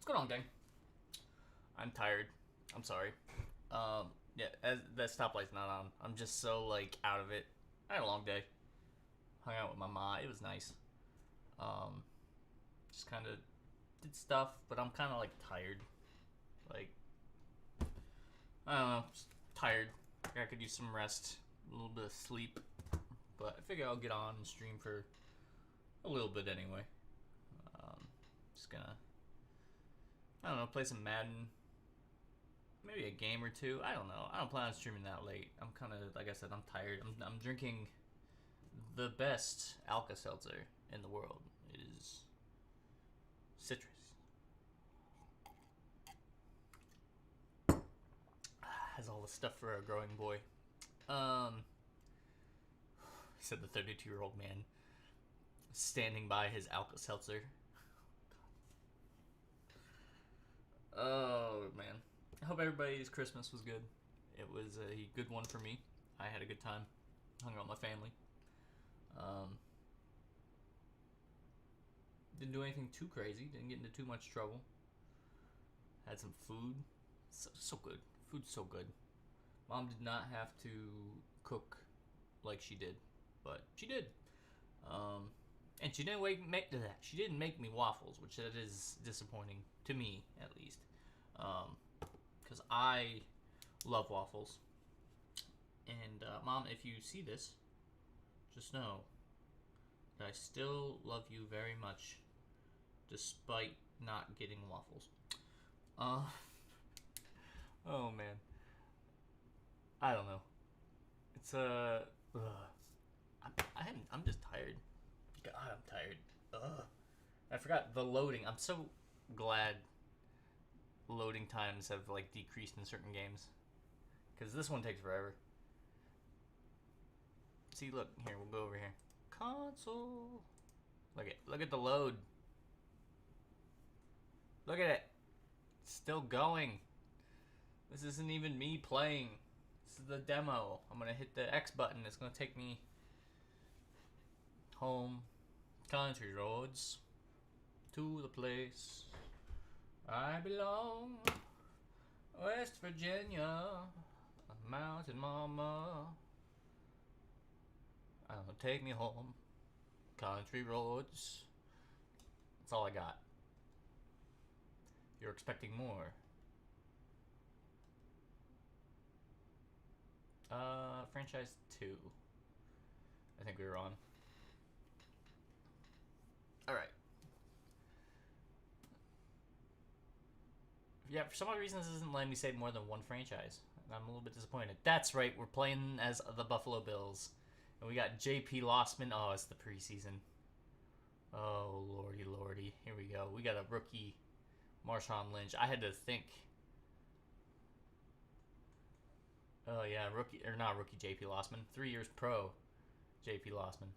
What's going on, gang? I'm tired. I'm sorry. Yeah, that stoplight's not on. I'm just so like out of it. I had a long day. Hung out with my ma. It was nice. Um, just kind of did stuff, but I'm kind of like tired. Like I don't know, just tired. I could use some rest, a little bit of sleep, but I figure I'll get on and stream for a little bit anyway. Just gonna, I don't know, play some Madden, maybe a game or two. I don't know. I don't plan on streaming that late. I'm kind of, like I said, I'm tired. I'm drinking the best Alka Seltzer in the world. It is citrus. Has all the stuff for a growing boy. Said the 32-year-old man standing by his Alka Seltzer. Oh man, I hope everybody's Christmas was good. It was a good one for me. I had a good time. Hung out with my family. Didn't do anything too crazy. Didn't get into too much trouble. Had some food. So good. Food's so good. Mom did not have to cook like she did, but she did. And she didn't make that. She didn't make me waffles, which that is disappointing to me, at least, because I love waffles. And Mom, if you see this, just know that I still love you very much, despite not getting waffles. Oh man, I don't know. It's I'm just tired. God, I'm tired. I forgot the loading. I'm so glad loading times have like decreased in certain games, because this one takes forever. See, look here. We'll go over here. Console. Look at the load. Look at it. It's still going. This isn't even me playing. This is the demo. I'm gonna hit the X button. It's gonna take me home. Country roads to the place I belong. West Virginia, mountain mama. I don't know, take me home. Country roads. That's all I got. You're expecting more. Franchise 2. I think we were on. Alright. Yeah, for some odd reason this isn't letting me say more than one franchise. And I'm a little bit disappointed. That's right, we're playing as the Buffalo Bills. And we got J.P. Lossman. Oh, it's the preseason. Oh, lordy. Here we go. We got a rookie, Marshawn Lynch. I had to think. Oh, yeah, not rookie J.P. Lossman. 3 years pro J.P. Lossman.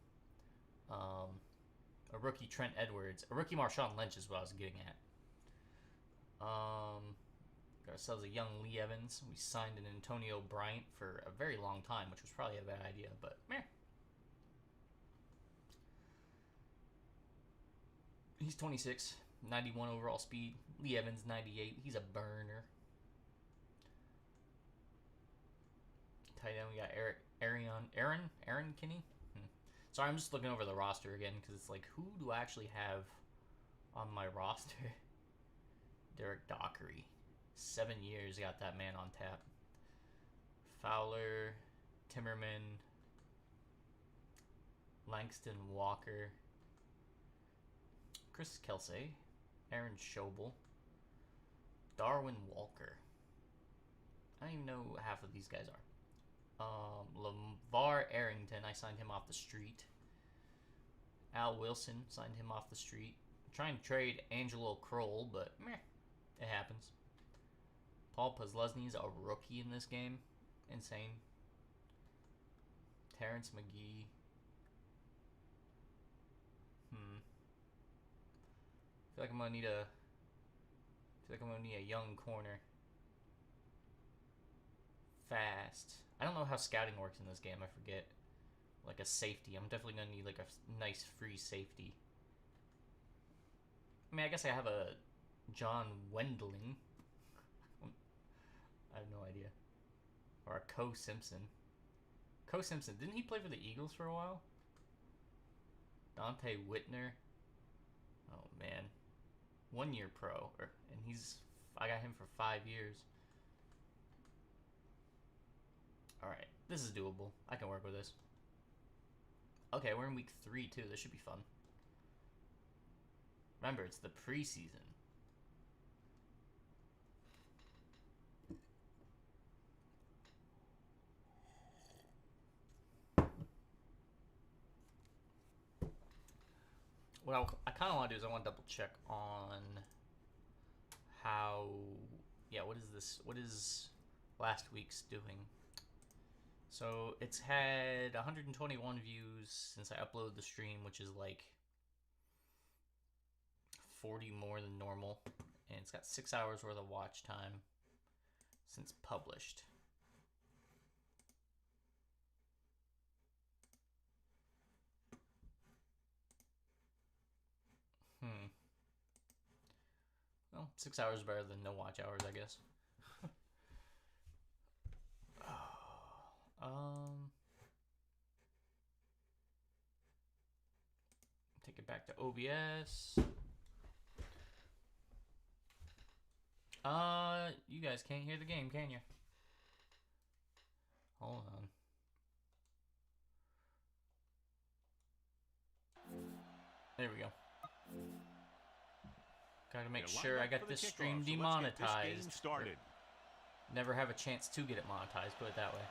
A rookie Trent Edwards. A rookie Marshawn Lynch is what I was getting at. Got ourselves a young Lee Evans. We signed an Antonio Bryant for a very long time, which was probably a bad idea, but meh. He's 26, 91 overall speed. Lee Evans, 98. He's a burner. Tight end, we got Aaron Kinney. Sorry, I'm just looking over the roster again because it's like, who do I actually have on my roster? Derek Dockery. 7 years, got that man on tap. Fowler, Timmerman, Langston Walker, Chris Kelsey, Aaron Schobel, Darwin Walker. I don't even know who half of these guys are. LeVar Arrington, I signed him off the street. Al Wilson, signed him off the street. I'm trying to trade Angelo Kroll, but meh, it happens. Paul Posluszny's a rookie in this game. Insane. Terrence McGee. I feel like I'm gonna need a young corner. Fast. I don't know how scouting works in this game. I forget. Like a safety. I'm definitely gonna need like a nice free safety. I mean, I guess I have a John Wendling. I have no idea. Or a Co Simpson. Co Simpson, didn't he play for the Eagles for a while? Dante Whitner. Oh man, 1 year pro, and I got him for 5 years. All right, this is doable. I can work with this. Okay, we're in week 3 too. This should be fun. Remember, it's the preseason. What I kind of want to do is I want to double check on how, yeah, what is this? What is last week's doing? So it's had 121 views since I uploaded the stream, which is like 40 more than normal. And it's got 6 hours worth of watch time since published. Well, 6 hours better than no watch hours, I guess. Take it back to OBS. You guys can't hear the game, can you? Hold on. There we go. Gotta make sure I got this stream demonetized. Never have a chance to get it monetized, put it that way.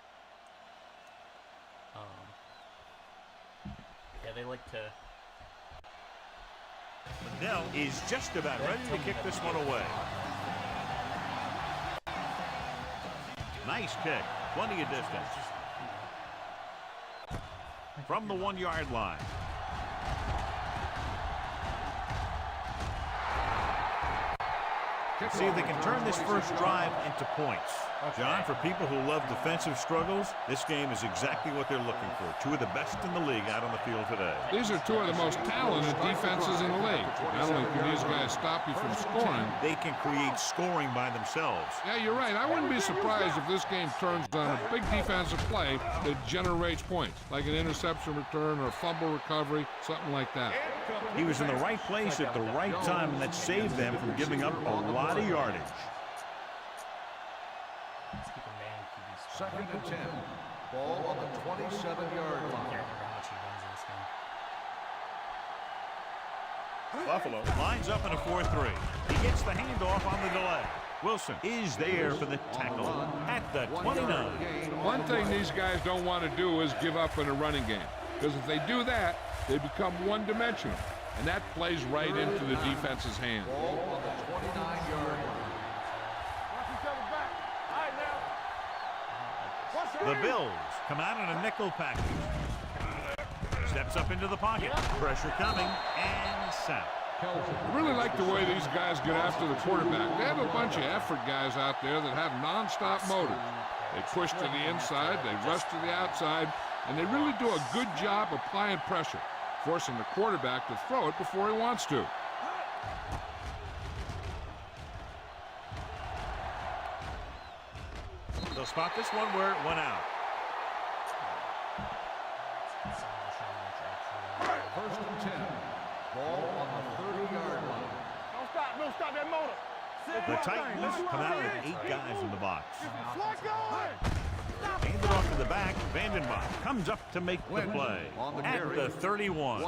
Yeah, they like to... Liddell is just about ready to kick this one away. Nice kick. Plenty of distance. From the 1 yard line. See if they can turn this first drive into points. John, for people who love defensive struggles, this game is exactly what they're looking for. Two of the best in the league out on the field today. These are two of the most talented defenses in the league. Not only can these guys stop you from scoring, they can create scoring by themselves. Yeah, you're right. I wouldn't be surprised if this game turns on a big defensive play that generates points, like an interception return or a fumble recovery, something like that. He was in the right place at the right time, and that saved them from giving up a lot of yardage. Second and 10. Ball on the 27-yard line. Buffalo lines up in a 4-3. He gets the handoff on the delay. Wilson is there for the tackle at the 29. One thing these guys don't want to do is give up in a running game, because if they do that, they become one-dimensional, and that plays right into the defense's hand. Ball on the 29-yard line. The Bills come out in a nickel package. Steps up into the pocket. Pressure coming, and sacked. I really like the way these guys get after the quarterback. They have a bunch of effort guys out there that have nonstop motor. They push to the inside, they rush to the outside, and they really do a good job applying pressure, forcing the quarterback to throw it before he wants to. They'll spot this one where it went out. First and 10. Ball on the 30-yard line. Don't stop that motor. The Titans come out with 8 guys in the box. Hand it off to the back. Vandenbach comes up to make the play at the 31.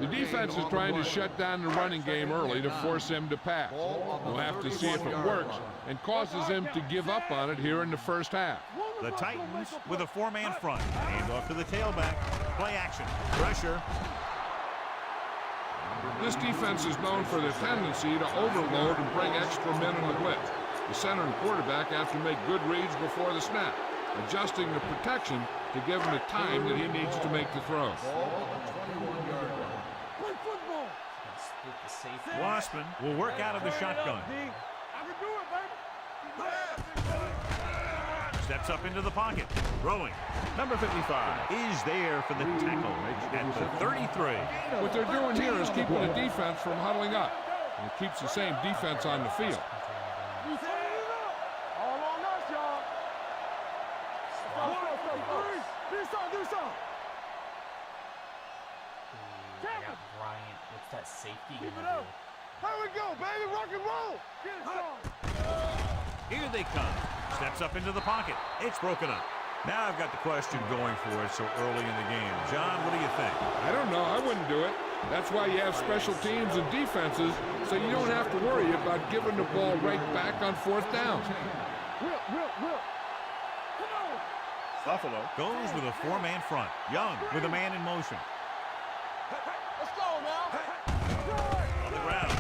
The defense is trying to shut down the running game early to force him to pass. We'll have to see if it works and causes him to give up on it here in the first half. The Titans with a 4-man front. Hand off to the tailback. Play action. Pressure. This defense is known for their tendency to overload and bring extra men in the blitz. The center and quarterback have to make good reads before the snap, adjusting the protection to give him the time that he needs to make the throw. Wassman will work out of the shotgun. Steps up into the pocket. Throwing. Number 55 is there for the tackle at the 33. What they're doing here is keeping the defense from huddling up. And it keeps the same defense on the field. All on us, y'all. Do something. I got Bryant. What's that safety Keep it gonna up. Here we go, baby. Rock and roll. Get it started. Here they come. Steps up into the pocket. It's broken up. Now I've got the question going for it so early in the game. John, what do you think? I don't know. I wouldn't do it. That's why you have special teams and defenses, so you don't have to worry about giving the ball right back on 4th down. Whip. Come on. Buffalo goes with a 4-man front. Young with a man in motion. Let's go now. On the ground.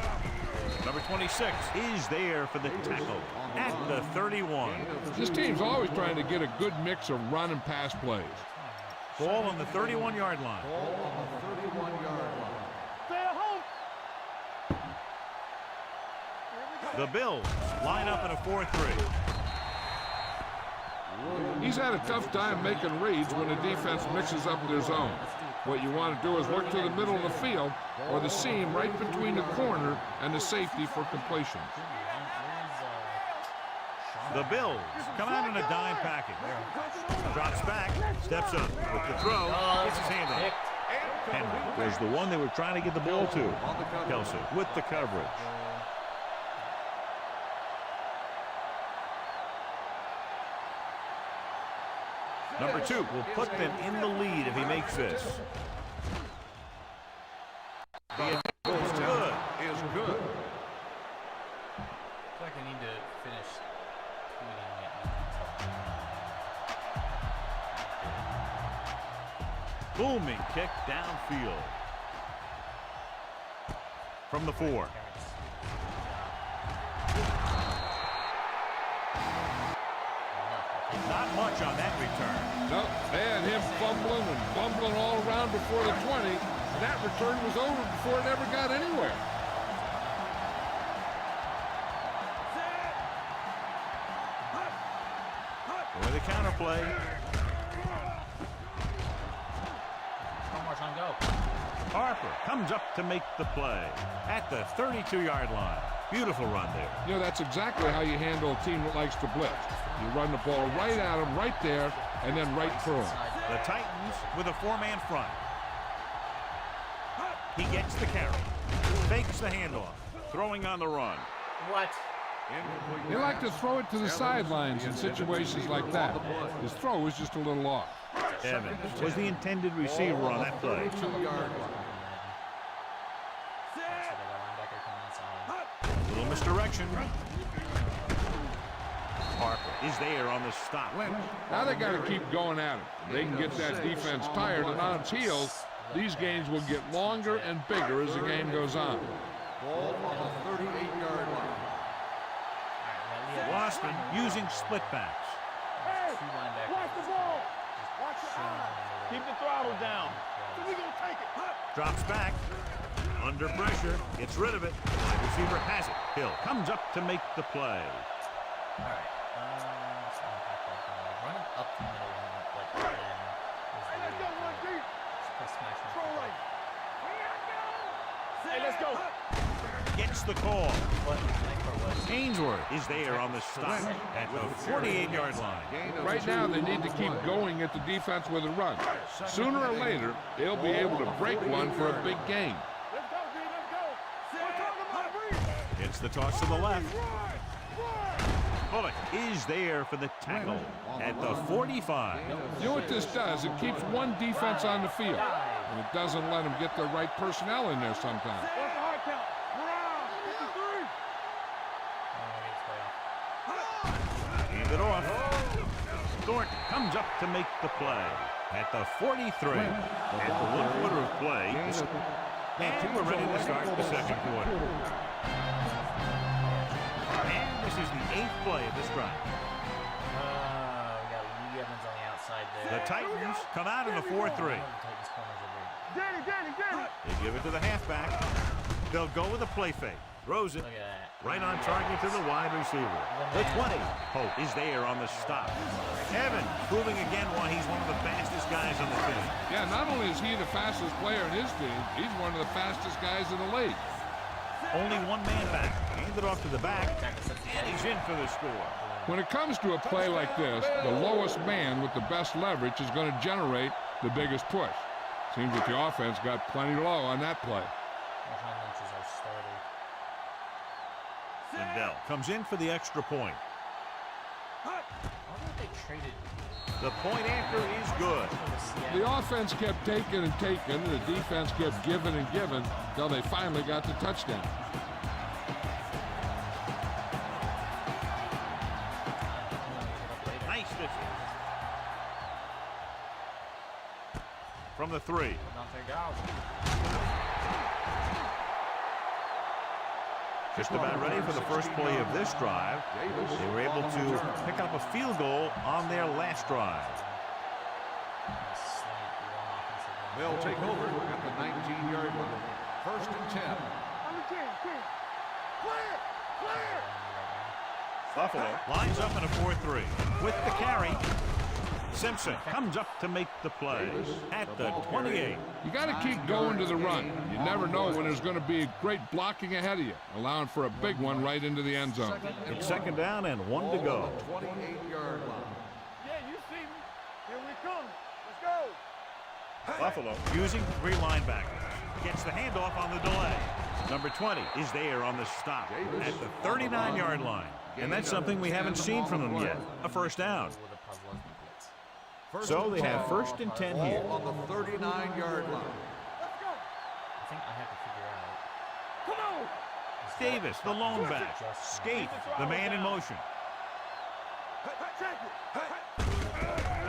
Number 26 is there for the tackle at the 31. This team's always trying to get a good mix of run and pass plays. Ball on the 31-yard line. Stay at home. The Bills line up in a 4-3. He's had a tough time making reads when the defense mixes up their zone. What you want to do is look to the middle of the field or the seam right between the corner and the safety for completion. The Bills come out in a dime package. Drops back, steps up with the throw, gets his hand up. Henry was the one they were trying to get the ball to. Kelsey with the coverage. Number 2 will put them in the lead if he makes this. The goal is good. Is good. I feel like I need to finish tweeting it. Booming kick downfield. From the 4. Not much on that return. No, they had him fumbling and bumbling all around before the 20. That return was over before it ever got anywhere. With the counter play. One more time, go. Harper comes up to make the play at the 32-yard line. Beautiful run there. You know, that's exactly how you handle a team that likes to blitz. You run the ball right at them, right there, and then right through them. The Titans with a 4-man front. He gets the carry. Fakes the handoff. Throwing on the run. What? They like to throw it to the sidelines in situations like that. His throw was just a little off. Evans was the intended receiver on that play. Little misdirection. Harper is there on the stop. Now they got to keep going at it. They can get that defense tired and on its heels. These games will get longer and bigger as the game goes on. Ball on the 38-yard line. Wasserman using split backs. Hey, watch the ball. Watch your eyes. Keep the throttle down. We're going to take it. Drops back. Under pressure. Gets rid of it. Wide receiver has it. Hill comes up to make the play. All right. Run it up the middle and like then. Hey, let's go, one deep. Smash Throw right. Hey, let's go. Gets the call. What? Ainsworth is there on the stop at the 48-yard line. Right now, they need to keep going at the defense with a run. Sooner or later, they'll be able to break one for a big gain. Let's go, D. Let's go. We're talking about breathe. It's the toss to the left. Bullock is there for the tackle at the 45. You know what this does? It keeps one defense on the field, and it doesn't let them get the right personnel in there sometimes. What's the hard count? Brown, 53. Hand it off. Thornton comes up to make the play at the 43. At the 1 quarter of play, and we're ready to start the second quarter. And this is the 8th play of this drive. We got Lee Evans on the outside there. The Titans come out in a 4-3. Titans corners are Danny. They give it to the halfback. They'll go with a play fake. Throws it Look at that. right on target to the wide receiver. The 20. Hope is there on the stop. Evans proving again why he's one of the fastest guys on the team. Yeah, not only is he the fastest player in his team, he's one of the fastest guys in the league. Only one man back. Hand it off to the back, and he's in for the score. When it comes to a play like this, the lowest man with the best leverage is going to generate the biggest push. Seems that the offense got plenty low on that play. Lindell comes in for the extra point. The point after is good. The offense kept taking and taking, and the defense kept giving and giving until they finally got the touchdown. Nice visit. From the 3. Just about ready for the first play of this drive. They were able to pick up a field goal on their last drive. They'll take over at the 19-yard line. 1st and 10. Buffalo lines up in a 4-3. With the carry, Simpson comes up to make the play at the 28. You got to keep going to the run. You never know when there's going to be great blocking ahead of you, allowing for a big one right into the end zone. It's 2nd down and 1 to go. 28-yard line. Yeah, you see me. Here we come. Let's go. Buffalo using 3 linebackers. Gets the handoff on the delay. Number 20 is there on the stop at the 39-yard line. And that's something we haven't seen from them yet. A first down. So they have 1st and 10 here. On the 39-yard line. Let's go. I think I have to figure out. Come on. Davis, the lone back. Skate, the man in motion.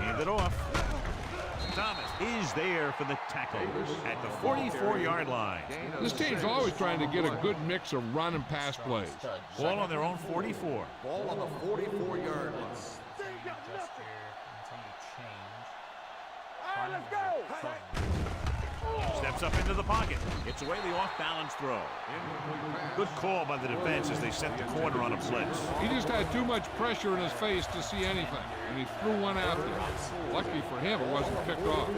Hand it off. Thomas is there for the tackle at the 44-yard line. This team's always trying to get a good mix of run and pass plays. Ball on their own 44. Ball on the 44-yard line. All right, let's go. Steps up into the pocket. Gets away the off-balance throw. Good call by the defense as they set the corner on a blitz. He just had too much pressure in his face to see anything, and he threw one out there. Luckily for him, it wasn't picked off. Keep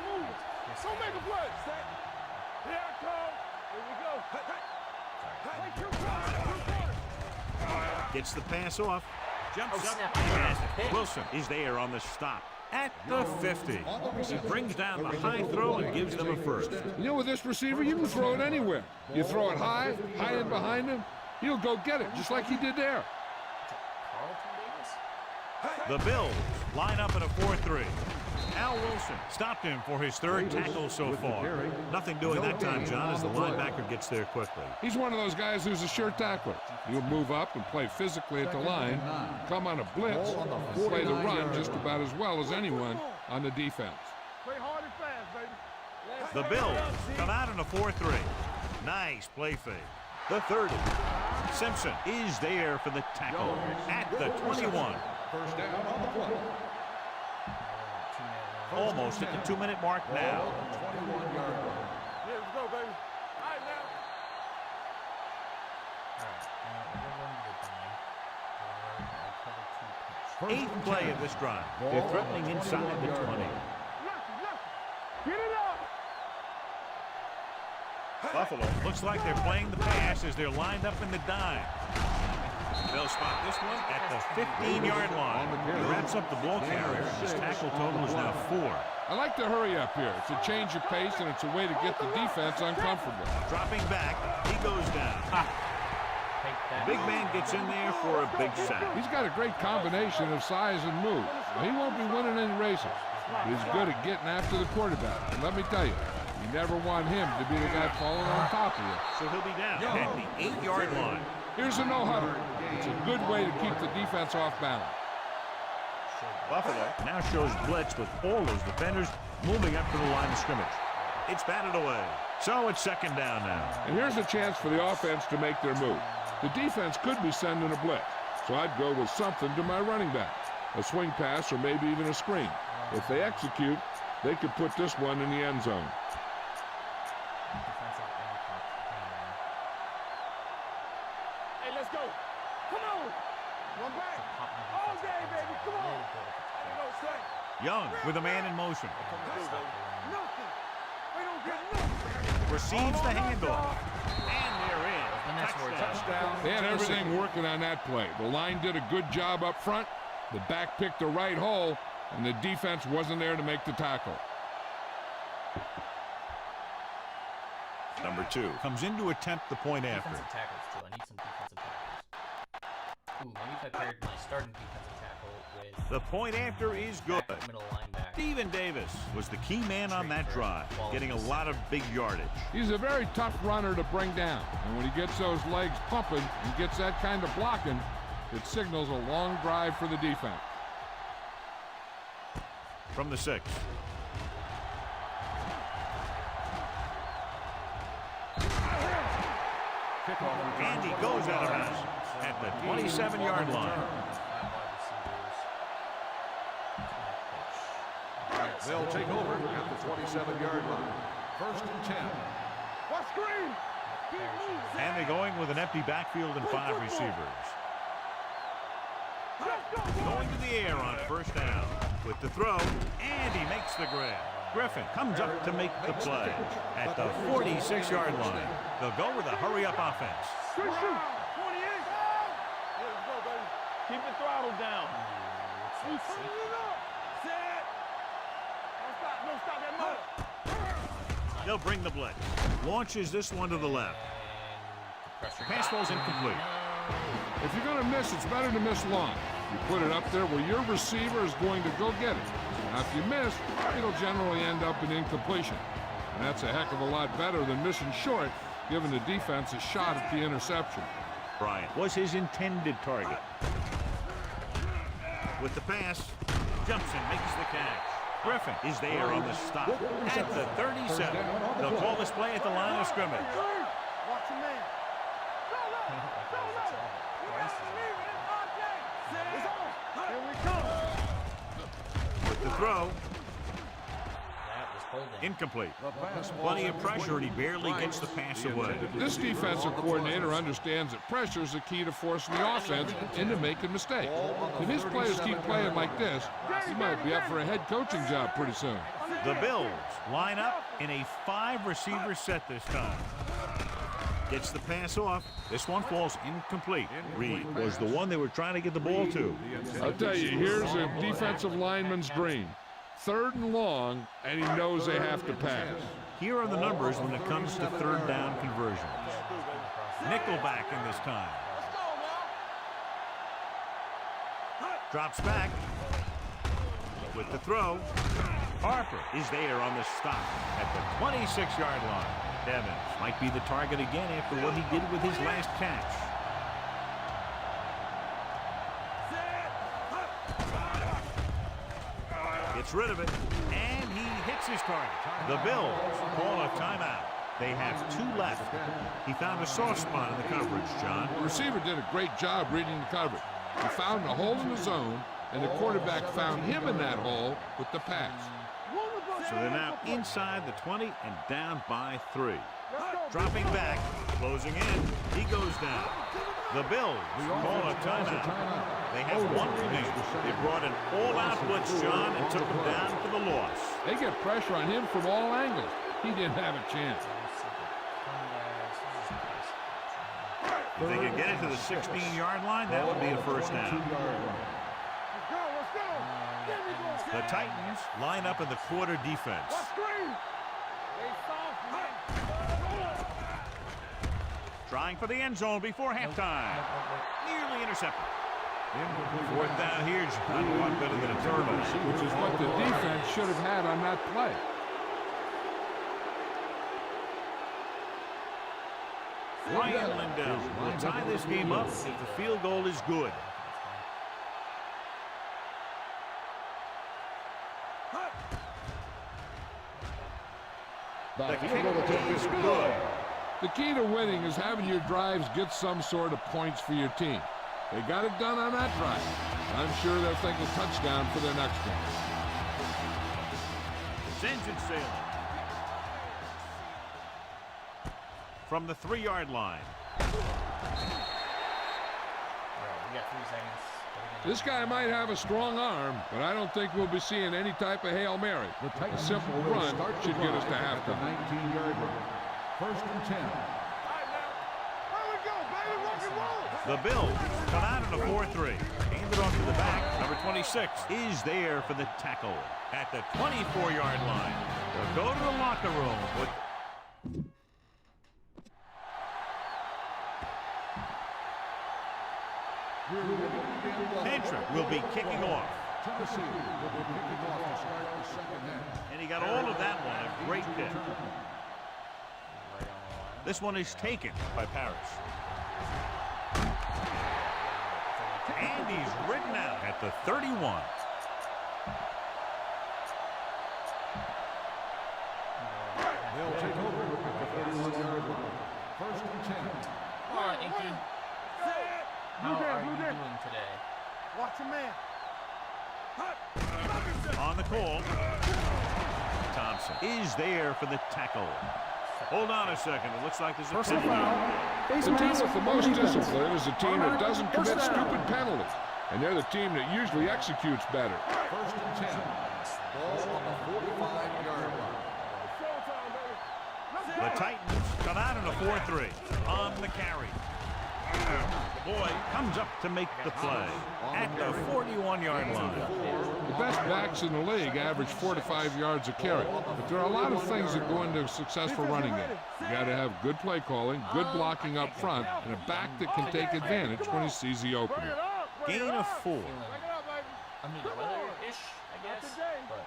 moving. Don't make a play. Here I come. Here we go. Gets the pass off. Jumps up and has it. Wilson is there on the stop at the 50. He brings down the high throw and gives them a first. You know, with this receiver, you can throw it anywhere. You throw it high and behind him, he'll go get it, just like he did there. The Bills line up in a 4-3. Al Wilson stopped him for his 3rd tackle so far. Nothing doing that time, John, as the linebacker gets there quickly. He's one of those guys who's a sure tackler. He'll move up and play physically at the line, come on a blitz, and play the run just about as well as anyone on the defense. Play hard and fast, baby. The Bills come out in a 4-3. Nice play fake. The 30. Simpson is there for the tackle at the 21. First down on the play. Almost at the 2-minute mark now. 21-yard line. Yeah, let's go, baby. All right, now. 8th play of this drive. They're threatening inside the 20. Get it up. Buffalo looks like they're playing the pass as they're lined up in the dime. They'll spot this one at the 15-yard line. He wraps up the ball carrier. His tackle total is now 4. I like to hurry up here. It's a change of pace, and it's a way to get the defense uncomfortable. Dropping back, he goes down. The big man gets in there for a big sack. He's got a great combination of size and move. He won't be winning any races, but he's good at getting after the quarterback. And let me tell you, you never want him to be the guy falling on top of you. So he'll be down at the 8-yard line. Here's a no-huddle. It's a good way to keep the defense off balance. Buffalo now shows blitz with all those defenders moving up to the line of scrimmage. It's batted away. So it's 2nd down now. And here's a chance for the offense to make their move. The defense could be sending a blitz, so I'd go with something to my running back. A swing pass or maybe even a screen. If they execute, they could put this one in the end zone. Hey, let's go. Come on. One back. All day, baby. Come on. Ain't no say. Young with a man in motion. Nothing. Receives the handoff. And they're in. The next word, Touchdown. They had everything working on that play. The line did a good job up front. The back picked the right hole, and the defense wasn't there to make the tackle. Number 2 comes in to attempt the point after. Defensive tackles, too. I need some defensive tackles. Ooh, maybe if I paired my starting defensive tackle with The point after is good. middle linebacker. Steven Davis was the key man on that drive, getting a lot of big yardage. He's a very tough runner to bring down, and when he gets those legs pumping and gets that kind of blocking, it signals a long drive for the defense. From the 6. And he goes out of bounds at the 27-yard line. They'll take over at the 27-yard line. 1st and 10. Watch screen. And they're going with an empty backfield and 5 receivers. Going to the air on 1st down with the throw, and he makes the grab. Griffin comes up to make the play at the 46-yard line. They'll go with a hurry-up offense. 28. Let's go, baby. Keep the throttle down. Set. Don't stop that motor. They'll bring the blitz. Launches this one to the left. Pass ball's incomplete. If you're going to miss, it's better to miss long. You put it up there where your receiver is going to go get it. Now, if you miss, it'll generally end up in incompletion. And that's a heck of a lot better than missing short, giving the defense a shot at the interception. Bryant was his intended target. With the pass, Johnson makes the catch. Griffin is there on the stop at the 37. They'll call this play at the line of scrimmage. Watch your man. Here we come. With the throw, That was holding. incomplete. Plenty of pressure, and he barely gets the pass away. This defensive coordinator understands that pressure is the key to forcing the offense into making mistakes. If his players keep playing like this, he might be up for a head coaching job pretty soon. The Bills line up in a 5-receiver set this time. Gets the pass off. This one falls incomplete. Reed was the one they were trying to get the ball to. I'll tell you, here's a defensive lineman's dream. 3rd and long, and he knows they have to pass. Here are the numbers when it comes to 3rd down conversions. Nickelback in this time. Drops back. With the throw, Harper is there on the stop at the 26-yard line. Evans might be the target again after what he did with his last catch. Gets rid of it, and he hits his target. The Bills call a timeout. They have 2 left. He found a soft spot in the coverage, John. The receiver did a great job reading the coverage. He found a hole in the zone, and the quarterback found him in that hole with the pass. So they're now inside the 20 and down by 3. Dropping back, closing in, he goes down. The Bills call a timeout. They have 1 remaining. They brought an all-out blitz, John, and took him down for the loss. They get pressure on him from all angles. He didn't have a chance. If they could get it to the 16-yard line, that would be a 1st down. The Titans line up in the quarter defense. Trying for the end zone before halftime. Nearly intercepted. 4th down here, John. A lot better than a turnover. Which is what the defense should have had on that play. Ryan Lindell will tie this game up if the field goal is good. The kick is good. The key to winning is having your drives get some sort of points for your team. They got it done on that drive. I'm sure they're thinking touchdown for their next one. Sends it sailing. From the 3-yard line. All right, we got 3 seconds. This guy might have a strong arm, but I don't think we'll be seeing any type of Hail Mary. A simple run should get us to halftime. 19-yard line. 1st and 10. The Bills come out in a 4-3. Handed off to the back. Number 26 is there for the tackle at the 24-yard line. They'll go to the locker room with... Hentrick will be kicking off. And he got all of that one. A great kick. This one is taken by Paris. And he's ridden out at the 31. They'll take over at the 31-yard line. 1st and 10. Come on, Inky. How are you doing today? Watch your man. On the call. Thompson is there for the tackle. Hold on a second. It looks like there's a foul. The team with the most discipline is the team that doesn't commit stupid penalties. And they're the team that usually executes better. 1st and 10. Ball on the 45-yard line. The Titans come out in a 4-3 on the carry. Boy comes up to make the play at the 41-yard line. The best backs in the league average 4 to 5 yards a carry. But there are a lot of things that go into a successful running game. You got to have good play calling, good blocking up front, and a back that can take advantage when he sees the opening. Gain of 4. Under the weather-ish, I guess. But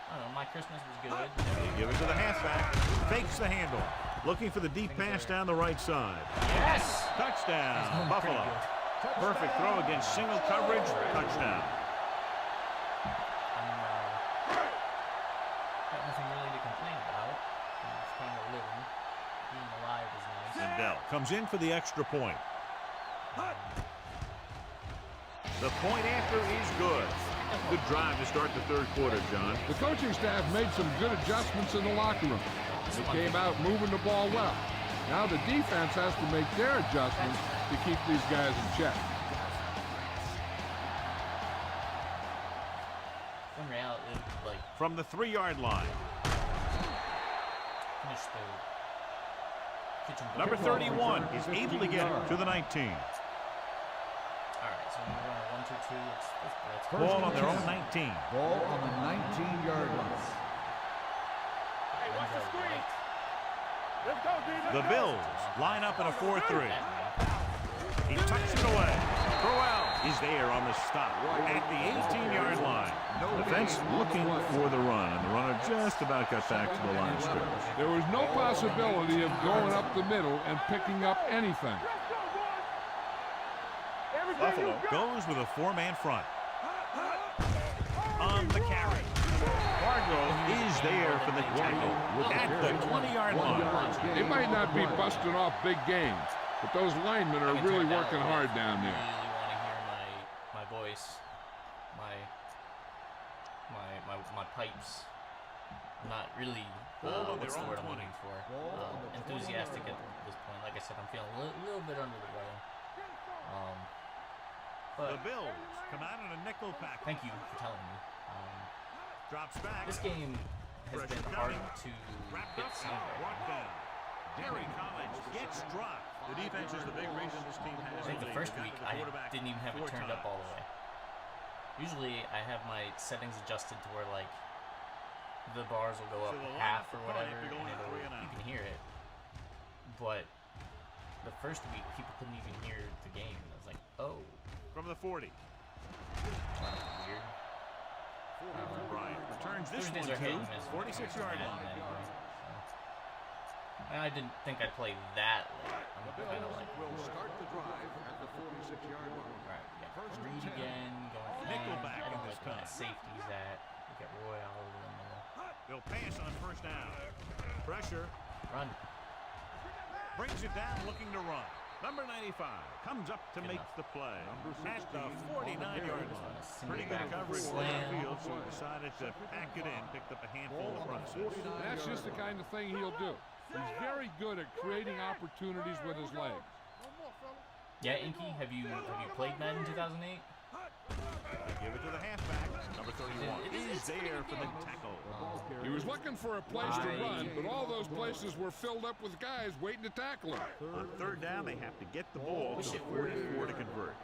I don't know. My Christmas was good. They give it to the halfback. Fakes the handoff. Looking for the deep pass down the right side. Yes! Touchdown, Buffalo. Perfect throw against single coverage. Touchdown. Got nothing really to complain about. It's kind of living. Being alive is nice. And Bell comes in for the extra point. The point after is good. Good drive to start the third quarter, John. The coaching staff made some good adjustments in the locker room. They came out moving the ball well. Now the defense has to make their adjustments to keep these guys in check. In reality, like, From the 3-yard line. finish the kitchen. Number 31 is able to get it to the 19. Alright, so we're going 1-2-2. Let's Ball on their own 19. Ball on the 19-yard line. Hey, watch the screen. Let's go, D. The Bills line up in a 4-3. He tucks it away. Crowell is there on the stop at the 18-yard line. Defense looking for the run, and the runner just about got back to the line of scrimmage. There was no possibility of going up the middle and picking up anything. Buffalo goes with a 4-man front. On the carry. Fargo is there for the tackle at the 20-yard line. They might not be busting off big games, but those linemen are really working hard down there. I really want to hear my voice, my pipes. I'm not really what's the word I'm looking for? Enthusiastic at this point. Like I said, I'm feeling a little bit under the weather. But The Bills come out in a nickel pack. thank you for telling me. Drops back. This game has been hard to get somewhere. Walk down. Terry Collins gets dropped. The defense is the big reason this team has I think the first week I quarterback didn't even have it 4 turned up all the times. way. Usually I have my settings adjusted to where like the bars will go up So the half line or up front, whatever, if you're going and three and out. you can hear it. But the first week people couldn't even hear the game. I was like, oh, From the 40. weird. Bryant returns this Thursdays one are hit to and miss. 46-yard line. Anyway, so. And I didn't think I'd play that late. I'm kind of like, Will start the drive at the 46-yard line. alright, yeah. Read again, going Nickelback I don't in this like where time. that safety's at. Look at Roy all over the middle. They'll pass on first down. Pressure. Run. Brings it down, looking to run. Number 95 comes up to Good make enough. the play at the 49-yard line. Pretty good coverage in Slam. the field, so he decided to pack it in, picked up a handful in the process. That's just the kind of thing he'll do. He's very good at creating opportunities with his legs. Yeah, Inky, have you played Madden 2008? there for the tackle. He was looking for a place to run, but all those places were filled up with guys waiting to tackle him. On third down, they have to get the ball to 44 to convert.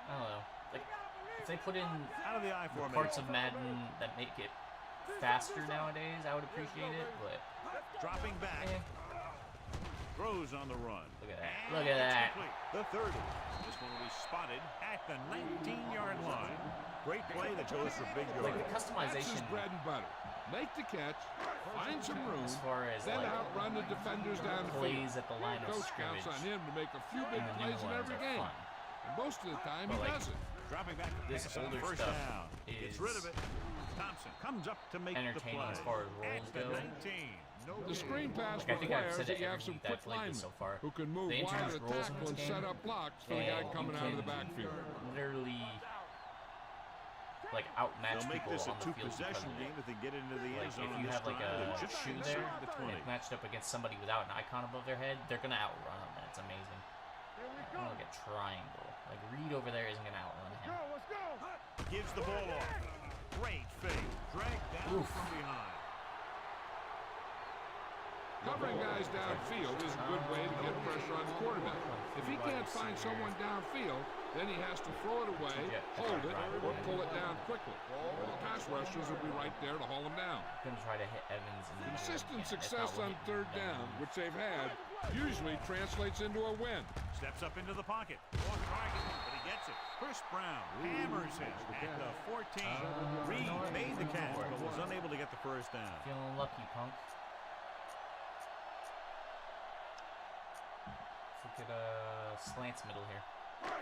I don't know. Like, if they put in Out of the I formation. parts of Madden that make it faster nowadays, I would appreciate it, but Dropping back. Throws on the run. look at that. And Look at it's that. complete. The 30. This one will be spotted at the 19-yard line. Great play that goes for big Like, the yards. That's his customization bread and butter. Make the catch, find some room, as far as then like outrun the defenders down the field. plays at the line of Coach counts scrimmage on him to make a few big and the new plays in ones every are game. fun. And most of the time, But, he like, doesn't. Dropping back to This pass on older first stuff down. is Gets rid of it. Thompson comes up to make the entertaining play. as far as At rolls the go. 19. No The screen pass Like, I think I've requires said that it you every have some week that quick I've played linemen this so far. who can move They wide of introduced the rolls in tackle this and game, set up blocks for the and guy you coming out of the can backfield. literally like outmatch They'll make people this a on the field because two-possession of game it. if they get into the end Like, zone if on you this have like drive. They're a just shoe inside there, the 20. and matched up against somebody without an icon above their head, they're gonna outrun them, and it's amazing. Like a triangle. Like, Reed over there isn't gonna outrun him. Gives the ball off. Great fake. Dragged down from behind. Covering guys downfield is a good way to get pressure on the quarterback. If he can't find someone downfield, then he has to throw it away, hold it, or pull it down quickly. The pass rushers will be right there to haul him down. Gonna try to hit Evans in the Consistent middle again. It's success not on what third he down, done. which they've had, usually translates into a win. Steps up into the pocket. Off target, but he gets it. Chris Brown hammers it at the 14. Reed made the catch, but was unable to get the first down. Feeling lucky, punk. Let's look at slants middle here.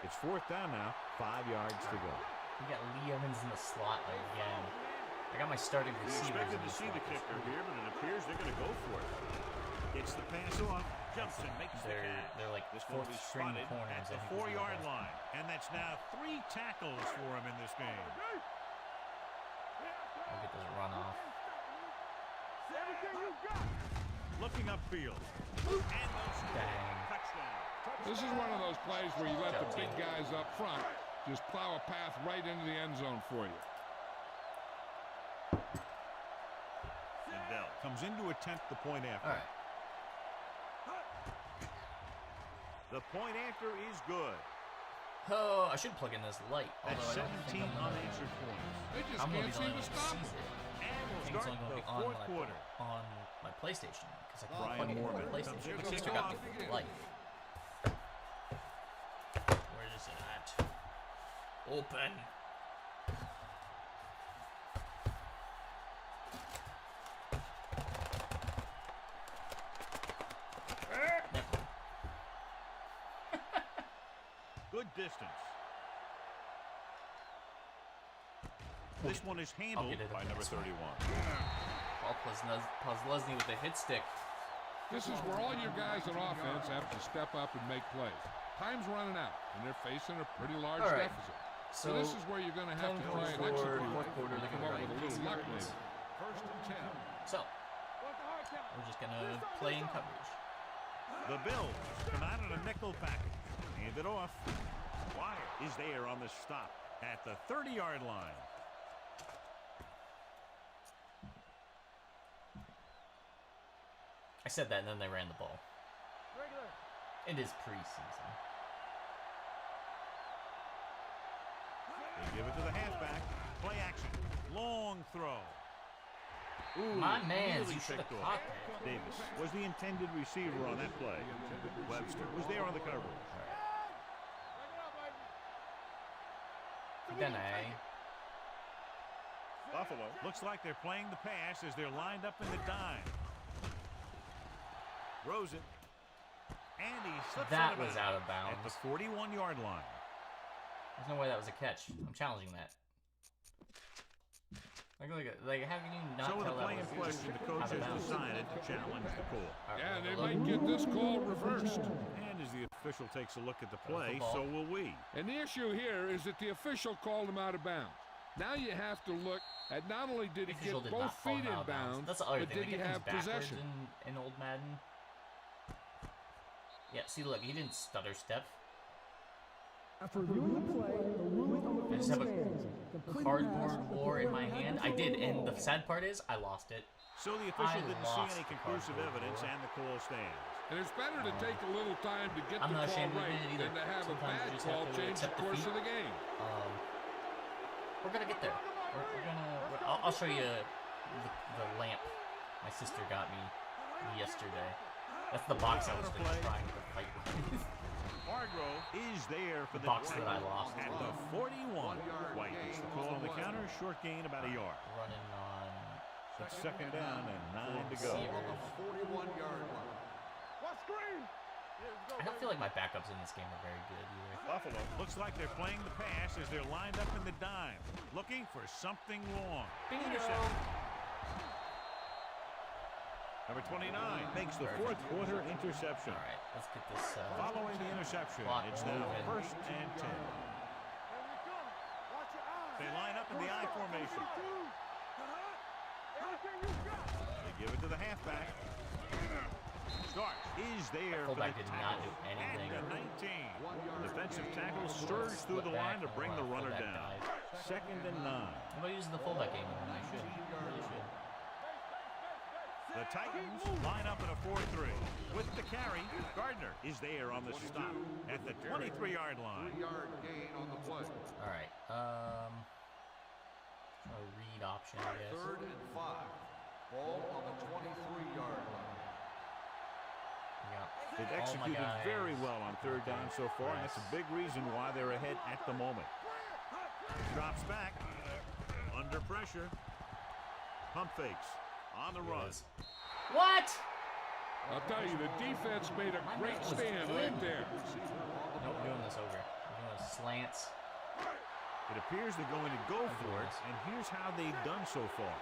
It's fourth down now. 5 yards to go. We got Lee Evans in the slot again. I got my starting We receivers expected in to the see slot the this kicker week. here, but it appears they're going to go for it. Gets the pass off. Jumps and makes the catch. They're like This one will fourth be string spotted corners. at the I think is 4-yard the line. And that's now 3 tackles for him in this game. I'll get this run off. Looking upfield. And those Dang. touchdown. This is one of those plays where you let the big guys up front just plow a path right into the end zone for you. And Bell comes in to attempt the point after. All right. The point after is good. Oh, I should plug in this light. That's Although I don't 17 think I'm gonna- unanswered points. They just I'm gonna be can't the seem only to one stop who sees him. it. And I we'll think it's start only the gonna be on fourth when I put quarter. it on my PlayStation because I can't Brian plug it into Moorman my comes PlayStation. in to I kick took out off. the light. Where is it at? Open. Good distance. This one is handled get it by up number this one. 31. Paul Posluszny with the hit stick. This is where all your guys on offense have to step up and make plays. Time's running out, and they're facing a pretty large All right. deficit. So this is where you're going to have 10 to try and points for execute fourth quarter. and They're come gonna up with a write little luck points. maybe. First and 10. So we're just gonna play in coverage. The Bills come out in a nickel package. Hand it off. Wyatt is there on the stop at the 30-yard line. I said that and then they ran the ball. It is preseason. They give it to the halfback. Play action. Long throw. Ooh, My mans, really you should have picked caught off. that. Davis was the intended receiver on that play. Webster was there on the coverage. Then I Buffalo looks like they're playing the pass as they're lined up in the dime. Throws it. And he slips That out of was bounds out of at bounds. the 41-yard line. There's no way that was a catch. I'm challenging that. Like how can you not So with tell the that play in was question, the coach out of has bounds? decided to challenge the call. All right, Yeah, we'll they go look. might get this call reversed. And as the official takes a look at the play, ball. so will we. And the issue here is that the official called him out of bounds. Now you have to look at not only did he The official get did both not call feet him in out of bounds. bounds, That's the other but thing. did They he get have things backwards possession? in old Madden. Yeah, see, look, he didn't stutter step. After reviewing the play, the ruling on the I just field have a stands. The cardboard war in my hand. I did, and the sad part is I lost it. So the official didn't see any conclusive evidence, and the call stands. And it's better to take a little time to get the call right than to have a bad call change the course of the game. We're gonna get there. I'll show you the lamp my sister got me yesterday. That's the box I was trying to fight with. Hargrove is there for the box that I lost at the 41. White gets the call on the counter, short gain about a yard. Running on. It's second down and 9 to go. 41-yard line. I don't feel like my backups in this game are very good either. Buffalo looks like they're playing the pass as they're lined up in the dime, looking for something long. Interception. Number 29 makes the fourth quarter interception. All right, let's get this. Following the interception, it's now first and 10. They line up in the I formation. They give it to the halfback. Starks is there for the did not do anything. At the 19. Defensive tackle surged through the line to bring the runner down. Second and 9. I'm going to use the fullback game. I should. I really should. The Titans line up in a 4-3. With the carry, Gardner is there on the stop at the 23-yard line. 3-yard gain on the play. All right. A read option, I guess. 3rd and 5. Ball on the 23-yard line. They've executed very well on 3rd down so far, and that's a big reason why they're ahead at the moment. Drops back. Under pressure. Pump fakes. On the run. What? I'll tell you, the defense made a great stand right there. Nope, doing this over. We're doing slants. It appears they're going to go for it, and here's how they've done so far.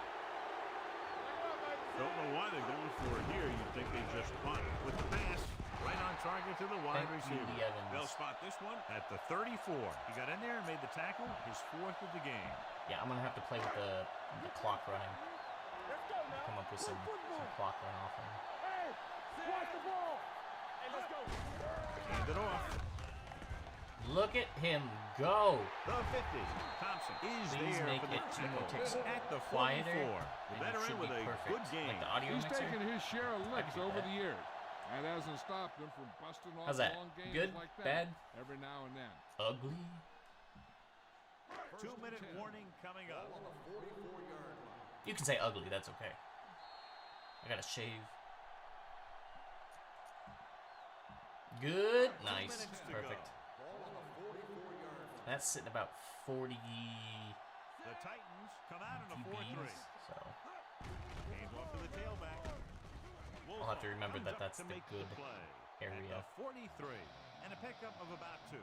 Don't know why they're going for it here. You'd think they just punt with the pass. Right on target to the wide receiver. They'll spot this one at the 34. He got in there and made the tackle, his 4th of the game. Yeah, I'm going to have to play with the clock running. Come up with some clock run off him. Hand it off. Look at him go. The 50. Thompson is Please there make for the it tackle at the 44. quieter. The veteran with a good game. Like the audio He's mixer. taken his share of licks over the years. That hasn't stopped him from busting off How's that? long games Good? like that Bad? every now and then. Ugly? 2-minute warning coming up. You can say ugly, that's okay. I gotta shave. Good. Nice. Perfect. That's sitting about 40 The Titans come out in a 4-3. So Hands off to the tailback. I'll have to remember that that's the good area. At the 43 and a pickup of about 2.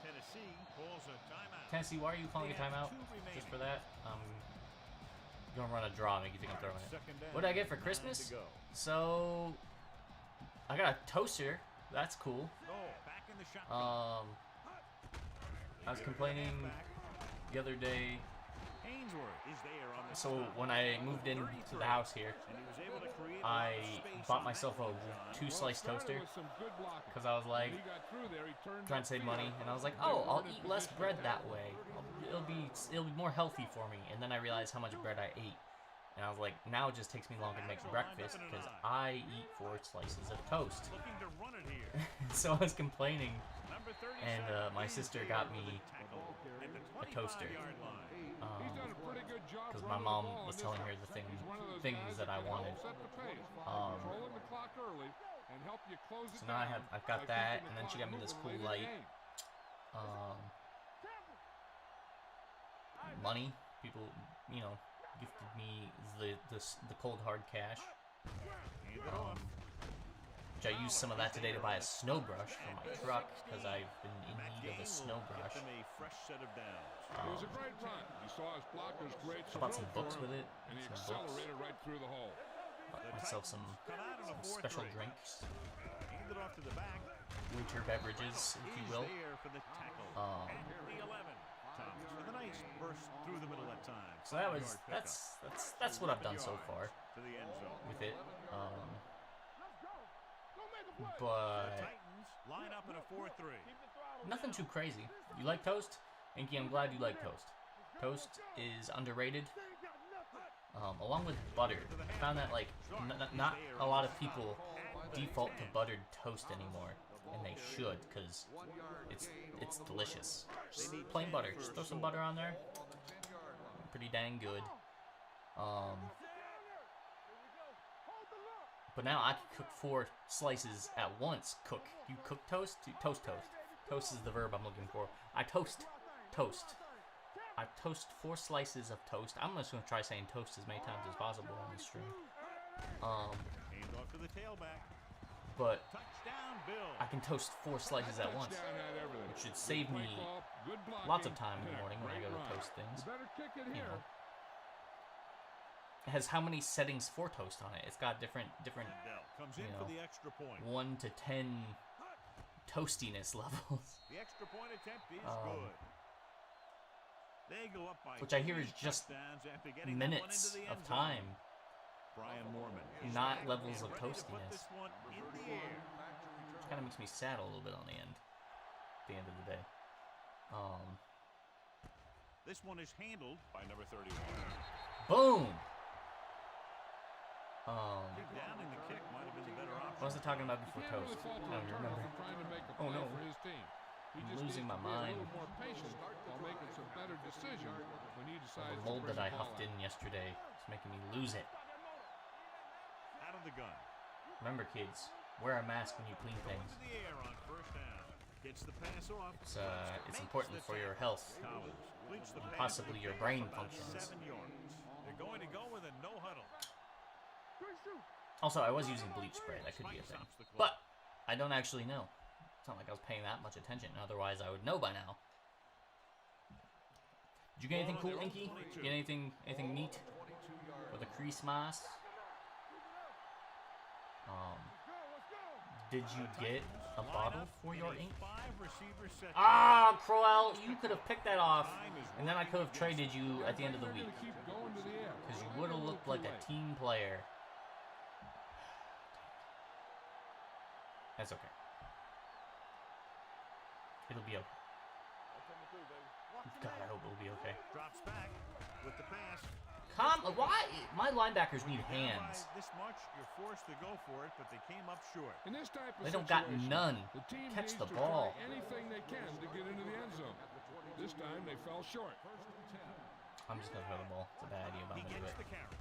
Tennessee calls a timeout. Tennessee, why are you calling a timeout? Just for that? Gonna run a draw, make you think I'm throwing it. What did I get for Christmas? So I got a toaster. That's cool. Back in the shotgun. I was complaining the other day. So when I moved into the house here, I bought myself a 2-slice toaster because I was like trying to save money, and I was like, oh, I'll eat less bread that way. It'll be more healthy for me. And then I realized how much bread I ate, and I was like, now it just takes me longer to make breakfast because I eat 4 slices of toast. So I was complaining, and my sister got me a toaster. Because my mom was telling her the things that I wanted. So now I've got that, and then she got me this cool light. Money, people, gifted me the cold hard cash. Which I used some of that today to buy a snow brush for my truck because I've been in need of a snow brush. It was a great run. You saw his blockers great. I bought some books with it. And he accelerated right through the hole. Bought myself some special drinks. Winter beverages, if you will. So that's what I've done so far with it. But nothing too crazy. You like toast? Inky, I'm glad you like toast. Toast is underrated. Along with butter. I found that like not a lot of people default to buttered toast anymore, and they should, because it's delicious. Just plain butter. Just throw some butter on there. Pretty dang good. But now I can cook 4 slices at once. You cook toast? Toast. Toast is the verb I'm looking for. I toast toast. I toast 4 slices of toast. I'm just gonna try saying toast as many times as possible on this stream. Hands off to the tailback. But Touchdown, Bill. I can toast 4 slices at once, which should save me lots of time in the morning when I go to toast things. You know, it has how many settings for toast on it. It's got different Comes in for the extra point. 1 to 10 toastiness levels. The extra point attempt is good. They go up by which I hear is just minutes of time, Brian Moorman, not levels of toastiness. This one in the air. Which kind of makes me sad a little bit on the end. At the end of the day. This one is handled by number 31. Boom! Downing the kick might have been the better option. What was I talking about before toast? I don't even remember. Oh no. I'm losing my mind. The mold that I huffed in yesterday is making me lose it. Out of the gun. Remember, kids, wear a mask when you clean things. To the air on first down. Gets the pass off. It's important for your health, and possibly your brain functions. 7 yards. They're going to go with a no huddle. Also, I was using bleach spray. That could be a thing. But I don't actually know. It's not like I was paying that much attention. Otherwise, I would know by now. Did you get anything cool, Inky? Get anything neat for the Christmas? Did you get a bottle for your ink? Ah, Crowell, you could have picked that off, and then I could have traded you at the end of the week. Because you would have looked like a team player. That's okay. It'll be okay. God, I hope it'll be okay. Drops back with the pass. Why? My linebackers need hands. This much, you're forced to go for it, but they came up short. In this type of They don't got situation, none. the team Catch needs the to ball. try anything they can to get into the end zone. This time they fell short. I'm just gonna throw the ball. It's a bad idea, but I'm He gonna do gets it. the carry.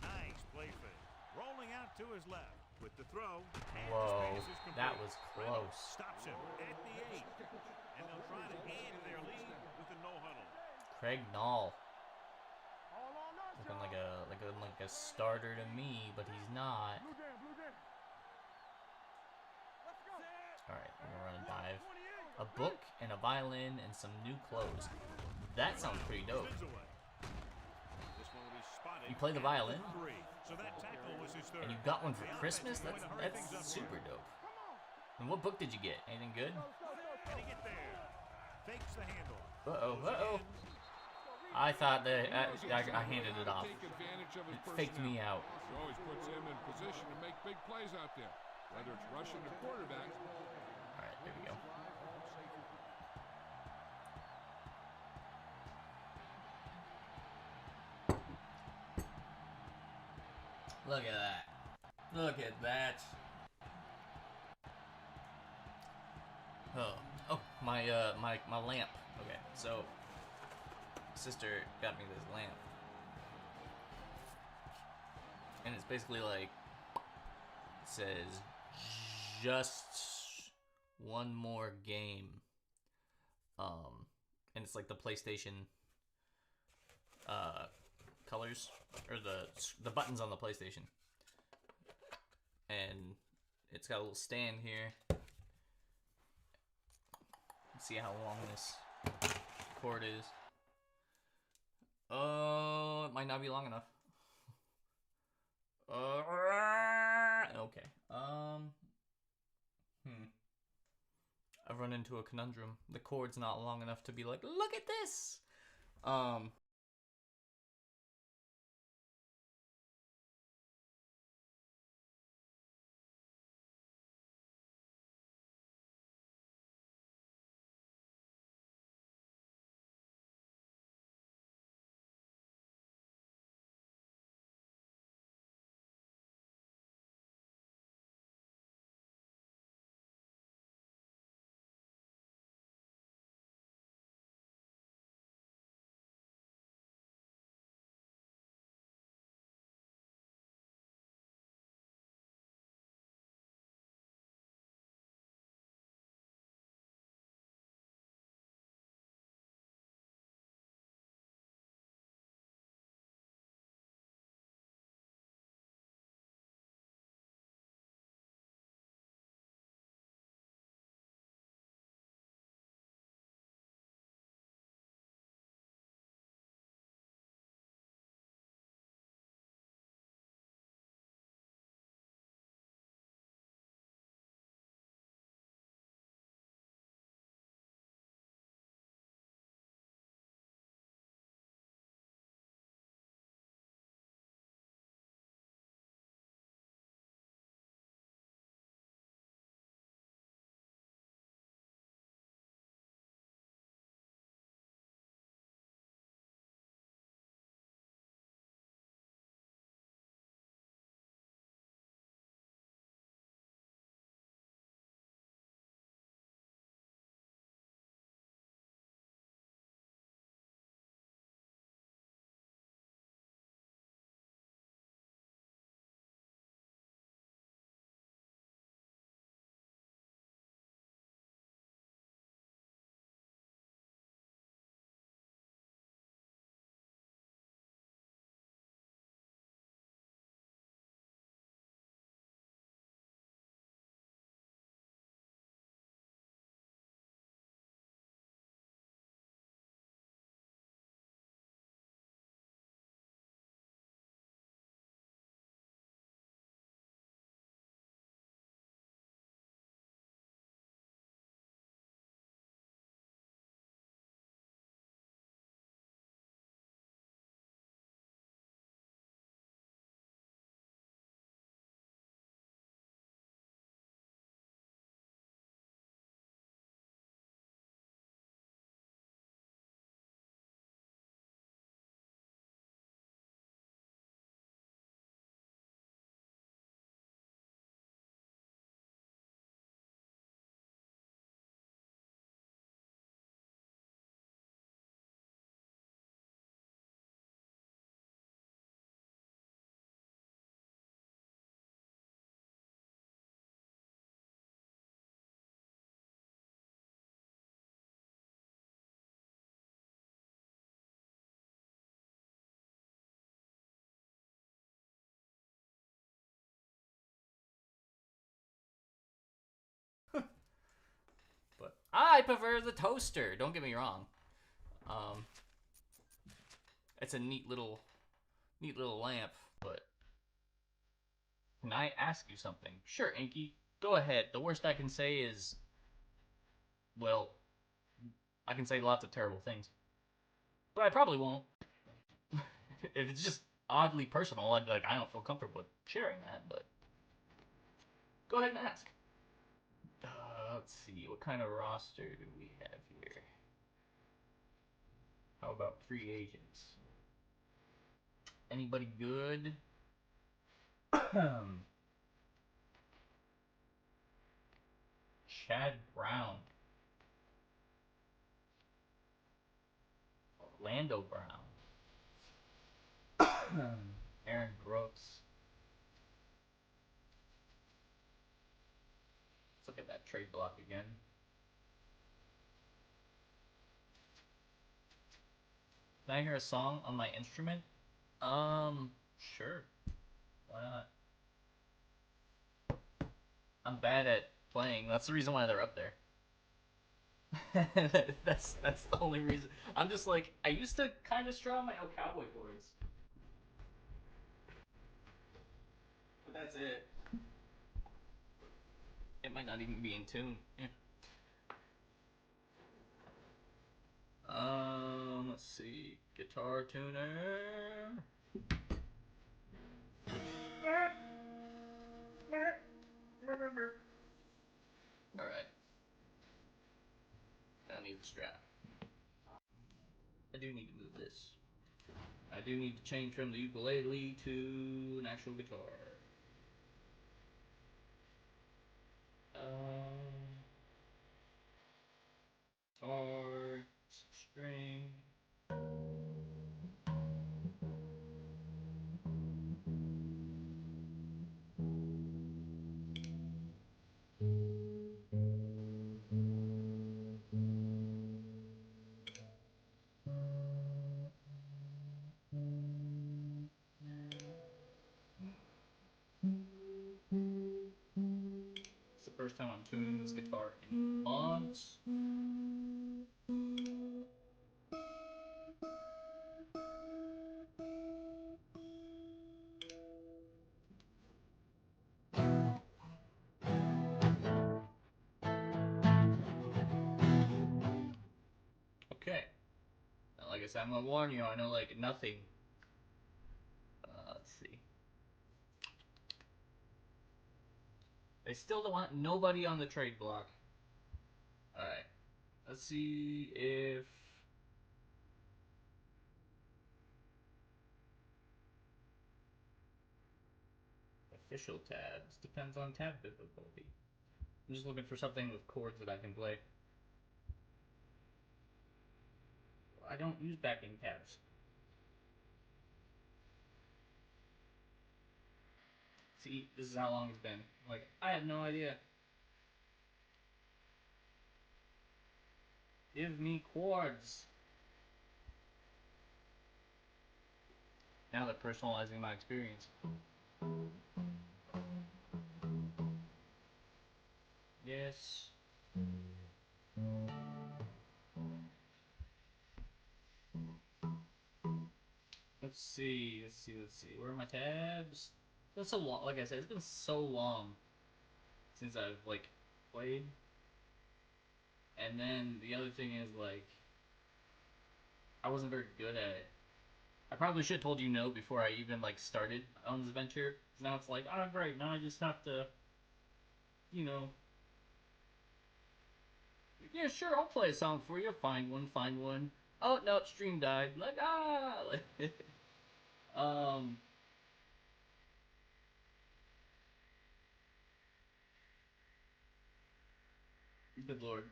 Nice play fake. Rolling out to his left with the throw. And Whoa, his pass is complete. that was close. Stops him at the 8. And they'll try to add to their lead with a no huddle. Craig Nall. Looking like a starter to me, but he's not. Alright, we're gonna run a dive. A book and a violin and some new clothes. That sounds pretty dope. This one will be spotted You play the violin? at 3. So that tackle was his third. And you got one for Christmas? That's super dope. And what book did you get? Anything good? Can he get there? Fakes the handle. Uh-oh. I thought that I handed it off. Take advantage of his It faked me out. He always puts him in position to make big plays out there, whether it's rushing the quarterback. Alright, there we go. Look at that. Look at that. Oh, my lamp. Okay, so sister got me this lamp. And it's basically like, it says, just one more game. And it's like the PlayStation colors, or the buttons on the PlayStation. And it's got a little stand here. Let's see how long this cord is. Oh, it might not be long enough. Okay. I've run into a conundrum. The cord's not long enough to be like, look at this. I prefer the toaster. Don't get me wrong. It's a neat little lamp, but can I ask you something? Sure, Inky. Go ahead. The worst I can say is, well, I can say lots of terrible things, but I probably won't. If it's just oddly personal, I'd be like, I don't feel comfortable with sharing that, but go ahead and ask. Let's see, what kind of roster do we have here? How about free agents? Anybody good? Chad Brown. Orlando Brown. Aaron Brooks. Let's look at that trade block again. Can I hear a song on my instrument? Sure. Why not? I'm bad at playing. That's the reason why they're up there. that's the only reason. I'm just like, I used to kind of strum my own cowboy chords. But that's it. It might not even be in tune. Yeah. Let's see. Guitar tuner. Alright. I need the strap. I do need to move this. I do need to change from the ukulele to an actual guitar. Guitar, string. It's the first time I'm tuning this guitar in months. Okay. Now, like I said, I'm gonna warn you, I know like nothing. Let's see. They still don't want nobody on the trade block. Alright. Let's see if... Official tabs. Depends on tab difficulty. I'm just looking for something with chords that I can play. I don't use backing tabs. See, this is how long it's been. Like, I have no idea. Give me chords. Now they're personalizing my experience. Yes. Let's see. Where are my tabs? That's so long. Like I said, it's been so long since I've like played. And then the other thing is like, I wasn't very good at it. I probably should have told you no before I even like started on this venture. Now it's like, oh great, now I just have to, you know, yeah, sure, I'll play a song for you. Find one. Oh no, stream died. Like um, good lord.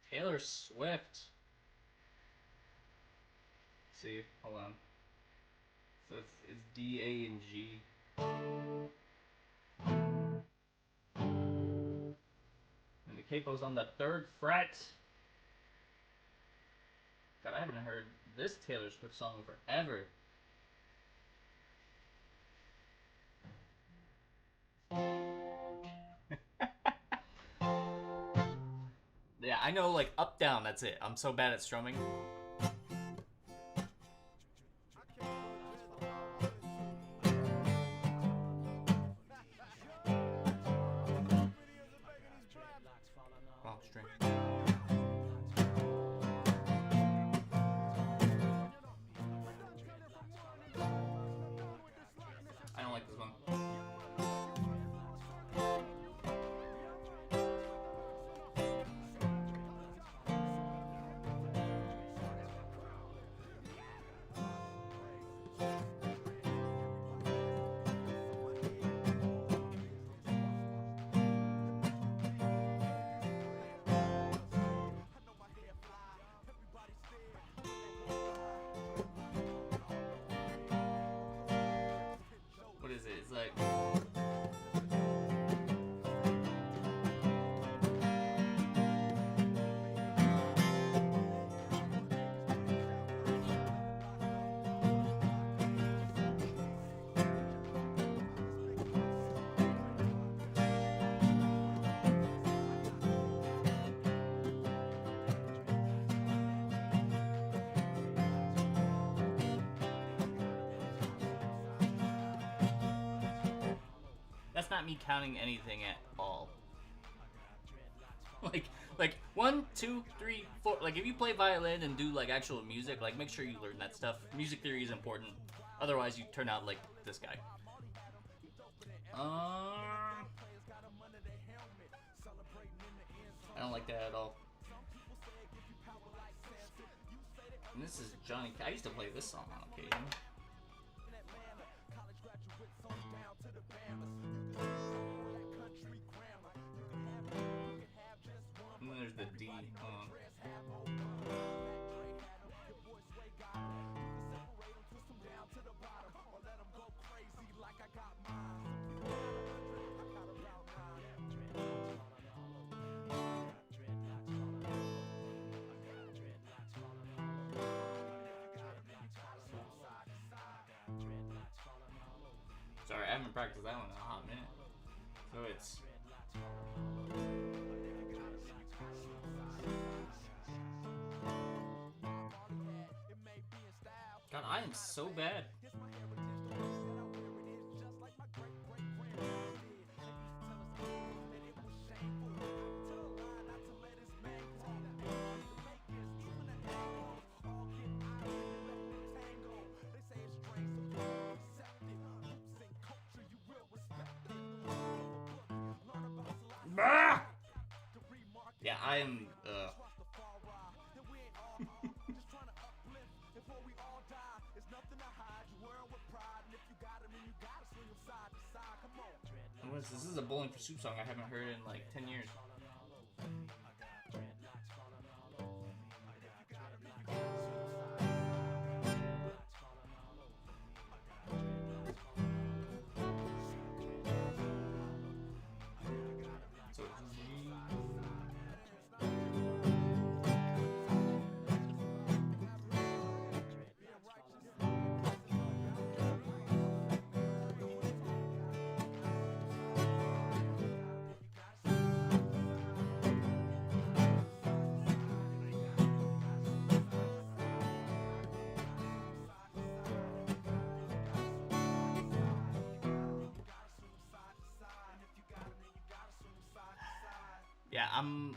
Taylor Swift. Let's see, hold on. So it's D A and G. And the capo's on the 3rd fret. God, I haven't heard this Taylor Swift song forever. I know like up down. That's it. I'm so bad at strumming. Oh, string. I don't like this one. What is it? It's like... That's not me counting anything at all. Like 1, 2, 3, 4. Like if you play violin and do like actual music, like make sure you learn that stuff. Music theory is important. Otherwise, you turn out like this guy. I don't like that at all. And this is Johnny. I used to play this song on occasion. And then there's the D. Sorry, I haven't practiced that one in a hot minute. So it's... God, I am so bad. Yeah, I am. This is a Bowling for Soup song I haven't heard in like 10 years. So yeah, I'm.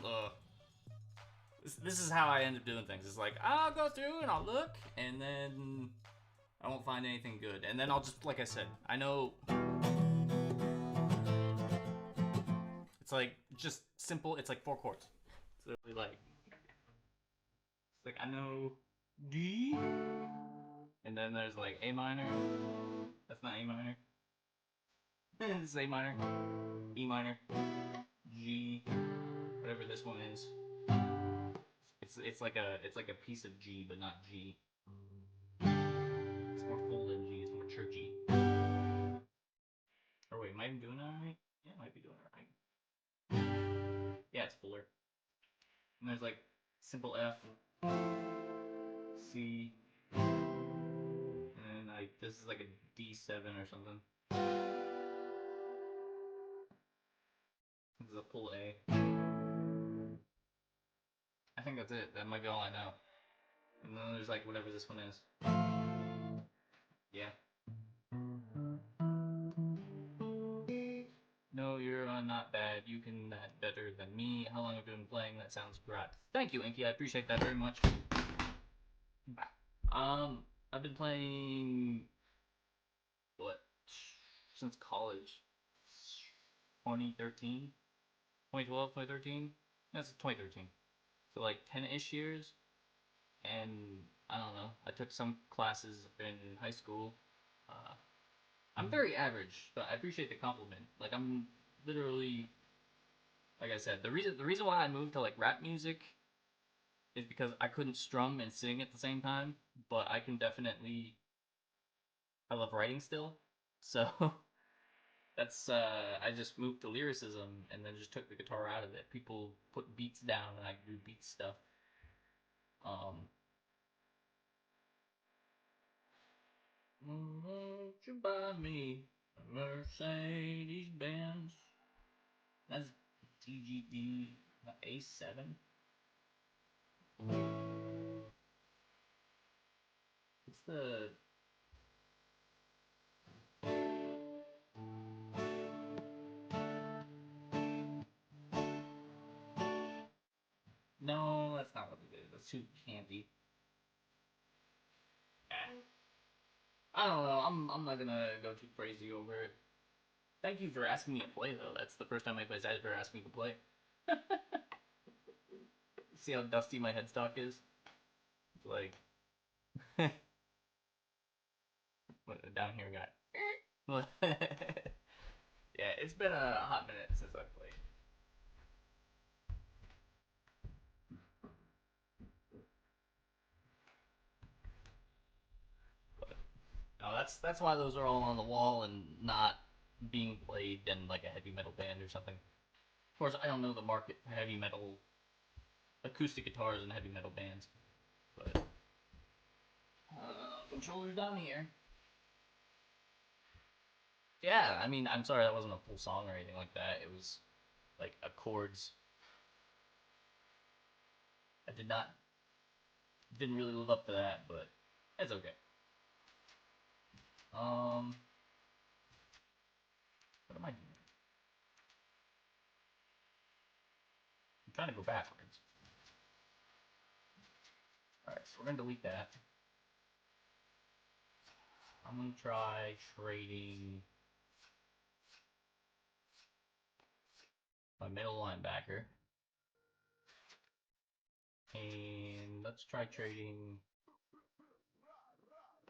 This is how I end up doing things. It's like I'll go through and I'll look, and then I won't find anything good, and then I'll just, like I said, I know. It's like just simple. It's like 4 chords. It's really like. It's like I know D, and then there's like A minor. That's not A minor. This is A minor, E minor, G, whatever this one is. It's like a piece of G, but not G. It's more full than G. It's more churchy. Or wait, am I even doing that right? Yeah, I might be doing it right. Yeah, it's fuller. And there's like simple F, C, and then like this is like a D7 or something. This is a full A. think that's it. That might be all I know. And then there's like whatever this one is. Yeah. No, you're not bad. You can that better than me. How long have you been playing? That sounds great. Thank you, Inky. I appreciate that very much. I've been playing what since college. 2013, 2012, 2013. That's 2013. So like 10-ish years. And I don't know. I took some classes in high school. I'm very average, but I appreciate the compliment. Like I'm literally, like I said, the reason why I moved to like rap music is because I couldn't strum and sing at the same time. But I can definitely. I love writing still, so that's I just moved to lyricism and then just took the guitar out of it. People put beats down and I do beat stuff. Won't you buy me a Mercedes Benz? That's TGD A7. It's the no, that's not what it is. That's too candy. I don't know. I'm not gonna go too crazy over it. Thank you for asking me to play though. That's the first time anybody's ever asked me to play. See how dusty my headstock is? Like, down here we got. Yeah, it's been a hot minute since I played. But no, that's why those are all on the wall and not being played in like a heavy metal band or something. Of course, I don't know the market for heavy metal acoustic guitars and heavy metal bands, but controllers down here. Yeah, I mean, I'm sorry that wasn't a full song or anything like that. It was like chords. I didn't really live up to that, but it's okay. What am I doing? I'm trying to go backwards. Alright, so we're gonna delete that. I'm gonna try trading my middle linebacker. And let's try trading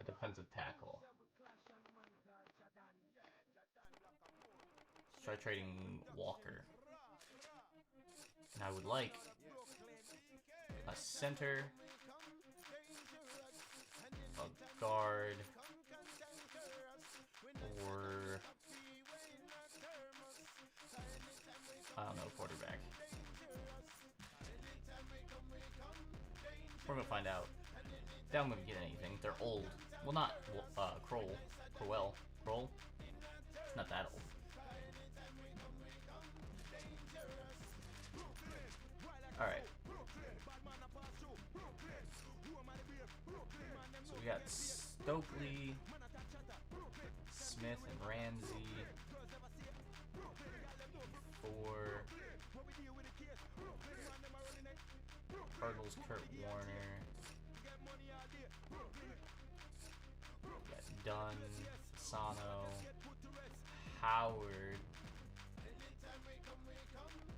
a defensive tackle. Let's try trading Walker. And I would like a center, a guard, or I don't know, quarterback. We're gonna find out. Doubt I'm gonna get anything. They're old. Well, not Kroll. It's not that old. Alright. So we got Stokely, Smith, and Ramsey. For Cardinals, Kurt Warner. We got Dunn, Sano, Howard,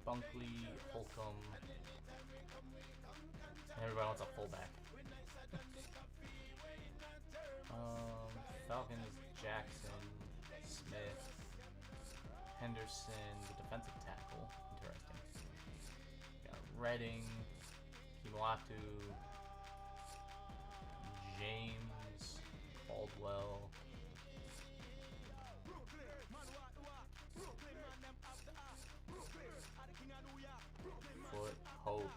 Bunkley, Holcomb. And everybody wants a fullback. Falcons, Jackson, Smith, Henderson, the defensive tackle. Interesting. Got Redding, Kimwatu, James, Caldwell. Foot, Hoke.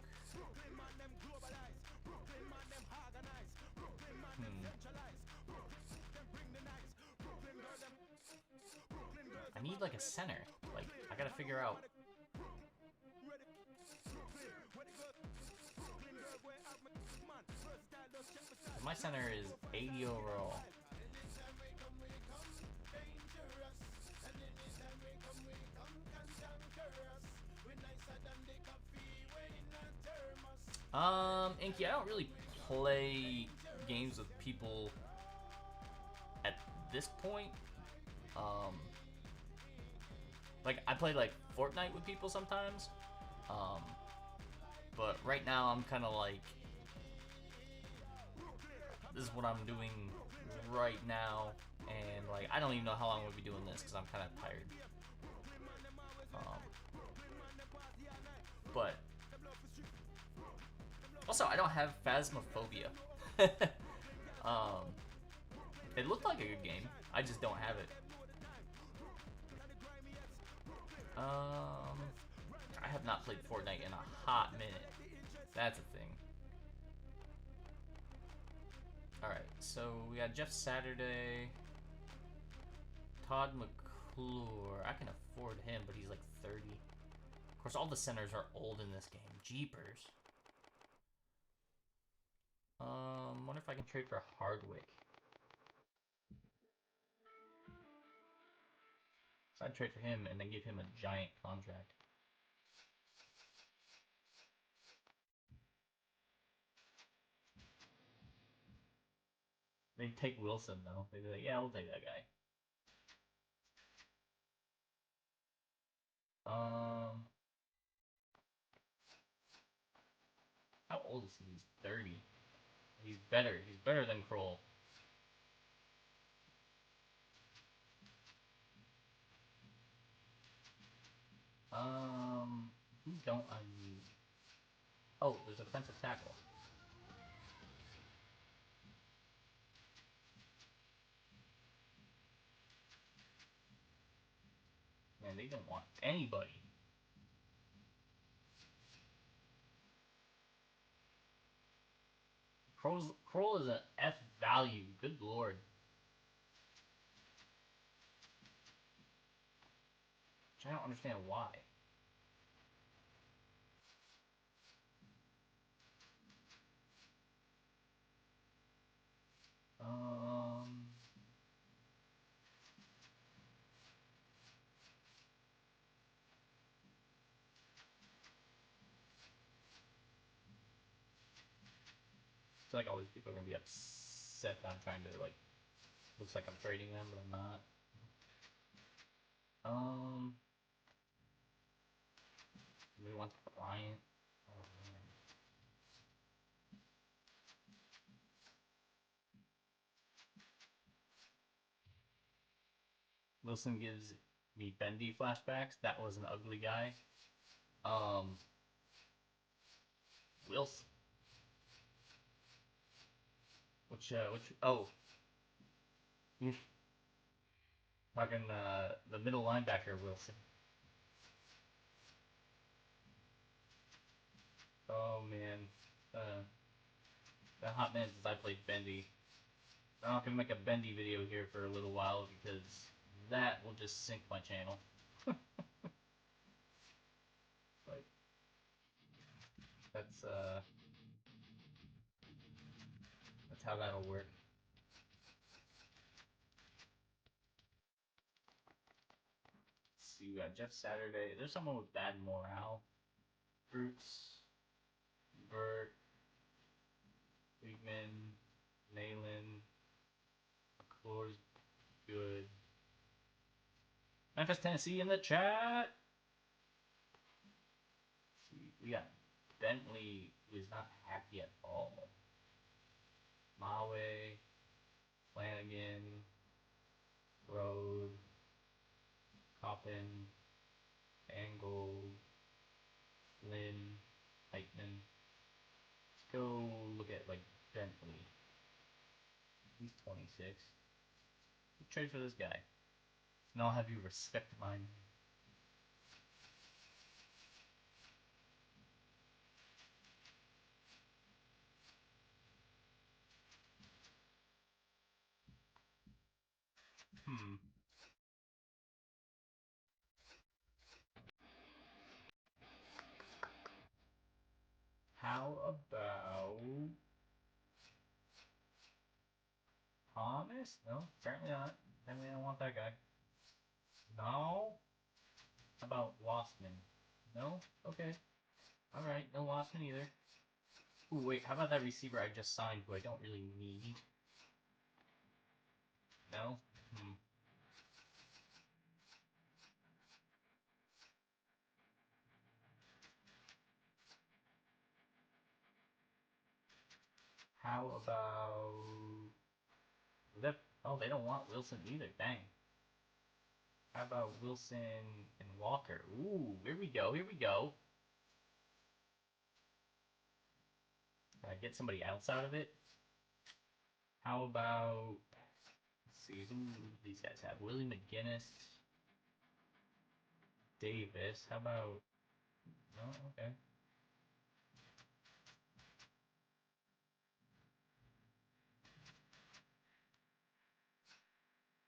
I need like a center. Like, I gotta figure out. my center is 80 overall. Inky, I don't really play games with people at this point. Like, I play, like, Fortnite with people sometimes. But right now I'm kind of like, this is what I'm doing right now, and like I don't even know how long we'll be doing this because I'm kind of tired. But also I don't have Phasmophobia. It looked like a good game. I just don't have it. I have not played Fortnite in a hot minute. That's a thing. Alright, so we got Jeff Saturday, Todd McClure. I can afford him, but he's like 30. Of course, all the centers are old in this game. Jeepers. Wonder if I can trade for Hardwick. So I'd trade for him and then give him a giant contract. They'd take Wilson, though. They'd be like, yeah, we'll take that guy. How old is he? He's 30. He's better. He's better than Kroll. Who don't I need? Oh, there's a defensive tackle. Man, they don't want anybody. Kroll is an F value. Good lord. Which I don't understand why. I feel like all these people are gonna be upset that I'm trying to like. Looks like I'm trading them, but I'm not. We want the client. Oh man. Wilson gives me Bendy flashbacks. That was an ugly guy. Wilson. Oh. Talking, the middle linebacker, Wilson. Oh, man. The hot minute since I played Bendy. I'm not gonna make a Bendy video here for a little while because that will just sink my channel. Like, that's how that'll work. Let's see, we got Jeff Saturday. There's someone with bad morale. Brutes, Burt, Wigman, Nayland, McClure's good. Memphis, Tennessee in the chat. We got Bentley, who is not happy at all. Mawe, Flanagan, Road, Coppin, Angle, Lynn, Heitman. Let's go look at like Bentley. He's 26. Let's trade for this guy. And I'll have you respect mine. How about Thomas? No, apparently not. Apparently I don't want that guy. No. How about Lossman? No? Okay. Alright, no Lossman either. Ooh, wait, how about that receiver I just signed who I don't really need? No? How about... That, oh, they don't want Wilson either. Dang. How about Wilson and Walker? Ooh, here we go. Here we go. Can I get somebody else out of it? How about... Let's see, who do these guys have? Willie McGinnis. Davis. How about... No, okay.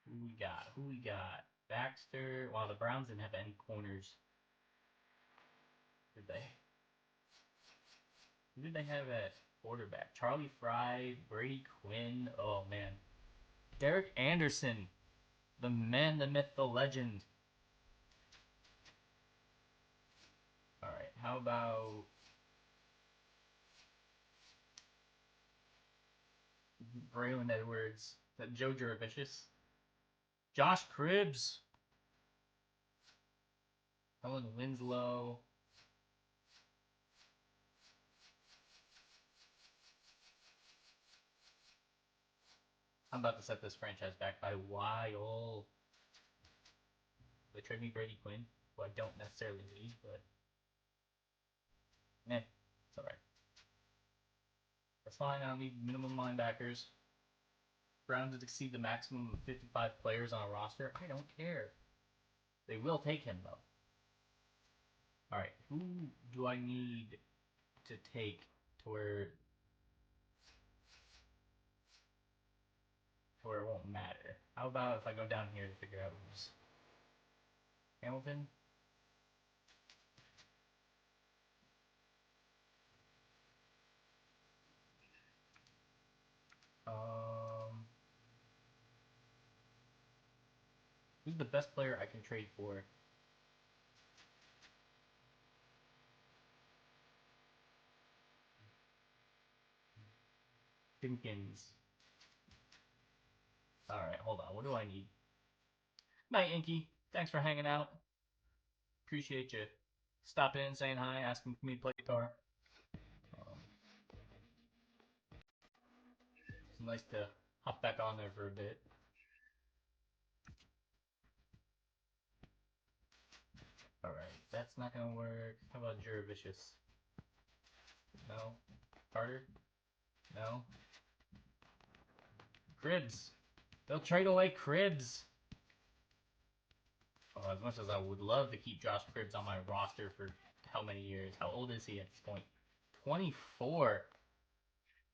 Who we got? Who we got? Baxter. Wow, the Browns didn't have any corners. Did they? Who did they have at quarterback? Charlie Fry, Brady Quinn. Oh, man. Derek Anderson. The man, the myth, the legend. Alright, how about... Braylon Edwards. Is that Joe Juravicious? Josh Cribbs. Helen Winslow. I'm about to set this franchise back by a while. They trade me Brady Quinn, who I don't necessarily need, but... It's alright. That's fine, I don't need minimum linebackers. Browns exceed the maximum of 55 players on a roster. I don't care. They will take him, though. Alright, who do I need to take to where it won't matter? How about if I go down here to figure out who's... Hamilton? Who's the best player I can trade for? Dinkins. Alright, hold on. What do I need? Night, Inky. Thanks for hanging out. Appreciate you stopping in, saying hi, asking me to play guitar. It's nice to hop back on there for a bit. Alright, that's not gonna work. How about Juravicious? No. Carter? No. Cribbs. They'll trade away Cribbs. Oh, as much as I would love to keep Josh Cribbs on my roster for how many years? How old is he at this point? 24.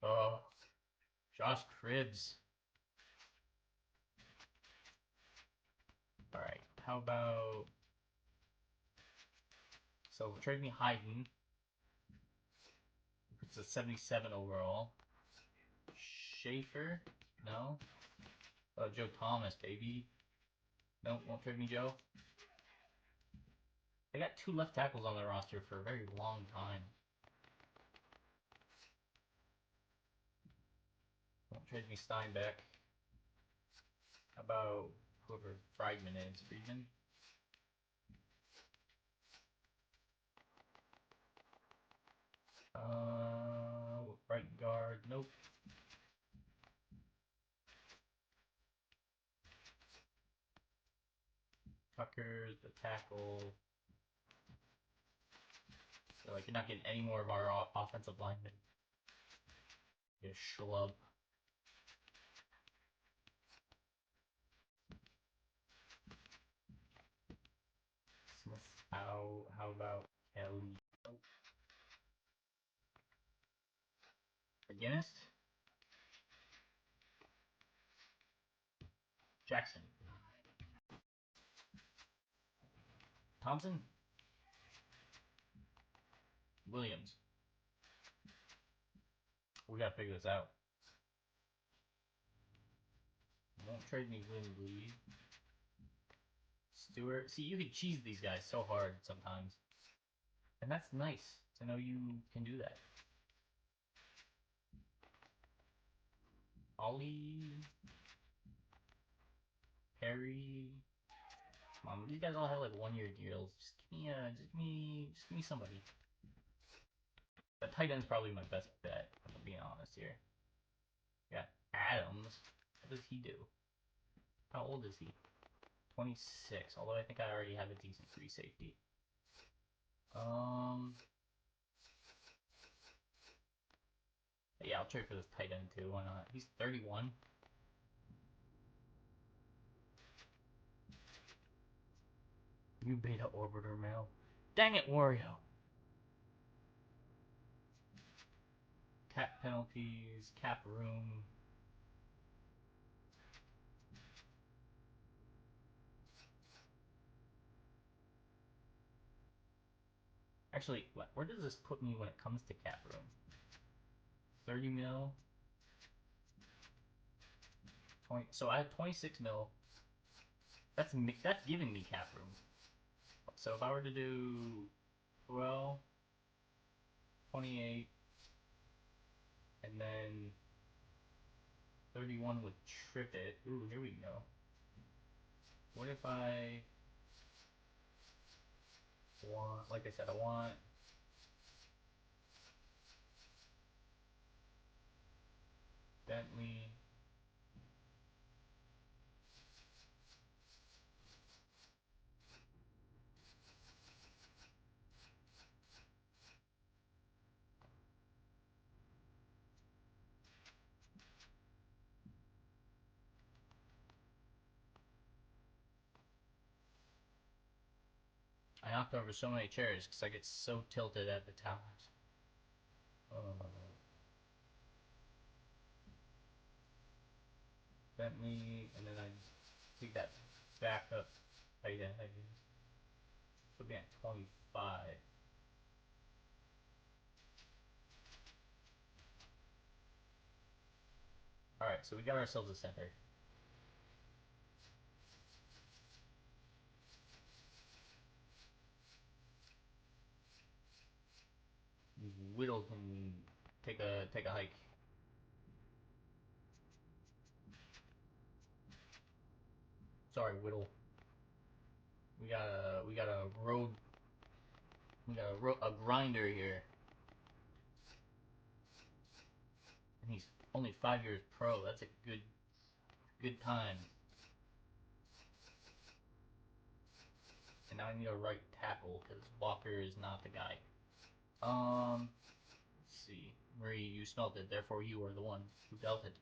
Oh, Josh Cribbs. Alright, how about... So, trade me Hayden. It's a 77 overall. Schaefer? No. Oh, Joe Thomas, baby. No, won't trade me Joe. They got 2 left tackles on their roster for a very long time. Won't trade me Steinbeck. How about whoever Friedman is? Friedman? Right guard. Nope. Tucker's the tackle. So, like, you're not getting any more of our offensive linemen. You schlub. Smith. How about Kelly? McGinnis? Jackson. Thompson? Williams. We gotta figure this out. Won't trade me Lindley. Stewart. See, you can cheese these guys so hard sometimes. And that's nice to know you can do that. Ollie. Perry. Come on, these guys all have like 1-year deals. Just give me somebody. The tight end's probably my best bet, if I'm being honest here. Yeah, Adams. What does he do? How old is he? 26, although I think I already have a decent free safety. Yeah, I'll trade for this tight end too, why not? He's 31. You beta orbiter mail. Dang it, Wario! Cap penalties, cap room. Actually, where does this put me when it comes to cap room? 30 mil. 20. So I have 26 mil. That's giving me cap room. So if I were to do 12, 28, and then 31 would trip it. Ooh, here we go. What if I want, like I said, I want Bentley. I knocked over so many chairs because I get so tilted at the towers. Bentley, and then I take that back up tight end. I guess. Put me at 25. Alright, so we got ourselves a center. Whittle can take a hike. Sorry, Whittle. We got a grinder here. And he's only 5 years pro. That's a good time. And now I need a right tackle because Walker is not the guy. Let's see. Marie, you smelled it, therefore you are the one who dealt it.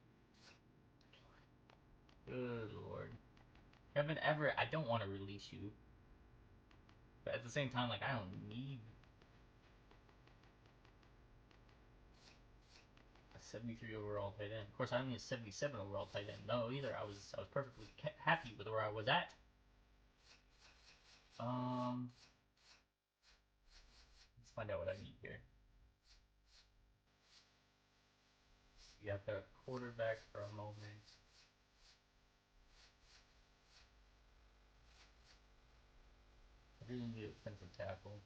Good lord. Kevin Everett, I don't want to release you. But at the same time, like, I don't need a 73 overall tight end. Of course, I don't need a 77 overall tight end. No, either. I was perfectly happy with where I was at. Let's find out what I need here. We got the quarterback for a moment. I didn't need a defensive tackle.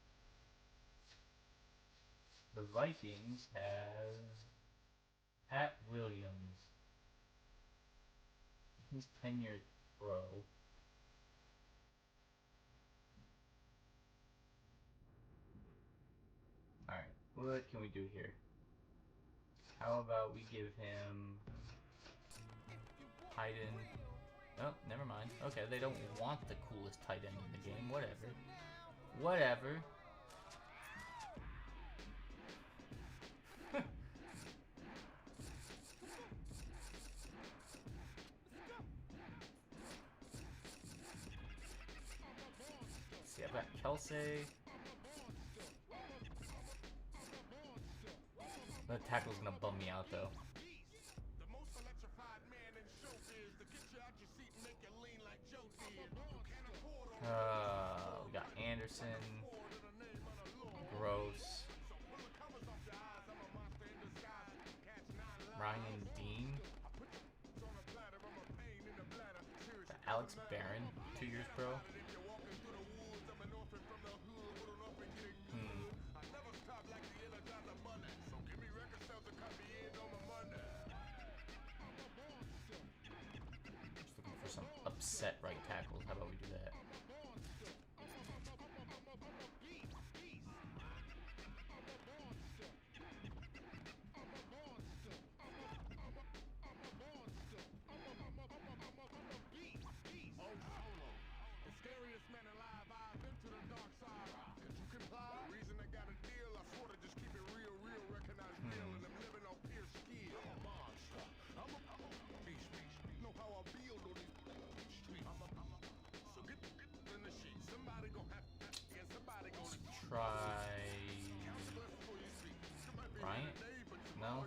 The Vikings have Pat Williams. He's 10-year pro. Alright, what can we do here? How about we give him tight end? Oh, never mind. Okay, they don't want the coolest tight end in the game. Whatever. Whatever. See, I've got Kelsey. The tackle's gonna bum me out though. We got Anderson, Gross, Ryan Dean. Alex Barron, 2 years pro. Just looking for some upset right tackles. How about we do that? Try Bryant? No.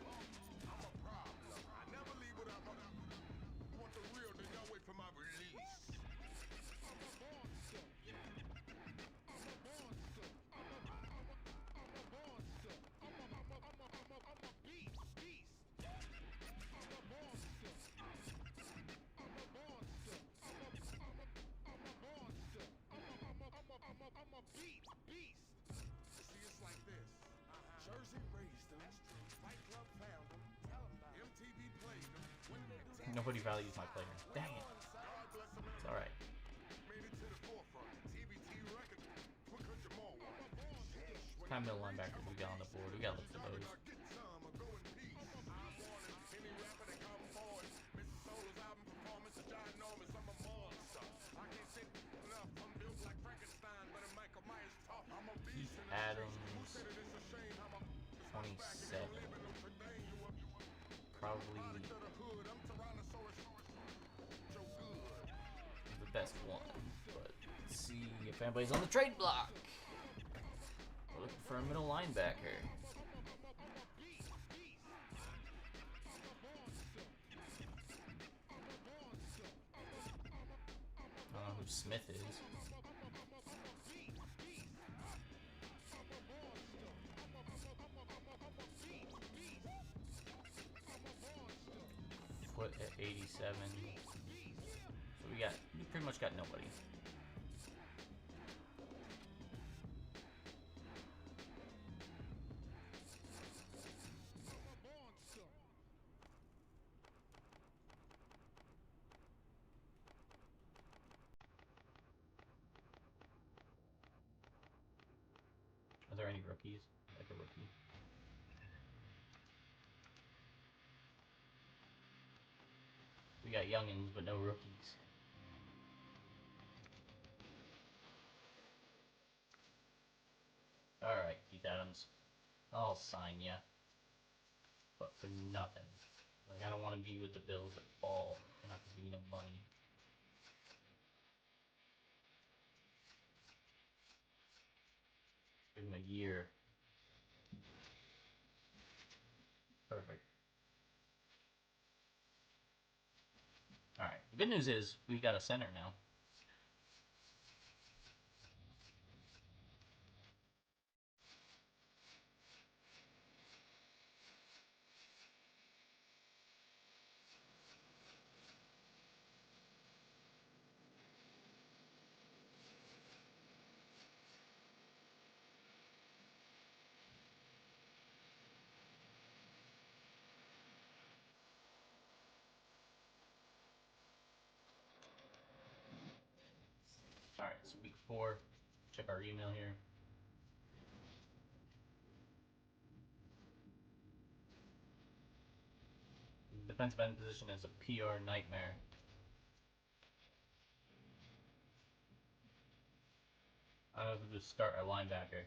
Nobody values my player. Dang it. It's alright. Kind of middle linebackers we got on the board. We gotta look for those. Adams, 27. Probably the best one, but let's see if anybody's on the trade block. We're looking for a middle linebacker. I don't know who Smith is. Foot at 87. So we pretty much got nobody. Are there any rookies? Like a rookie? We got youngins, but no rookies. Alright, Keith Adams. I'll sign ya. But for nothing. Like, I don't want to be with the Bills at all. I'm not gonna give me no money. Give him a year. Perfect. Alright, the good news is we got a center now. Alright, so week 4. Check our email here. Defensive end position is a PR nightmare. I don't know if we just start a linebacker.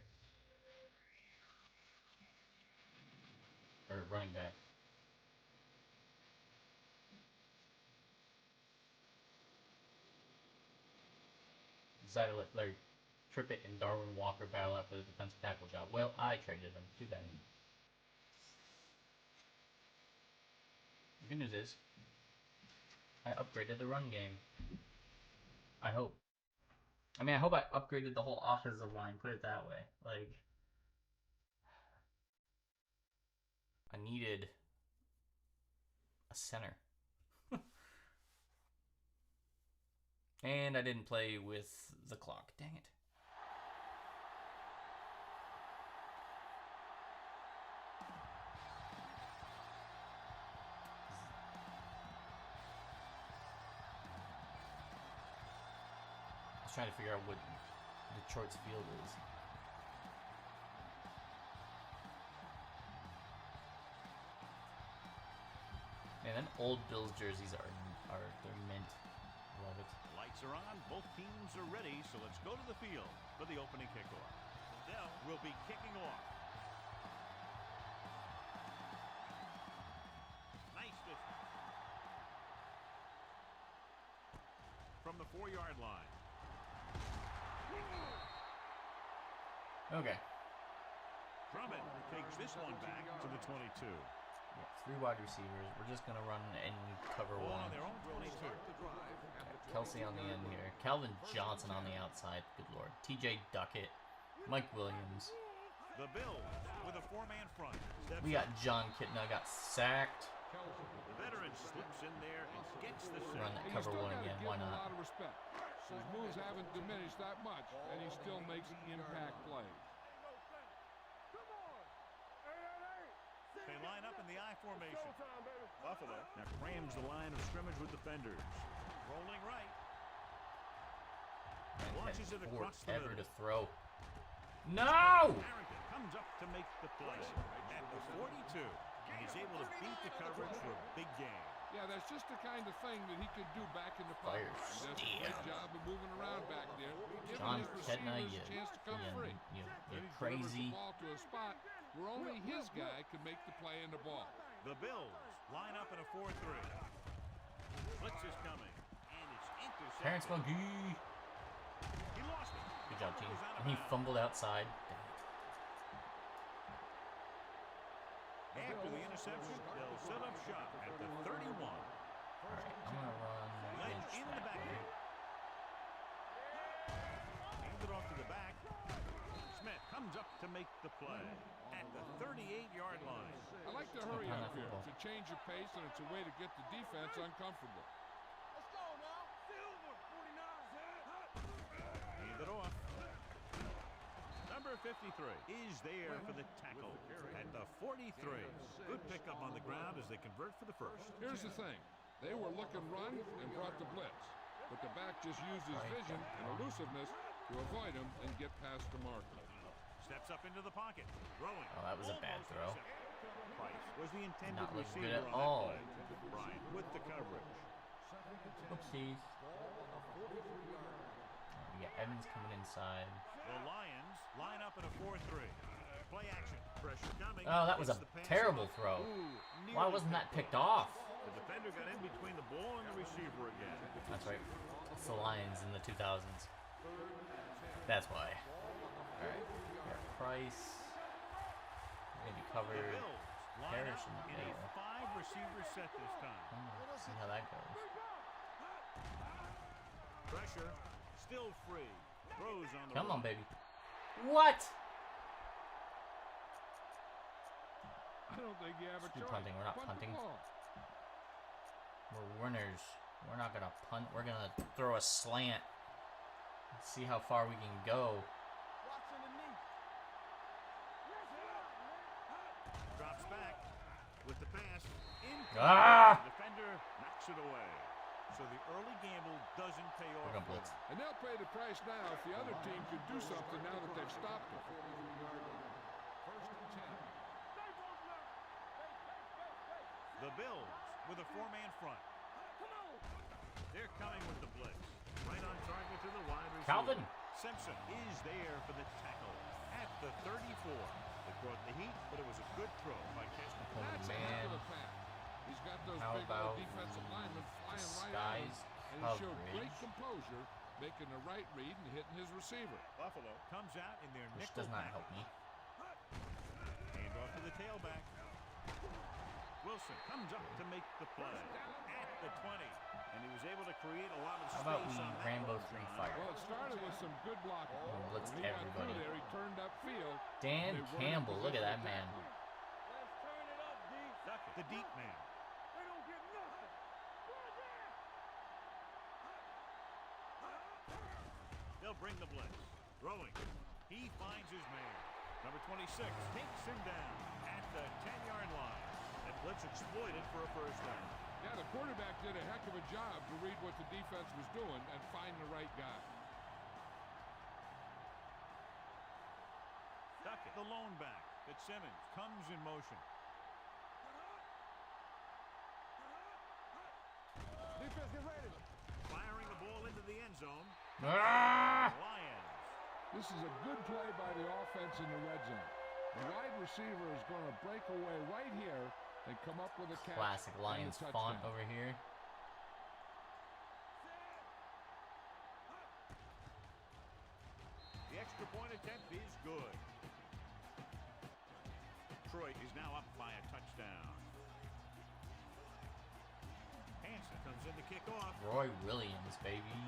Or running back. Decided to let Larry Trippett and Darwin Walker battle out for the defensive tackle job. Well, I traded them. Too bad. The good news is, I upgraded the run game. I hope. I mean, I hope I upgraded the whole offensive line, put it that way. Like, I needed a center. And I didn't play with the clock. Dang it. I was trying to figure out what Detroit's field is. And then old Bills jerseys are they're mint. Love it. Lights are on. Both teams are ready. So let's go to the field for the opening kickoff. Odell will be kicking off. Nice distance. From the 4-yard line. Okay. Drummond takes this one back to the 22. Yeah, 3 wide receivers. We're just gonna run and cover Ball one. on their own 22. Kelsey on the end here. Calvin Johnson on the outside. Good lord. TJ Duckett. Mike Williams. The Bills with a 4-man front. We got John Kitna got sacked. The veteran slips in there and gets the sack. Run that cover one again. Why A not? lot of respect. His moves haven't diminished that much, and he still makes impact plays. They line up in the I formation. Buffalo now crams the line of scrimmage with defenders. Rolling right. Launches it across the Ever middle. to throw. No! Harrington comes up to make the play at the 42. And he's able to beat the coverage for a big gain. Yeah, that's just the kind of thing that he could do back in the pocket. He does a great job of moving around back there. Giving John his Kitna, receivers a chance to come free. you Then he delivers crazy. the ball to a spot where only his guy can make the play in the ball. The Bills line up in a 4-3. Blitz is coming. And it's intercepted. Terrence McGee. He lost it. Good job, team. Goes out of And he bounds. fumbled outside. After the interception, they'll set up shop at the 31. Alright, I'm gonna run Lynch in the back backfield. here. Hand it off to the back. Smith comes up to make the play at the 38-yard line. I like to hurry Sometime up that here. football. It's a change of pace, and it's a way to get the defense uncomfortable. Hand it off. Number 53 is there for the tackle at the 43. Good pickup on the ground as they convert for the first. Here's the thing. They were looking run and brought the blitz. But the back just used his vision and elusiveness to avoid him and get past the marker. Steps up into the pocket. Throwing. Oh, that was a bad throw. Price was the intended Not looking receiver good at on all. that play. Bryant with the coverage. Oopsies. We got Evans coming inside. The Lions line up in a 4-3. Play action. Pressure coming. Oh, that was a Gets the pass terrible off. throw. Ooh, Why nearly wasn't that picked picked off? The defender got in between the ball and the receiver again. That's right. It's the Lions in the 2000s. That's why. Alright. Got Price. Maybe The covered. Bills line Parrish up in in the a 5-receiver set this time. See how that goes. Pressure. Still free. Throws on the Come on, run. baby. What? I don't think you have a Screw choice. punting. We're not Punt the punting. ball. We're winners. We're not gonna punt. We're gonna throw a slant. Let's see how far we can go. Drops back with the pass. Ah! The defender knocks it away. So the early gamble doesn't pay off. We're gonna blitz. And they'll pay the price now if the other team can do something now that they've stopped it. The Bills with a 4-man front. They're coming with the blitz. Right on target to the wide receiver. Calvin. Simpson is there for the tackle at the 34. They brought the heat, but it was a good throw by Kessler. Oh, That's a heck man. of a pass. He's got those How big about old defensive linemen flying right at him. disguise And he showed great coverage? composure, making the right read and hitting his receiver. Buffalo comes out in their Which nickel does not back. help me. Hand off to the tailback. Wilson comes up to make the play at the 20. And he was able to create a lot of How about space we on that Rambo one, 3 John. fire? Well, it started with some good blocking. Oh, blitz When he got everybody. through there, he turned upfield. Dan They weren't in Campbell, look at that position man. to tackle him. The deep man. They'll bring the blitz. Throwing. He finds his man. Number 26 takes him down at the 10-yard line. That blitz exploited for a first down. Yeah, the quarterback did a heck of a job to read what the defense was doing and find the right guy. Duckett, the lone back. Fitzsimmons comes in motion. Defense, get ready. Firing the ball into the end zone. Lions. This is a good play by the offense in the red zone. The wide receiver is going to break away right here and come up with a catch. Classic Lions font over here. The extra point attempt is good. Detroit is now up by a touchdown. Hansen comes in to kick off. Roy Williams, baby.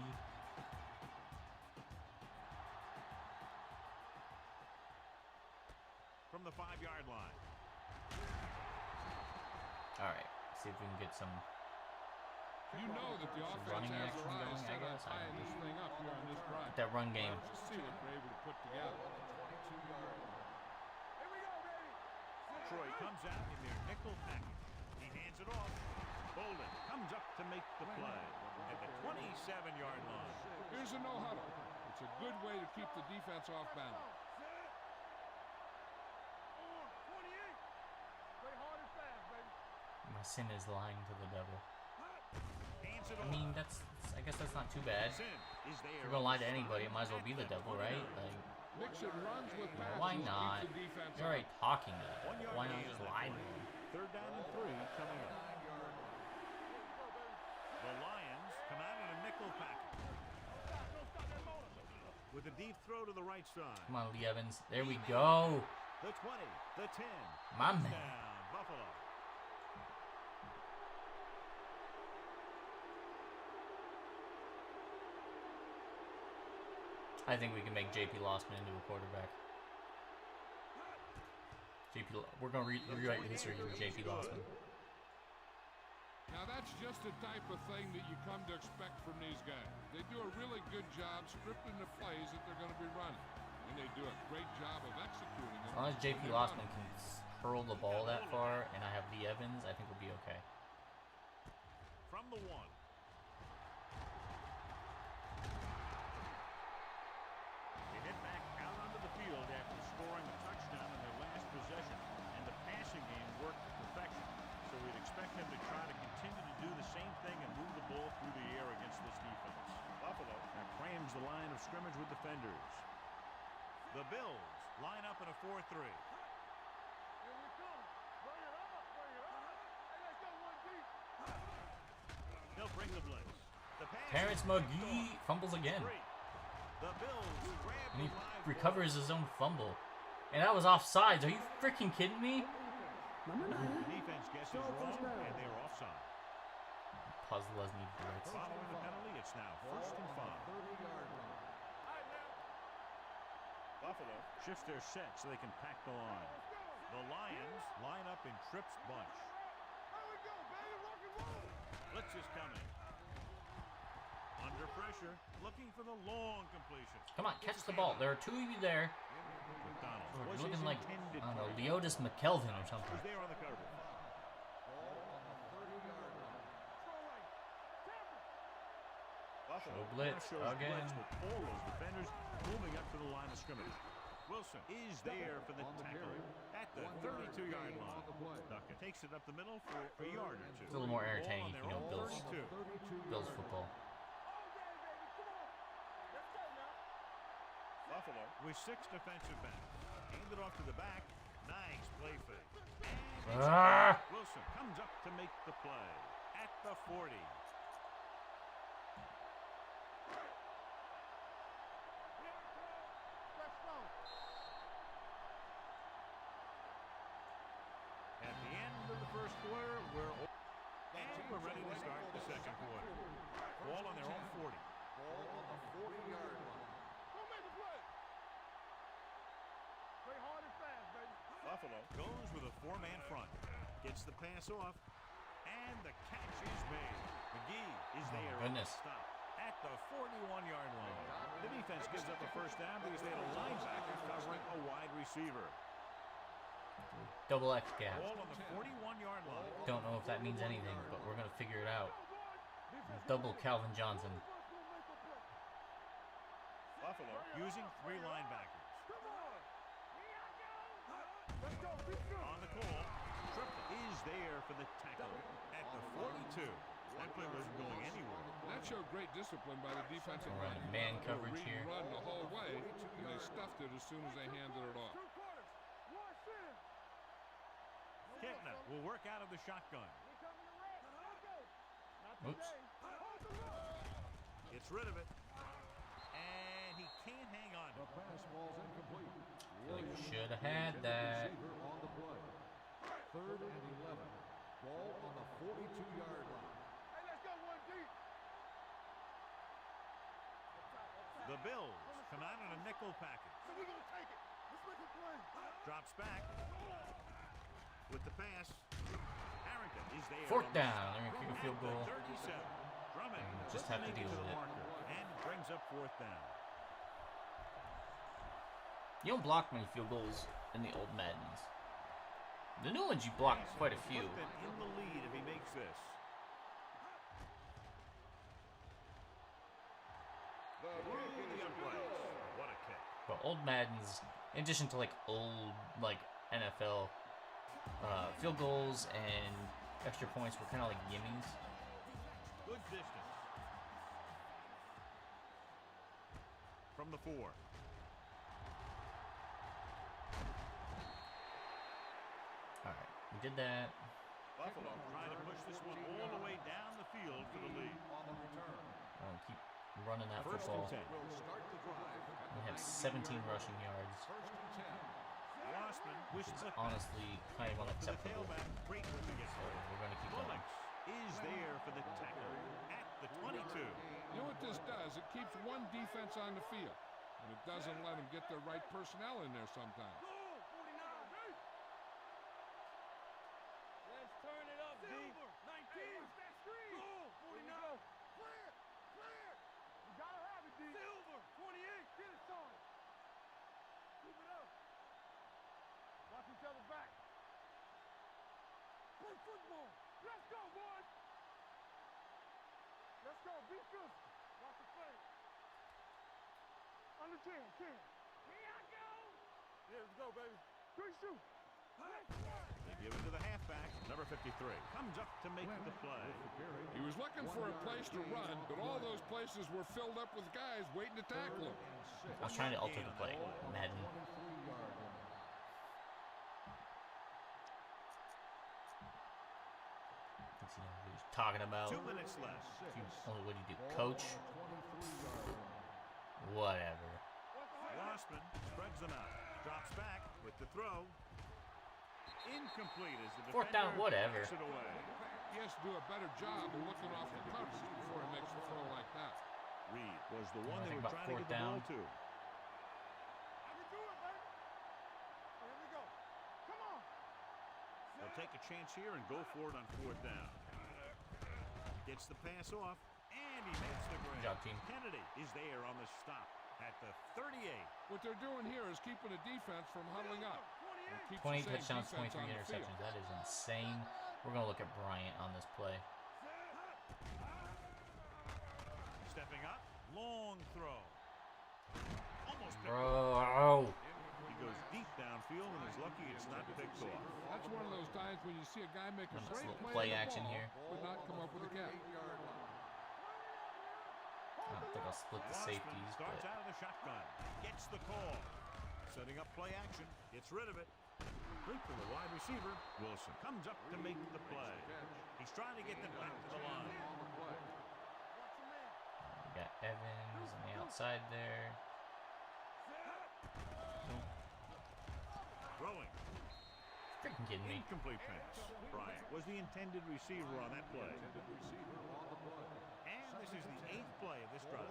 From the 5-yard line. All right, see if we can get some. You know that the offense running has action their eyes going, I set on guess. tying this thing up here on this drive. That run game. Just see what they're able to put together. Here we go, baby. Detroit comes out in their nickel package. He hands it off. Bolden comes up to make the play at the 27-yard line. Here's a no-huddle. It's a good way to keep the defense off balance. My sin is lying to the devil. Hands it I off. mean, I guess that's not too bad. Sin is there. If you're gonna lie to anybody, it might as well be the devil, right? Like, Mixon runs with passes. why not? Keep the defense You're already off. talking to them. Why not just lie to them? 3rd down and 3 coming up. The Lions come out in a nickel package. With a deep throw to the right side. Come on, Lee Evans. There we go. The 20, the 10. My man. Down, Buffalo. I think we can make J.P. Lossman into a quarterback. We're gonna rewrite the history of J.P. Lossman. Now that's just the type of thing that you come to expect from these guys. They do a really good job scripting the plays that they're going to be running. And they do a great job of executing them. As long as J.P. Lossman can hurl the ball that far and I have Lee Evans, I think we'll be okay. From the 1. They head back out onto the field after scoring a touchdown in their last possession. And the passing game worked to perfection. So we'd expect them to try to continue to do the same thing and move the ball through the air against this defense. Buffalo now crams the line of scrimmage with defenders. The Bills line up in a 4-3. Here we come. Bring it up. Bring it up. Hey, let's go one deep. They'll bring the blitz. The pass. Terrence McGee fumbles again. The Bills grab And he the live recovers his own fumble. And that was offsides. Are you freaking kidding me? ball. The defense guesses wrong, and they're offside. Puzzle doesn't need blitz. Following the penalty, it's now 1st and 5. Buffalo shifts their set so they can pack the line. The Lions line up in Tripp's bunch. Here we go, baby. Rock and roll. Blitz is coming. Under pressure, looking for the long completion. Come on, catch the ball. There are two of you there. McDonald You're was looking his like, intended I don't know, target. Leotis McKelvin or something. Was there on the cover. Show blitz Shows again. blitz with all those defenders moving up to the line of scrimmage. Wilson is there for the tackle at the 32-yard line. Duckett takes it up the middle for a yard or 2. It's a little more Ball entertaining on if their you know own Bills. 32. Bills football. Buffalo with 6 defensive backs. Hand it off to the back. Nice play fake. And Ah! Wilson comes up to make the play at the 40. At the end of the first quarter, we're ready to start the second quarter. Ball on their own 40. Ball on the 40-yard line. Go make the play. Play hard and fast, baby. Buffalo goes with a 4-man front. Gets the pass off. And the catch is made. McGee is there. goodness. Stop at the 41-yard line. The defense gives up the first down because they had a linebacker covering a wide receiver. Double X gap. Ball on the 41-yard line. Don't know if that means anything, but we're going to figure it out. Double Calvin Johnson. Buffalo using 3 linebackers. On the call, Triple is there for the tackle at the 42. That play wasn't going anywhere. That showed great discipline by the defensive We're line. running man coverage here. Run the whole way, and they stuffed it as soon as they handed it off. Kentner will work out of the shotgun. Oops. Gets rid of it. And he can't hang on. The pass ball's incomplete. I feel like we should have had that. On the play. 3rd and 11. Ball on the 42-yard line. Hey, let's go one deep. The Bills come out in a nickel package. So we're going to take it. Let's make a play. Drops back. With the pass. Harrington is there. 4th down. They're going to kick a field goal. 37. Drummond Just have to deal with it. And brings up 4th down. You don't block many field goals in the old Maddens. The new ones you block quite a few. Put them in the lead if he makes this. The uprights. What a kick. But old Maddens, in addition to like old like NFL field goals and extra points, were kind of like gimmies. Good distance. From the 4. All right, we did that. Buffalo trying to push this one all the way down the field for the lead. On the return. Keep running that First football. and 10. Will start the drive. We have 17 rushing yards. 1st and 10. Rossman wishes it. Honestly, kind of unacceptable. Tailback, great with the So we're going to keep going. Bullocks is there for the tackle at the 22. You know what this does? It keeps one defense on the field, and it doesn't let them get the right personnel in there sometimes. Let's turn it up, D. 19. What's that screen? 49. Clear. Clear. You got to have it, D. Silver. 28. Get it, son. Keep it up. Watch each other back. Play football. Let's go, boys. Let's go. Be physical. Watch the play. Under 10. 10. Here I go. Yeah, let's go, baby. 3 shoot. They give it to the halfback, number 53. Comes up to make the play. He was looking for a place to run, but all those places were filled up with guys waiting to tackle him. I was trying to alter the play. Madden. Let's see what he's talking about. 2 minutes left. Oh, what do you do? Coach? Whatever. Rossman spreads them out. Drops back with the throw. Incomplete as the defender 4th down, whatever. takes it away. He has to do a better job of looking off the cuffs before he makes a throw like that. Reed was the one they think were about trying to 4th get the down. ball to. I can do it, baby. Here we go. Come on. They'll take a chance here and go for it on 4th down. Gets the pass off, and he makes the grab. Good job, team. Kennedy is there on the stop at the 38. What they're doing here is keeping the defense from huddling up. And keeps 20 the same touchdowns, defense 23 on the field. interceptions. That is insane. We're going to look at Bryant on this play. Stepping up, long throw. Almost picked off. Bro. He goes deep downfield and is lucky it's not picked off. That's one of those times when you see a guy make a Nice great little play, play on the action ball, here. but not come up with a catch. I don't think I'll split the Rossman safeties, starts but out of the shotgun. Gets the call. Setting up play action. Gets rid of it. Complete to the wide receiver. Wilson comes up to make the play. He's trying to get them back to the line. we got Evans on the outside there. Throwing. Freaking kidding me. Incomplete pass. Bryant was the intended receiver on that play. And this is the 8th play of this drive.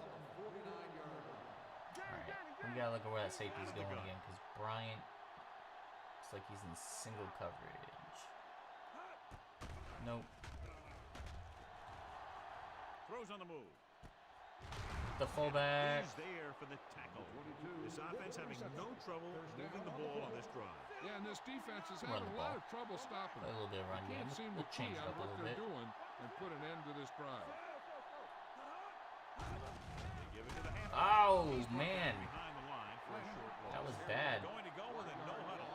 Alright, we gotta look at where that safety's going again, because Bryant looks like he's in single coverage. Nope. Throws on the move. the fullback. Is there for the tackle. This offense having no trouble moving the ball on this drive. Yeah, and this defense is Run having the a lot ball. of trouble stopping Play a it. little bit of run They game. can't seem to We'll change key it on up a what little they're bit. doing and put an end to this drive. They give it to the half. Oh, man. Behind the line for a short loss. That was bad. Going to go with a no huddle.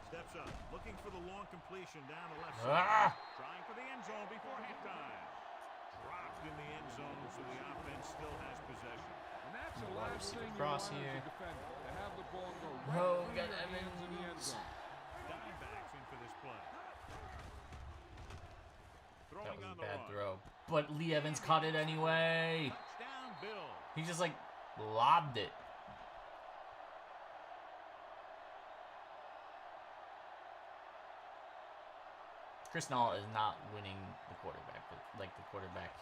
Steps up, looking for the long completion down the left side. Trying for the end zone before halftime. Dropped in the end zone, so the offense still has possession. And that's the Wide last receiver thing you cross want here. as a defender, to have the ball go right Oh, through got your hands in the end Evans. zone. Dimebacks in for this play. That Throwing was on a the bad run. throw. But Lee Evans caught it anyway. Touchdown, Bill. He just like lobbed it. Chris Nall is not winning the quarterback, the quarterback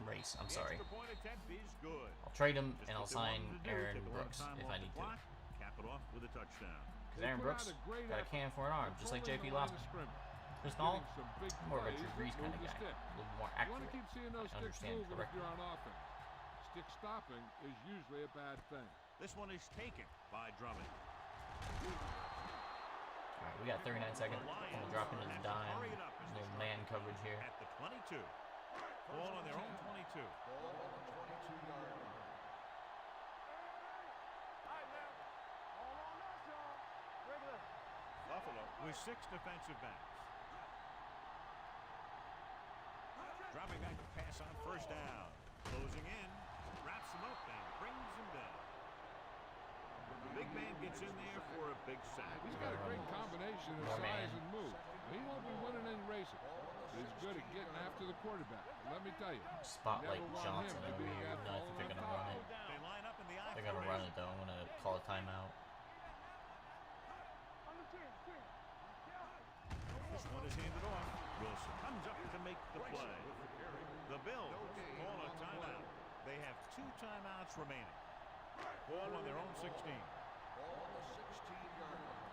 race. I'm sorry. The extra point attempt is good. I'll trade him Just and I'll what they sign wanted to do, Aaron take a little Brooks time if off I the need to. clock, cap it off with a touchdown. Because Aaron Brooks got a cannon for an arm, just like JP last time. Chris Nall, more of a Drew Brees kind of guy, a little more You want to accurate. keep seeing those I sticks understand moving if correctly. you're on offense. Stick stopping is usually a bad thing. This one is taken by Drummond. All right, we got 39 seconds. I'm gonna drop into the dime. Little man coverage here. At the 22. Ball on their own 22. Ball on the 22-yard line. Buffalo with 6 defensive backs. Dropping back to pass on first down. Closing in. Wraps him up and brings him down. The big man gets in there for a big sack. He's got a great combination of More size man. and move. He won't be winning any races, but he's good at getting after the quarterback. And let me tell you, Spotlight never want Johnson him to over be here. that No, I think they're ball gonna on run top. it. They line up in the They're gonna run it though. I'm gonna call a timeout. This one is handed off. Wilson comes up to make the play. The Bills call a timeout. They have 2 timeouts remaining. Ball on their own 16. Ball on the 16-yard line.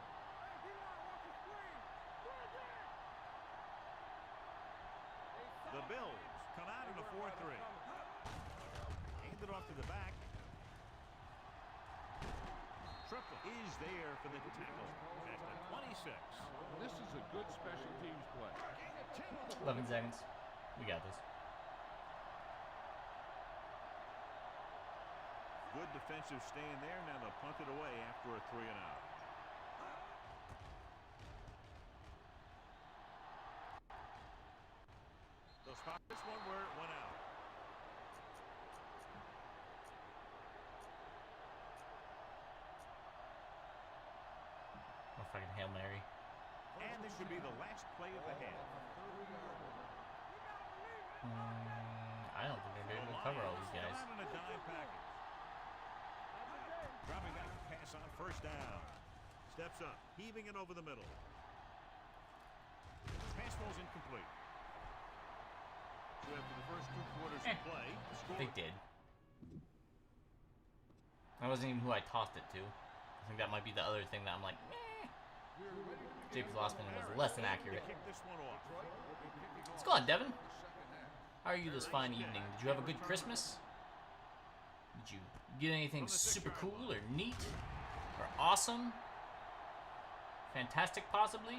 The Bills come out in a 4-3. Handed off to the back. Triple is there for the tackle at the 26. This is a good special teams play. 11 seconds. We got this. Good defensive stand there. Now they'll punt it away after a 3-and-out. They'll spot this one where it went out. Oh, fucking Hail Mary. And this should be the last play of the half. I don't think they're going to be able to cover all these guys. Come out in a dime package. Dropping back to pass on first down. Steps up, heaving it over the middle. Pass ball's incomplete. So after the first 2 quarters of play, the score They did. That wasn't even who I tossed it to. I think that might be the other thing that I'm like, meh. JP Lossman was less than accurate. kick this one off. What's going on, Devin? How are you this fine evening? Did you have a good Christmas? Did you get anything super cool or neat or awesome? Fantastic, possibly?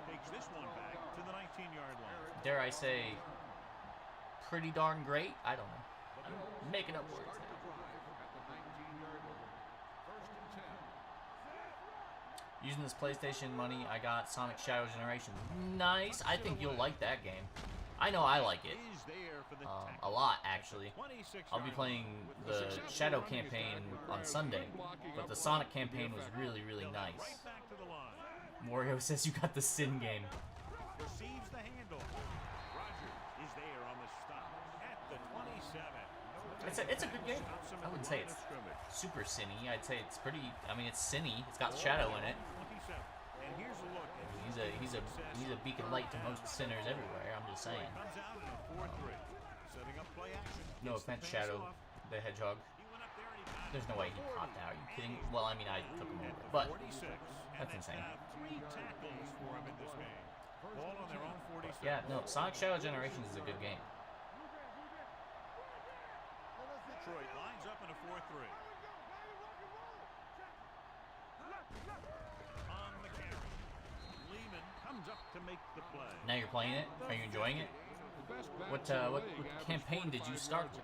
Takes this one back to the 19-yard line. Dare I say, pretty darn great? I don't know. I'm making up words now. Using this PlayStation money, I got Sonic Shadow Generation. Nice. I think you'll like that game. I know I like it. Is there for the A lot, actually. 26 I'll be playing the Shadow campaign on Sunday, but the Sonic campaign was really, really nice. Right back to the line. Wario says you got the Sin game. Receives the handoff. Rogers is there on the stop at the 27. It's a good game. I wouldn't say it's super sinny. I'd say it's pretty. I mean, it's sinny. It's got Shadow in it. 27. And here's a look. He's a beacon light to most sinners everywhere. I'm just saying. Comes out in a 4-3. Setting up play action. No Gets the offense, pass Shadow off. the Hedgehog. He went up there and he got There's no way he popped out. Are you kidding? Well, I mean, I took him over, but 46. that's insane. Have 3 tackles for him in this game. Ball on their own 46. Yeah, no, Sonic Shadow Generations is a good game. Detroit lines up in a 4-3. On the carry. Lehman comes up to make the play. Now you're playing it? Are you enjoying it? What campaign did you start with?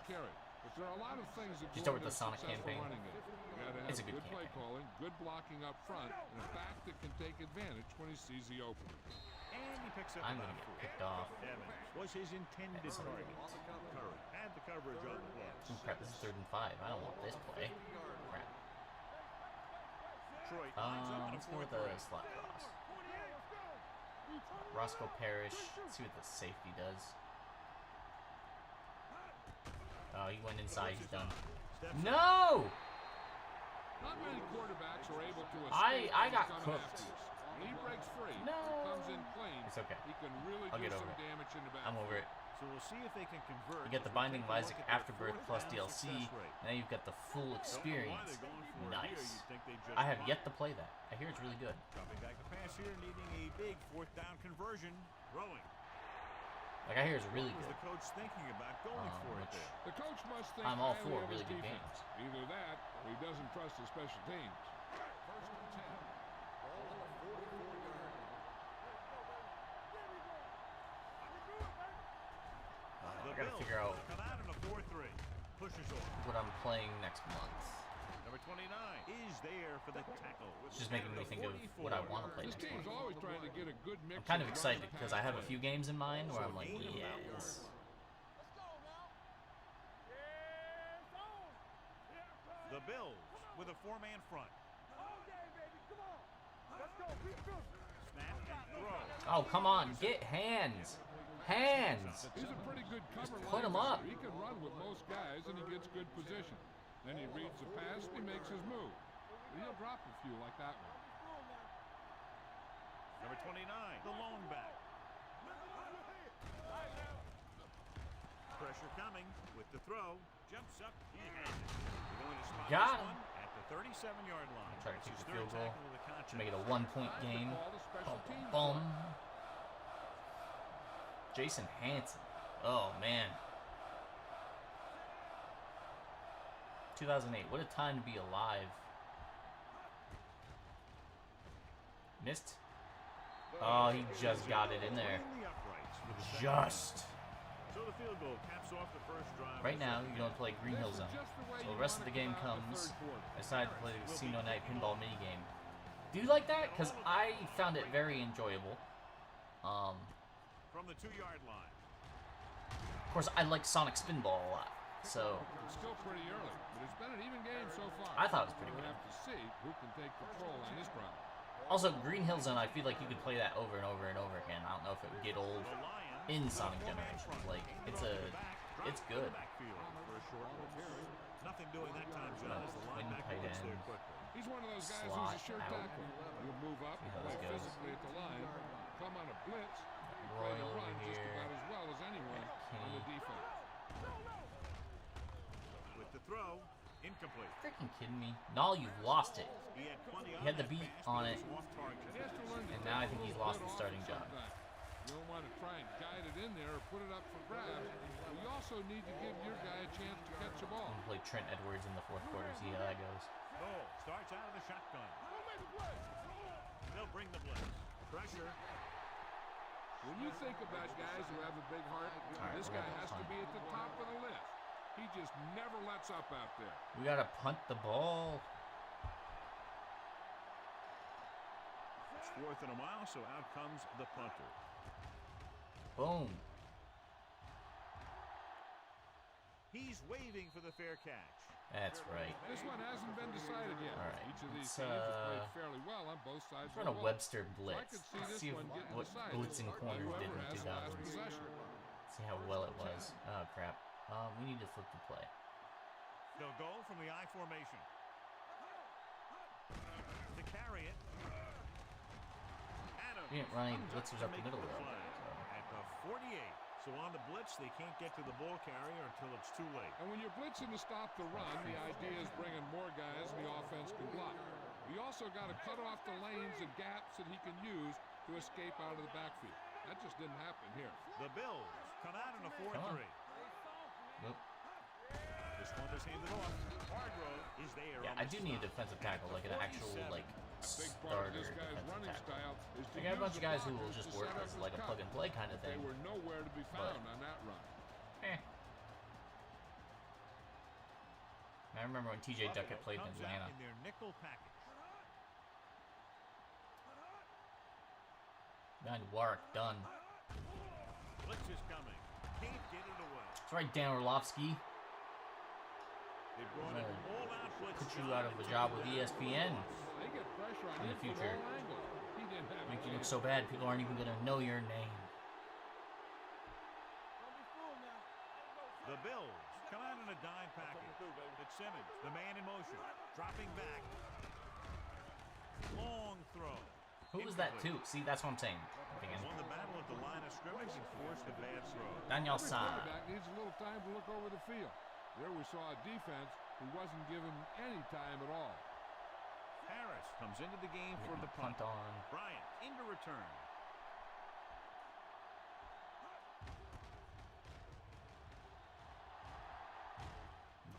There are a lot of things that You go start with into the Sonic successful campaign. running it. You gotta have It's a good play campaign. calling, good blocking up front, and a back that can take advantage when he sees the opening. And he picks up I'm about gonna get 4. picked off. Evans was his intended target. Curry had the coverage on the blitz. Oh, crap, this is 3rd and 5. I don't want this play. Crap. Detroit lines up in a Let's go with the 4-3. slot cross. Roscoe Parrish. Let's see what the safety does. Oh, he went inside. He's done. No! Not many quarterbacks are able to I escape got what's cooked. unafter. When he breaks free, No. comes in clean, It's okay. he can really I'll do get some over it. damage in the back. I'm over it. So we'll see if they can convert. You get the Binding of Isaac Afterbirth plus DLC. Now you've got the full experience. Nice. I have yet to play that. I hear it's really good. Dropping back the pass here, needing a big 4th down conversion. Throwing. Like, I hear it's really Was good. the coach thinking about going for it Which there? The coach must think I'm all highly for of his really good defense. Either that, or he doesn't trust his special teams. First and 10. Ball on the 44-yard line. I gotta figure out Come out in a 4-3. Pushes over. what I'm playing next month. Number 29 is there for the tackle. It's just making me think of what I want to play This next team's month. always trying to get a good mix. I'm kind of of excited run and because I have a pass few play. games in mind where I'm like, yes. The Bills with a 4-man front. Snap and throw. Oh, come on. Get hands. Hands. He's a pretty good cover put him up. linebacker. He can run with most guys, and he gets good position. Then he reads the pass, and he makes his move. But he'll drop a few like that one. Number 29, the lone back. Pressure coming with the throw. Jumps up. He has it. They're going to spot Got this him. one at the 37-yard line. Try to It's kick his the third field goal tackle of the contest. to make it a 1-point game. Call the special teams Boom. play. Jason Hanson. Oh, man. 2008. What a time to be alive. Missed. Oh, he just got it in there. Between the uprights with the second Just. down. So the field goal caps off the first drive. Right now, you don't play Green Hill Zone. So the rest of the game comes. I decided to play the Casino Night Pinball minigame. Do you like that? Because I found it very enjoyable. From the 2-yard line. Of course, I like Sonic Spinball a lot. So It's still pretty early, but it's been an even game so far. I thought it was pretty We'll good. have to see who can take control on this problem. Also, Green Hill Zone, I feel like you could play that over and over and over again. I don't know if it would get old The Lions in with a Sonic 4-man Generations. front. Like, it's good. Backfield for a short carry. Nothing doing that time, John, as the Twin linebacker tight gets there end. quickly. He's one of those guys Slot who's a sure out. tackle. He'll move up See and how play this goes. physically at the line, come on a blitz, and play Royal the over run just here. about as well as anyone on the Kenny. defense. With the throw, incomplete. Freaking kidding me? No, you've lost it. He had plenty He had the that beat pass, on but it. was off target. He has to learn to And take now I a think he's little lost bit the off starting it job. sometime. You don't want to try and guide it in there or put it up for grabs, but you also need to give your guy a chance to catch the ball. I'm gonna play Trent Edwards in the fourth quarter. See how that goes. Cole starts out of the shotgun. They'll bring the blitz. Pressure. When you think about guys who have a big heart, right, this we're guy gonna has to punt. be at the top of the list. He just never lets up out there. We gotta punt the ball. It's 4th and a mile, so out comes the punter. Boom. He's waving for the fair catch. That's right. This one hasn't been decided yet. All right, Each of these let's, teams has played fairly well on both sides Let's run of a the ball. Webster blitz. I could see Let's this see one getting what decided blitzing by corners did whoever in has the last 2000s. possession. See how well it was. Oh crap. We need to flip the play. They'll go from the I formation. To carry it. Adams. We didn't run any comes up blitzers to up the make middle the though. play. At the 48. So on the blitz, they can't get to the ball carrier until it's too late. And when you're blitzing to stop the run, the idea is bringing more also got to cut off the lanes and gaps that he can use to escape out of the backfield. That just didn't happen here. The Bills come out in a 4-3. Nope. This one is handed off. Hargrove is there. Yeah, I do need a defensive tackle, like an actual, like, Big part of starter this guy's defensive running tackle. style is to I got a bunch use of guys the who will blockers just to work set up as the like a cover. plug-and-play kind of They thing. were nowhere to be found on that run. I remember when TJ Duckett played in Comes Atlanta. out in their nickel package. Behind Warwick, done. Blitz is coming. Can't get it away. That's right, Dan Orlovsky. They brought it all out blitz. Put you out of a job with ESPN They get pressure on in the him from future. all angles. He didn't have Make a you look chance. so bad, people aren't even going to know your name. The Bills come out in a dime package. It's Simmons, the man in motion, dropping back. Long throw. Who was that too? See, that's what I'm saying. Won the battle at the line of scrimmage and forced a bad throw. Daniel Every Sa. quarterback needs a little time to look over the field. There we saw a defense who wasn't given any time at all. Harris comes into the game for the punt. Punt on. Bryant into return.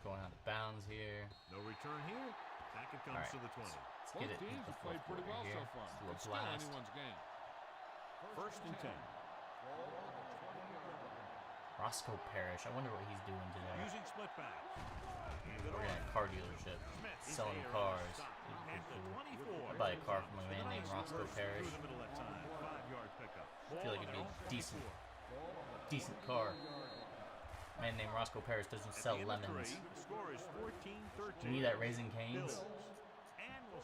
Going out of bounds here. No return here. Back it comes All right. to the 20. Let's Both get it teams into the have played fourth pretty quarter well here. so far. Just a little It's still blast. anyone's game. First and 10. Roscoe Parrish. I wonder what he's doing today. Using split back. We're at a car dealership selling cars. It'd be cool. I'd buy a car from a man named Roscoe Parrish. Through the middle that time. 5-yard pickup. I feel like it'd be a decent car. A man named Roscoe Parrish doesn't sell lemons. The score is 14-13. Give me that Raising Cane's.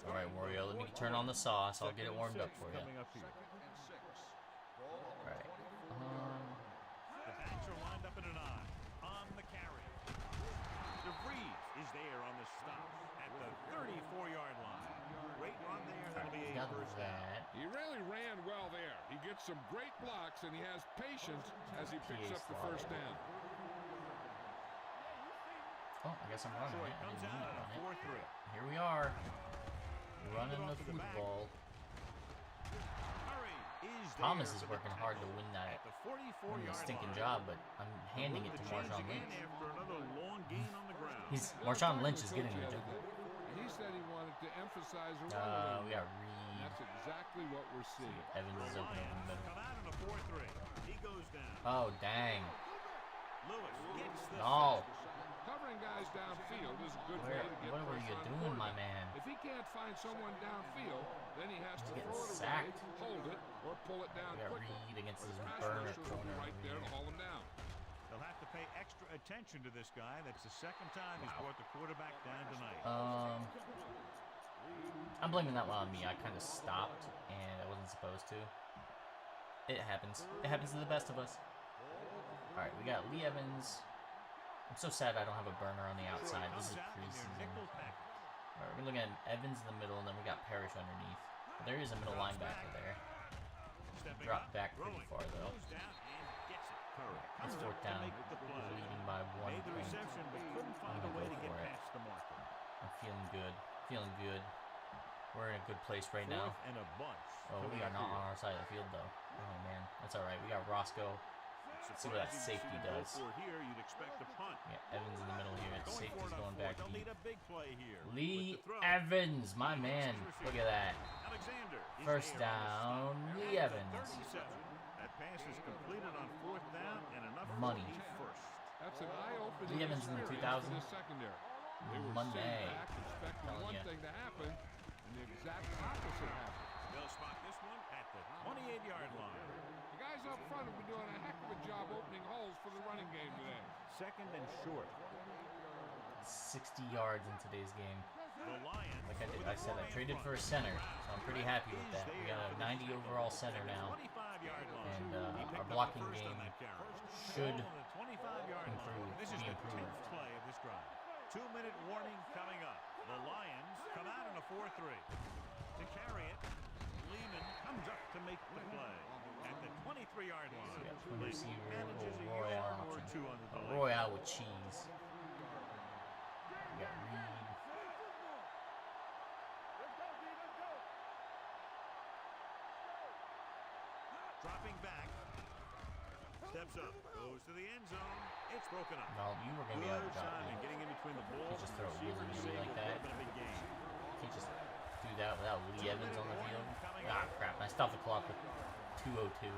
All right, Wario, let me turn on the sauce. I'll get it warmed up for you. Coming up here. All right. The backs are lined up in an eye. On the carry. DeVries is there on the stop at the 34-yard line. Great run there. That'll be a Got first down. that. He really ran well there. He gets some great blocks, and he has patience as he picks up the first down. Oh, I guess I'm running So it. it I comes didn't mean out to on run a it. 4-3. Here we are. Running Hand it the off to the back. football. Murray is Thomas there is for the working hard to tackle win that at the 44-yard stinking line. job, but I'm handing Look it at to the change Marshawn again Lynch. after another long gain on the ground. Marshawn Lynch is getting the job. He said he wanted to emphasize the run a little We got bit. And Reed. that's exactly what we're seeing. Evans is open over the middle. Come out in a 4-3. He goes down. Oh, dang. Lewis gets the No. Covering guys downfield is a good Where- way to get what were pressure you on the doing, my quarterback. man? If he can't find someone downfield, then he has to getting throw it sacked. away, hold it, or pull it down We got quickly. Reed against His his pass burner rushers will be corner. right there to haul him down. They'll have to pay extra attention to this guy. That's the second time he's brought the quarterback down tonight. I'm blaming that one on me. I kind of stopped, and I wasn't supposed to. It happens. It happens to the best of us. All right, we got Lee Evans. I'm so sad I don't have a burner on the outside. This is preseason. Nickel package. All right, we're looking at Evans in the middle, and then we got Parrish underneath. But there is a middle linebacker there. Stepping Dropped up, back pretty throwing. far, though. Goes down and gets it. Curry It's comes fourth up to down. make the play. Leading by 1 Made the point. reception, but couldn't find a I'm gonna way go to get for it. past the marker. I'm feeling good. Feeling good. We're in a good place right now. Fourth and a bunch. Oh, we are not on our side of the field, though. Oh, man. That's all right. We got Roscoe. Let's see what that safety does. Here, you'd expect a punt. Yeah, Evans in the middle here. Going Safety's for it on going fourth. back They'll deep. need a big play here. Lee With the throw. Evans, my man. Look at that. Alexander is First there on the down, stop. Lee At the Evans. 37. That pass is completed on fourth down and enough Money. for a first. That's an eye-opening Lee Evans in the experience for 2000. the secondary. They were Monday. sitting back expecting Telling one ya. thing to happen, and the exact opposite happened. They'll spot this one at the 28-yard line. The guys up front have been doing a heck of a job opening holes for the running game today. Second and short. 60 yards in today's game. The Lions. Like I said, I traded for a center, so I'm pretty happy with that. We got a 90 overall center now, 25-yard line. and He picked our up the blocking first on game that carry. should Ball on the 25-yard line. improve. This is be the improved. 10th play of this drive. 2-minute warning coming up. The Lions come out in a 4-3. To carry it, Lehman comes up to make the play at the 23-yard line. So we got twin receiver, Manages a Royale yard or option. two on the delay. Royale with cheese. We got Reed. Dropping back. Steps up. Goes to the end zone. It's broken up. No, you were going to be able to drop And it. getting in between the ball. You just throw it really like that. A big game. You can't just do that without Lee Evans on the field. Ah, crap. I stopped the clock with 2:02.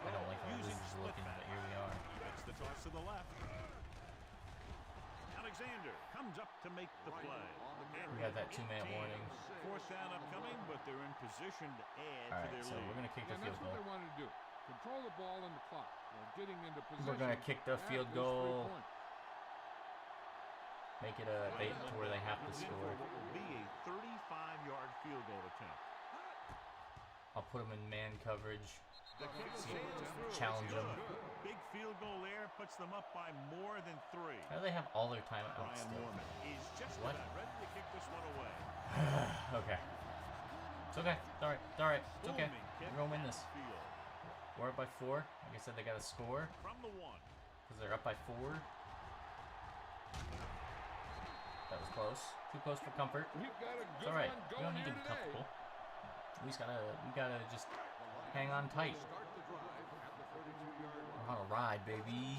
I don't like how this is looking, but here we are. It's the toss to the left. Alexander comes up to make the play. We got that 2-minute warning. Fourth down upcoming, but they're in position to add All to right, their so lead. we're going to kick the And field that's what goal. they wanted to do. Control the ball and the clock. Getting into position. We're going to kick the field at this goal. 3 point. Make it a bait to where they have to score. What will be a 35-yard field goal attempt. I'll put them in man coverage. The kick sails through. Challenge them. Big field goal there puts them up by more than 3. How do they have all their time out Brian still? Mormon is just What? about ready to kick this one away. Okay. It's okay. It's alright. It's alright. It's okay. We're going to win this. We're up by 4. Like I said, they got to score From the 1. because they're up by 4. That was close. Too close for comfort. We've got a It's good alright. one We going don't need to here be today. comfortable. We gotta just hang on tight. Start the drive at the 32-yard line. We're on a ride, baby.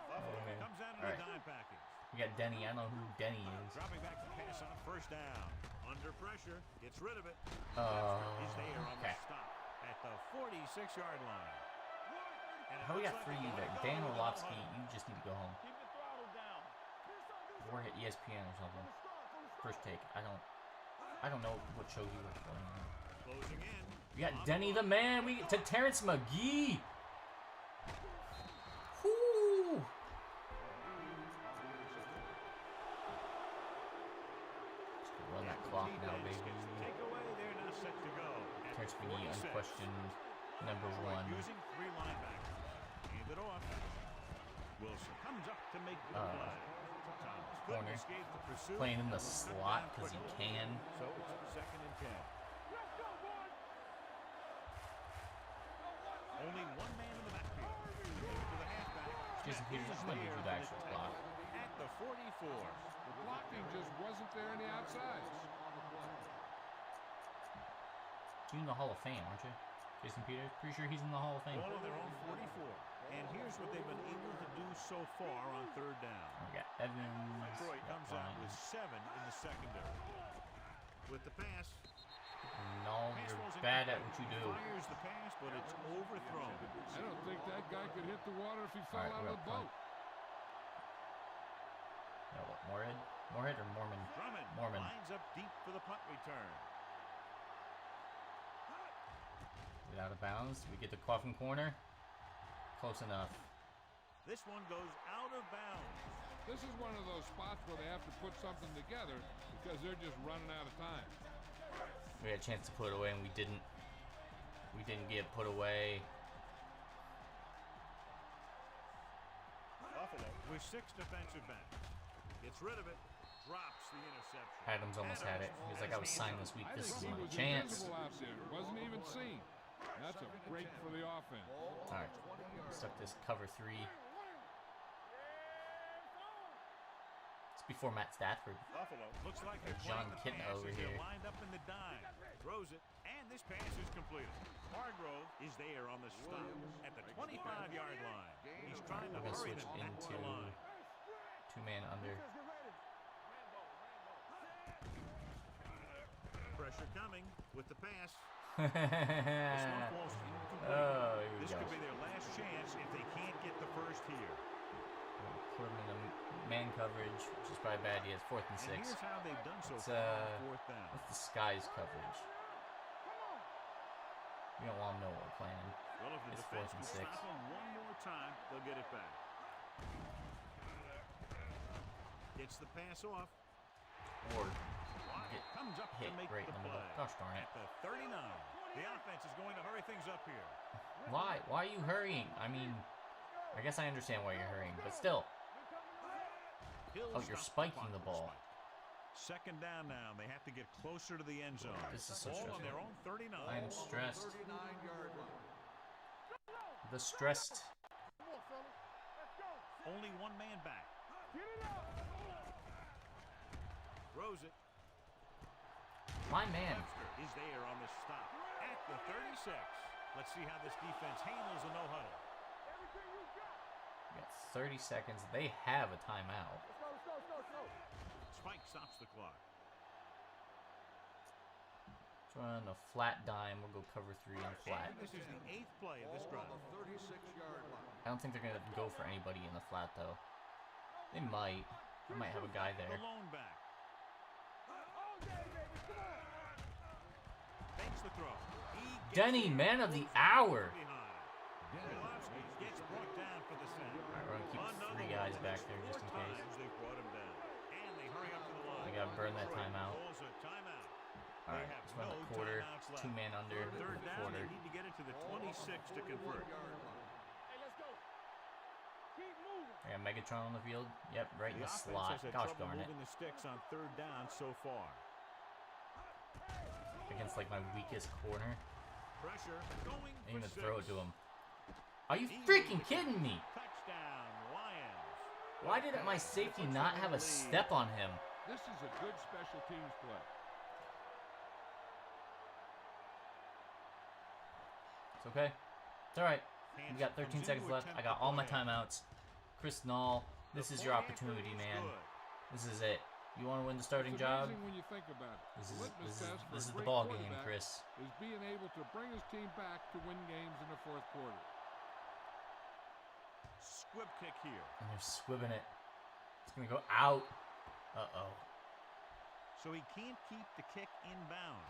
Buffalo man. comes out in All right. the dime package. We got Denny. I don't know who Denny is. Dropping back to pass on first down. Under pressure. Gets rid of it. Is there on Okay. the stop at the 46-yard line. And it How we looks got like 3 they're you gonna there? go Dan with a Orlovsky, huddle. you just need to go home. Keep the throttle down. Work at ESPN or something. First take. I don't know what show you were playing on. Closing in. We got Denny the man. We to Terrence McGee. Whoo! Just run that clock now, baby. Takeaway. They're now set to go. At Terrence McGee, 46. unquestioned number Detroit 1. using 3 linebackers. Hand it off. Wilson comes up to make the play. Thomas couldn't corner. escape the pursuit. Playing in the Took slot down because he quickly. can. So it's 2nd and 10. Only 1 man in the backfield. Give it to the halfback. Jason Peters, I'm gonna give you the actual clock. At the 44. The blocking just wasn't there in the outsides. You're in the Hall of Fame, aren't you? Jason Peters? Pretty sure he's in the Hall of Fame. Ball on their own 44. And here's what they've been able to do so far on 3rd down. We got Evans. Detroit we got comes out Bryant. with 7 in the secondary. With the pass. No, Pass you're rolls bad at incomplete. what you do. Fires the pass, but it's overthrown. I don't think that guy could hit the water if he fell right, out we're of the up boat. Yeah, what, Moorhead? Moorhead or Mormon? Drummond Mormon. lines up deep for the punt return. Get out of bounds. We get the coffin corner. Close enough. This one goes out of bounds. This is one of those spots where they have to put something together because they're just running out of time. We had a chance to put it away and we didn't. We didn't get put away. Buffalo with 6 defensive backs. Gets rid of it. Drops the interception. Adams almost had it. He was like, I was signed this week. I This think is he my was chance. invisible out there. Wasn't even seen. That's a break for the offense. All right. Stuck this cover 3. It's before Matt Stafford. Buffalo looks like they're John playing the Kitna pass over as they're here. lined up in the dime. Throws it, and this pass is completed. Hargrove is there on the stop at the 25-yard line. He's trying to We're gonna hurry switch them back to into the line. 2-man under. Pressure coming with the pass. This one falls incomplete. Oh, here we This go. could be their last chance if they can't get the first here. Put him in the man coverage, which is probably bad. He has 4th and 6. And here's how they've done so It's, far on 4th down. What's disguise coverage? We don't want to know what we're playing. Well, if the It's defense 4th and can 6. stop them one more time, they'll get it back. Gets the pass off. Or Wyatt comes up hit to make right the in the middle. play. Gosh darn it. At the 39. The offense is going to hurry things up here. Why? Why are you hurrying? I mean, I guess I understand why you're hurrying, but still. Hill Oh, you're stops spiking clock the with a ball. spike. 2nd down now. They have to get closer to the end zone. This is so Ball on stressful. their own 39. I am stressed. 39-yard line. The stressed. Only 1 man back. Throws it. My man. Is there on the stop at the 36. Let's see how this defense handles a no-huddle. We got 30 seconds. They have a timeout. Spike stops the clock. Let's run a flat dime. We'll go cover 3 and flat. This is the 8th play of this drive. I don't think they're going to go for anybody in the flat, though. They might. They might have a guy there. The lone back. Takes the throw. Denny, man of the hour. Gets brought down for the sack. All right, we're going to keep 3 guys back there just in case. They brought him down. And they hurry up to the line. They got to burn that timeout. Timeout. All right, let's run the quarter. 2-man under. Third down, Quarter. they need to get it to the 26 to convert. I got Megatron on the field. Yep, right in the offense slot. has had Gosh trouble darn it. moving the sticks on third down so far. Against like my weakest corner. Pressure going I didn't even for throw it 6. to him. Are you freaking kidding me? Touchdown, Lions. Why did my safety not have a step on him? This is a good special teams play. It's okay. It's all right. We got 13 seconds left. I got all my timeouts. Chris Nall, this is your opportunity, man. This is it. You want to win the starting It's job? amazing when you think about it. This The is litmus test for this is a the great ball game, quarterback Chris. Is being able to bring his team back to win games in the fourth quarter. Squib kick here. And they're squibbing it. It's gonna go out. Uh-oh. So he can't keep the kick inbound.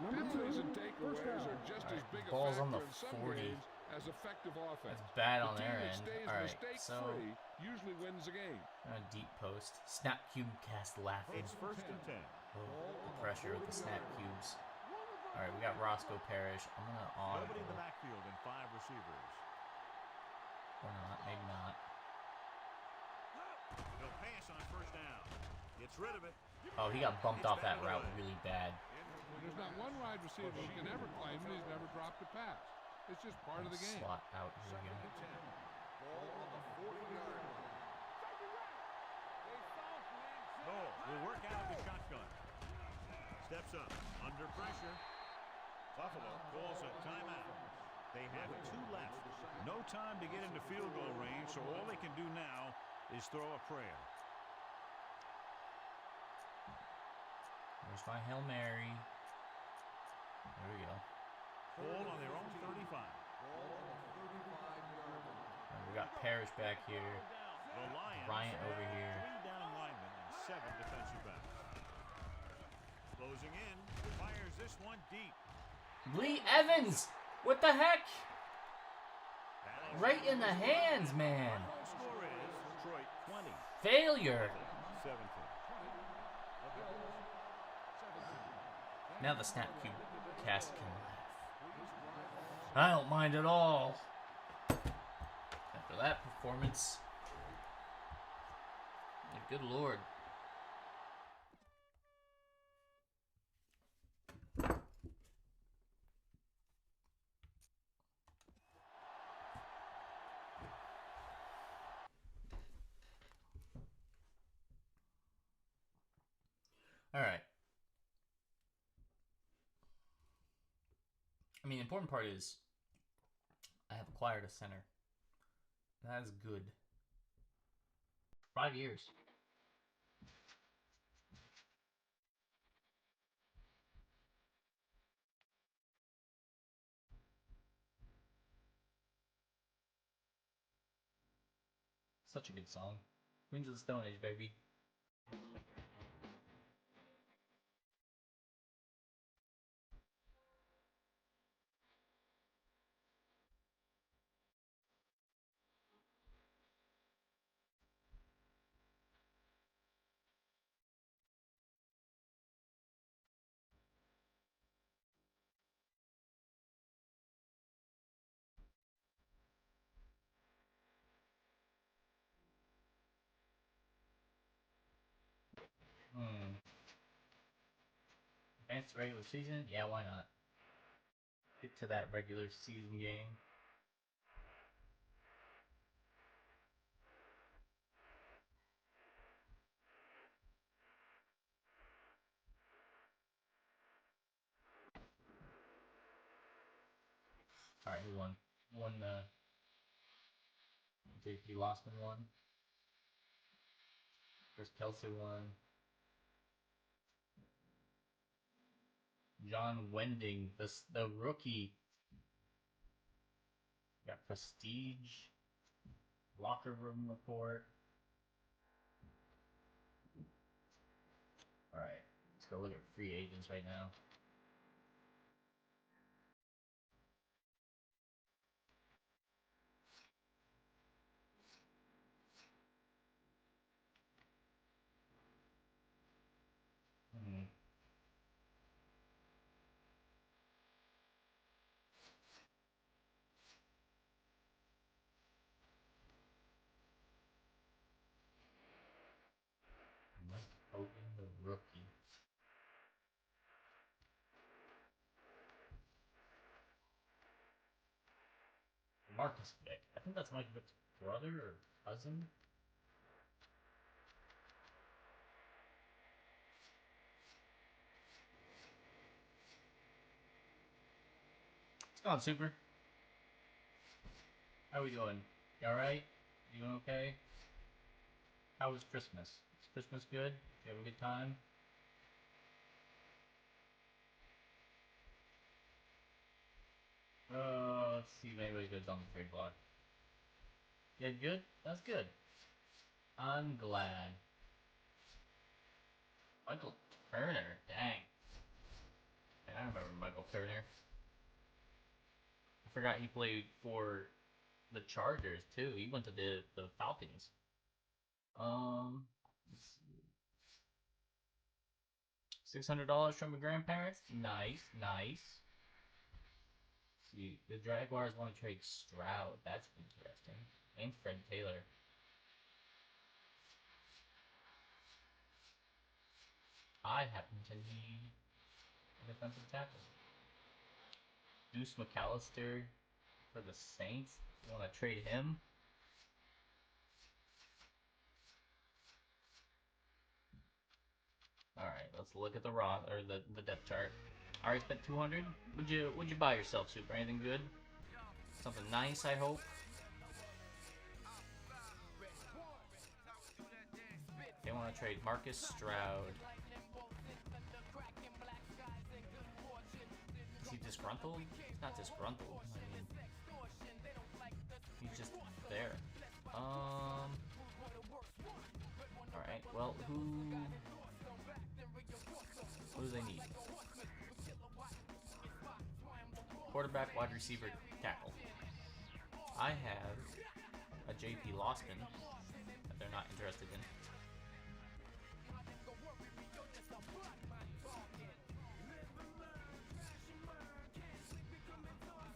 Penalties and takeaways are just as big a ball's on factor the in some 40. games as effective offense. That's bad The on team their that end. stays All right, mistake-free usually wins the game. a deep post. Snap cube cast laughing. It's 1st and 10. Oh, the pressure with the snap cubes. All right, we got Roscoe Parrish. I'm gonna on. Nobody in the backfield and 5 receivers. Or not, maybe not. He'll pass on 1st down. Gets rid of it. Oh, he got bumped off that route really bad. There's not one wide receiver who can ever claim that he's never dropped a pass. It's just part of the game. Slot out. Here we go. Noel will work out of the shotgun. Steps up. Under pressure. Buffalo calls a timeout. They have 2 left. No time to get into field goal range, so all they can do now is throw a prayer. There's my Hail Mary. There we go. Ball on their own 35. And we got Parrish back here. The Lions Bryant over here. 3 down linemen and 7 defensive backs. Closing in, fires this one deep. Lee Evans! What the heck? Right in the hands, man. Score is Detroit 20, Failure. 17. Now the snap cube cast can laugh. I don't mind at all. After that performance. Good lord. All right. I mean, the important part is I have acquired a center. That is good. 5 years. Such a good song. Queens of the Stone Age, baby. Advanced regular season? Yeah, why not? Get to that regular season game. Alright, who won? Won the JP Losman won. Chris Kelsey won. John Wending, the rookie. Got Prestige. Locker room report. Alright, let's go look at free agents right now. Mike Hogan, the rookie. Marcus Vick. I think that's Mike Vick's brother or cousin. What's going on, Super? How we doing? You alright? You doing okay? How was Christmas? Was Christmas good? You have a good time? Let's see if anybody's good on the trade block. Yeah, good? That's good. I'm glad. Michael Turner, dang. Man, I remember Michael Turner. I forgot he played for the Chargers too. He went to the Falcons. $600 from my grandparents. Nice, nice. See, the Jaguars want to trade Stroud. That's interesting. And Fred Taylor. I happen to need a defensive tackle. Deuce McAllister for the Saints. You want to trade him? All right, let's look at the the depth chart. Already spent 200. Would you buy yourself, Super? Anything good? Something nice, I hope. They want to trade Marcus Stroud. Is he disgruntled? He's not disgruntled. I mean, he's just there. All right. Well, who do they need? Quarterback, wide receiver, tackle. I have a JP Losman that they're not interested in.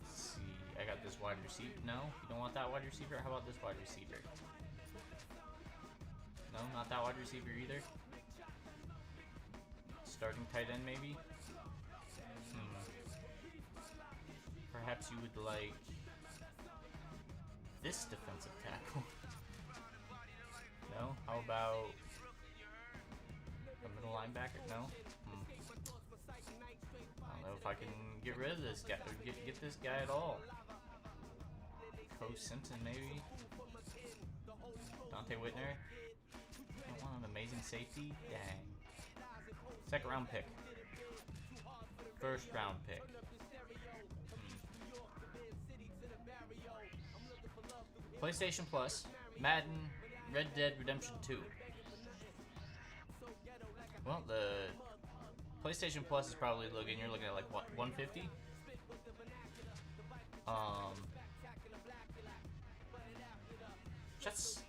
Let's see, I got this wide receiver. No, you don't want that wide receiver? How about this wide receiver? No, not that wide receiver either. Starting tight end, maybe? Perhaps you would like this defensive tackle. No? How about a middle linebacker? No? I don't know if I can get rid of this guy, or get this guy at all. Co Simpson, maybe? Dante Whitner? Don't want an amazing safety? Dang. Second round pick. First round pick. PlayStation Plus, Madden, Red Dead Redemption 2. Well, the PlayStation Plus is probably you're looking at like what, 150? That's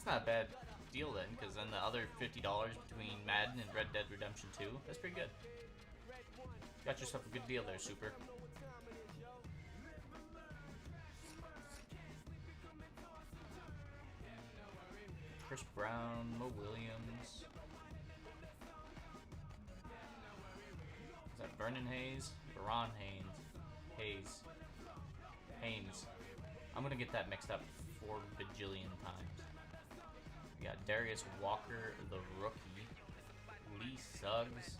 not a bad deal then, because then the other $50 between Madden and Red Dead Redemption 2, that's pretty good. Got yourself a good deal there, Super. Chris Brown, Mo Williams. Is that Vernon Hayes? Veron Hayes. Haynes. I'm gonna get that mixed up 4 bajillion times. We got Darius Walker, the rookie. Lee Suggs.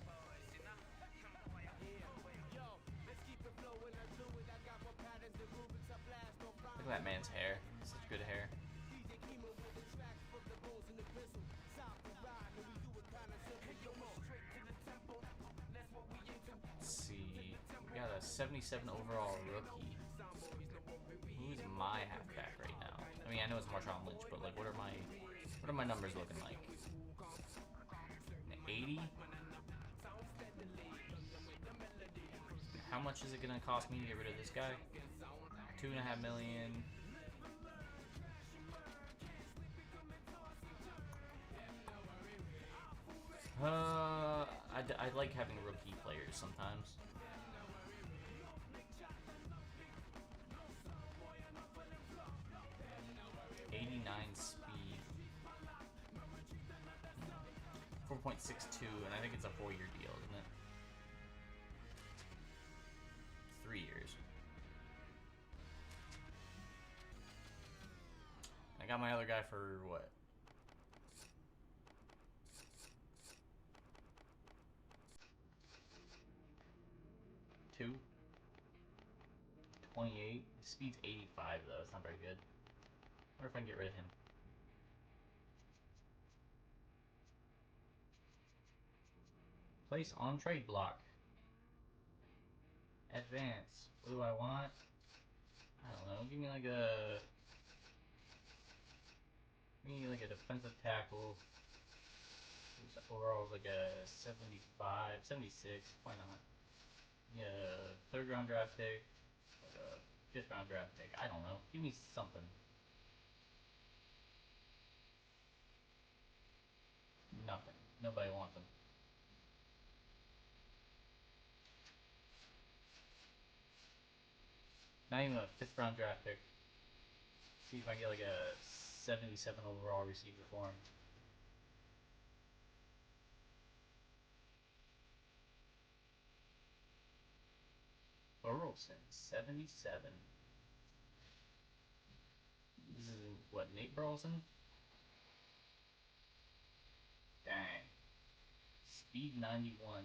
Look at that man's hair. Such good hair. Let's see. We got a 77 overall rookie. Who's my halfback right now? I mean, I know it's Marshawn Lynch, but like, what are my numbers looking like? An 80? How much is it gonna cost me to get rid of this guy? $2.5 million. I like having rookie players sometimes. 89 speed. 4.62, and I think it's a 4-year deal, isn't it? 3 years. I got my other guy for what? Two? 28. His speed's 85 though, it's not very good. I wonder if I can get rid of him. Place on trade block. Advance. What do I want? I don't know. Give me like a defensive tackle. Overall like a 75, 76. Why not? Yeah, 3rd round draft pick. Like a 5th round draft pick. I don't know. Give me something. Nothing. Nobody wants them. Not even a 5th round draft pick. See if I can get like a 77 overall receiver for him. Burleson, 77. This is what, Nate Burleson? Dang. Speed 91.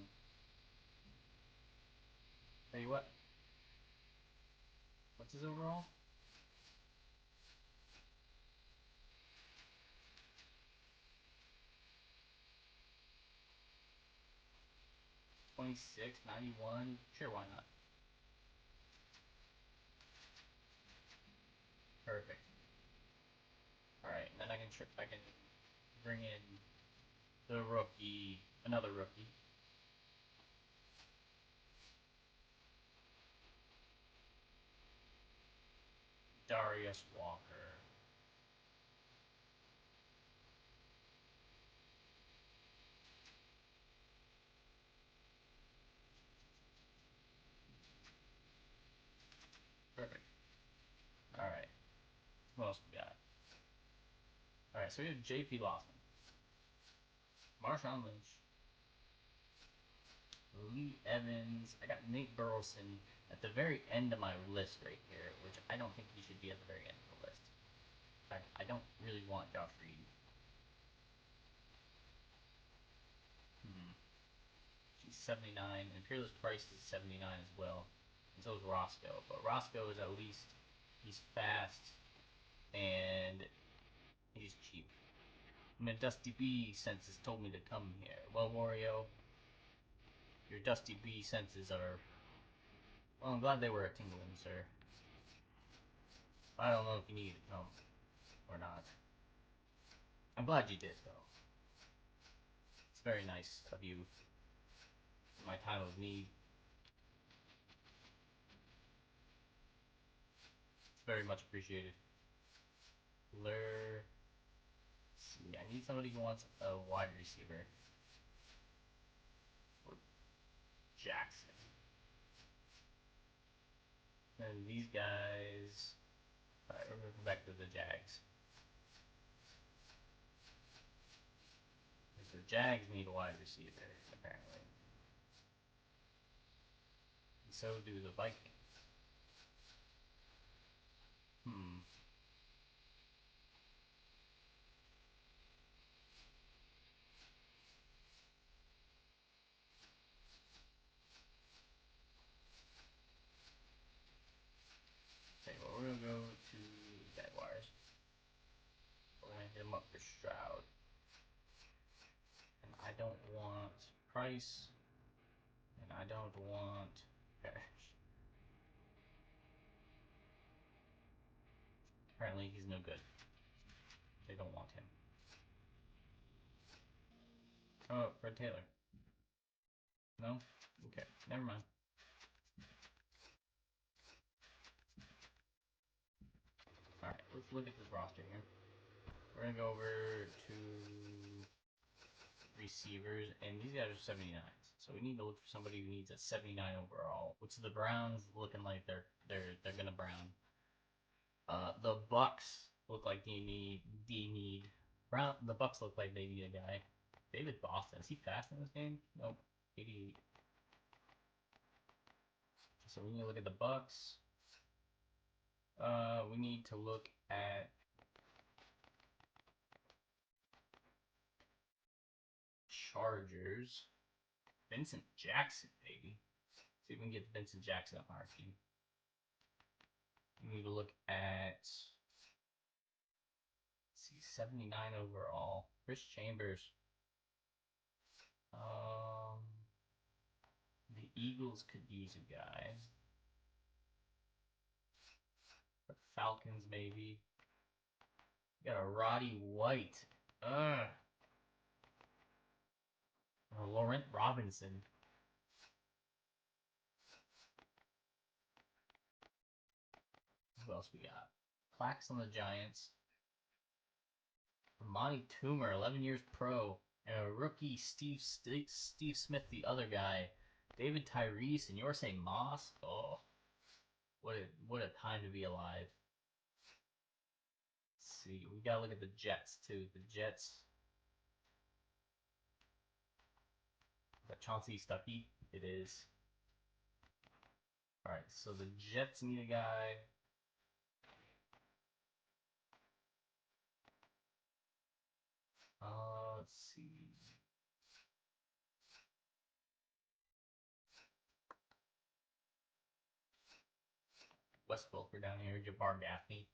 Tell you what. What's his overall? 26, 91. Sure, why not? Perfect. Alright, then I can bring in the rookie, another rookie. Darius Walker. Perfect. Alright. What else we got? Alright, so we have J.P. Lawson. Marshawn Lynch. Lee Evans. I got Nate Burleson at the very end of my list right here, which I don't think he should be at the very end of the list. In fact, I don't really want Josh Reed. He's 79, and Peerless Price is 79 as well. And so is Roscoe. But Roscoe is at least, he's fast, and he's cheap. I mean, Dusty B senses told me to come here. Well, Wario, your Dusty B senses are... Well, I'm glad they were a tingling, sir. I don't know if you needed to come or not. I'm glad you did, though. It's very nice of you. In my time of need. It's very much appreciated. Let's see, I need somebody who wants a wide receiver. Or Jackson. And these guys... Alright, we're moving back to the Jags. The Jags need a wide receiver, apparently. And so do the Vikings. Okay, well, we're gonna go to Stroud. And I don't want Price. And I don't want Parrish. Apparently he's no good. They don't want him. Oh, Fred Taylor. No? Okay, never mind. Alright, let's look at this roster here. We're gonna go over to receivers, and these guys are 79s. So we need to look for somebody who needs a 79 overall, which the Browns looking like they're gonna brown. The Bucks look like they need Brown. The Bucks look like they need a guy. David Boston, is he fast in this game? Nope. 88. So we need to look at the Bucks. We need to look at Chargers. Vincent Jackson, baby. See if we can get Vincent Jackson on our team. We need to look at, let's see, 79 overall. Chris Chambers. The Eagles could use a guy. The Falcons, maybe. We got a Roddy White. Laurent Robinson. Who else we got? Plaques on the Giants. Monty Toomer, 11 years pro. And a rookie, Steve Smith, the other guy. David Tyrese, and you're saying Moss? Oh, what a time to be alive. Let's see, we gotta look at the Jets too. The Jets. Is that Chauncey Stuckey? It is. Alright, so the Jets need a guy. Let's see. Wes Welker down here, Jabbar Gaffney.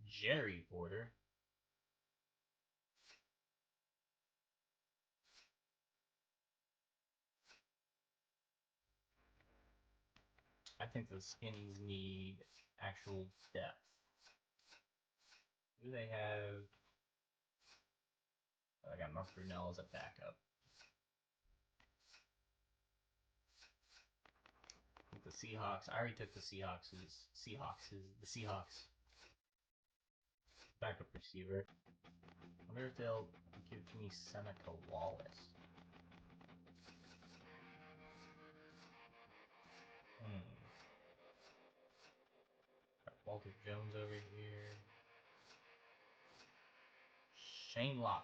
Jerry Porter. I think the Skinnies need actual depth. Who do they have? Oh, I got Mark Brunell as a backup. The Seahawks. I already took the Seahawks. The Seahawks backup receiver. I wonder if they'll give me Seneca Wallace. Walter Jones over here. Shane Locke.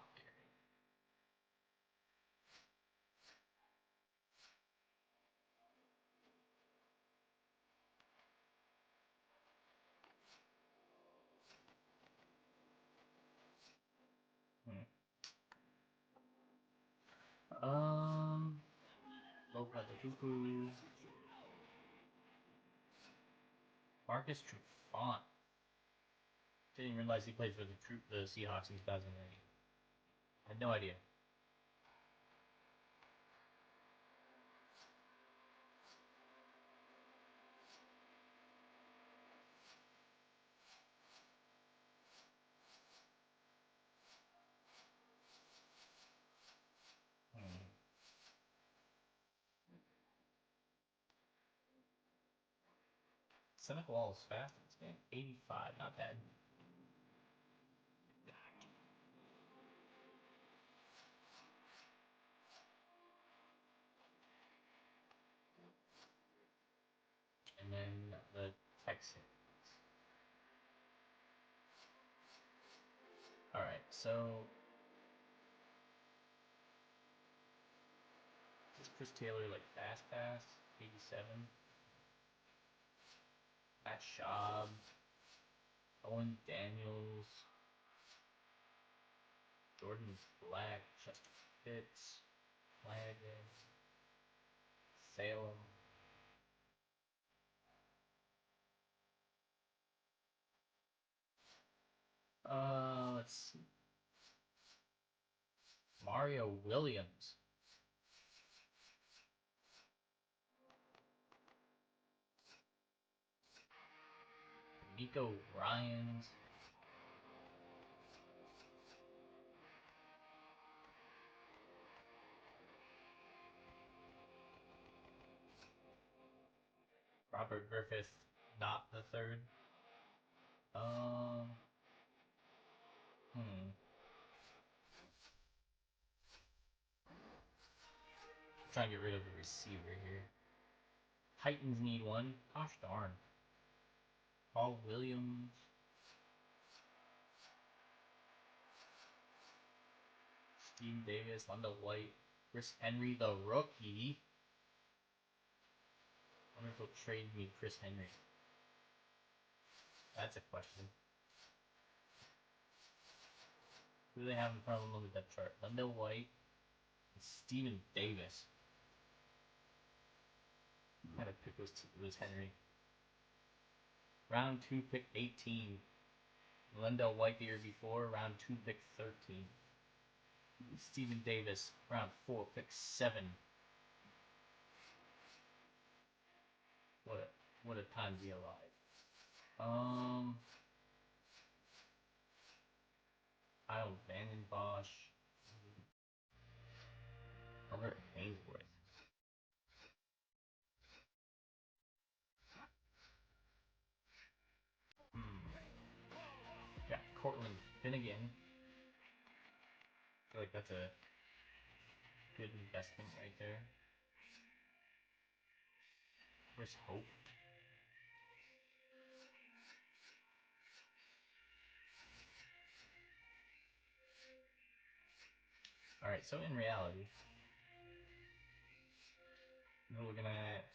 Lopa the Cuckoo. Marcus Trufant. Didn't realize he played for the Seahawks in 2008. Had no idea. Seneca Wallace fast. 85, not bad. And then the Texans. Alright, so is Chris Taylor like fast pass? 87. Matt Schaub. Owen Daniels. Jordan Black. Chester Fitz. Flanagan. Salem. Let's see. Mario Williams. Nico Ryans. Robert Griffith, not the third. Trying to get rid of a receiver here. Titans need one. Gosh darn. Paul Williams. Steve Davis, Londell White, Chris Henry, the rookie. I wonder if they'll trade me Chris Henry. That's a question. Who do they have in front of them on the depth chart? Londell White and Steven Davis. I had to pick those Henry. Round 2, pick 18. Londell White the year before, round 2, pick 13. Steven Davis, round 4, pick 7. What a time to be alive. Kyle Vanden Bosch. Robert Ainsworth. Got Cortland Finnegan. I feel like that's a good investment right there. Chris Hope. Alright, so in reality, we're looking at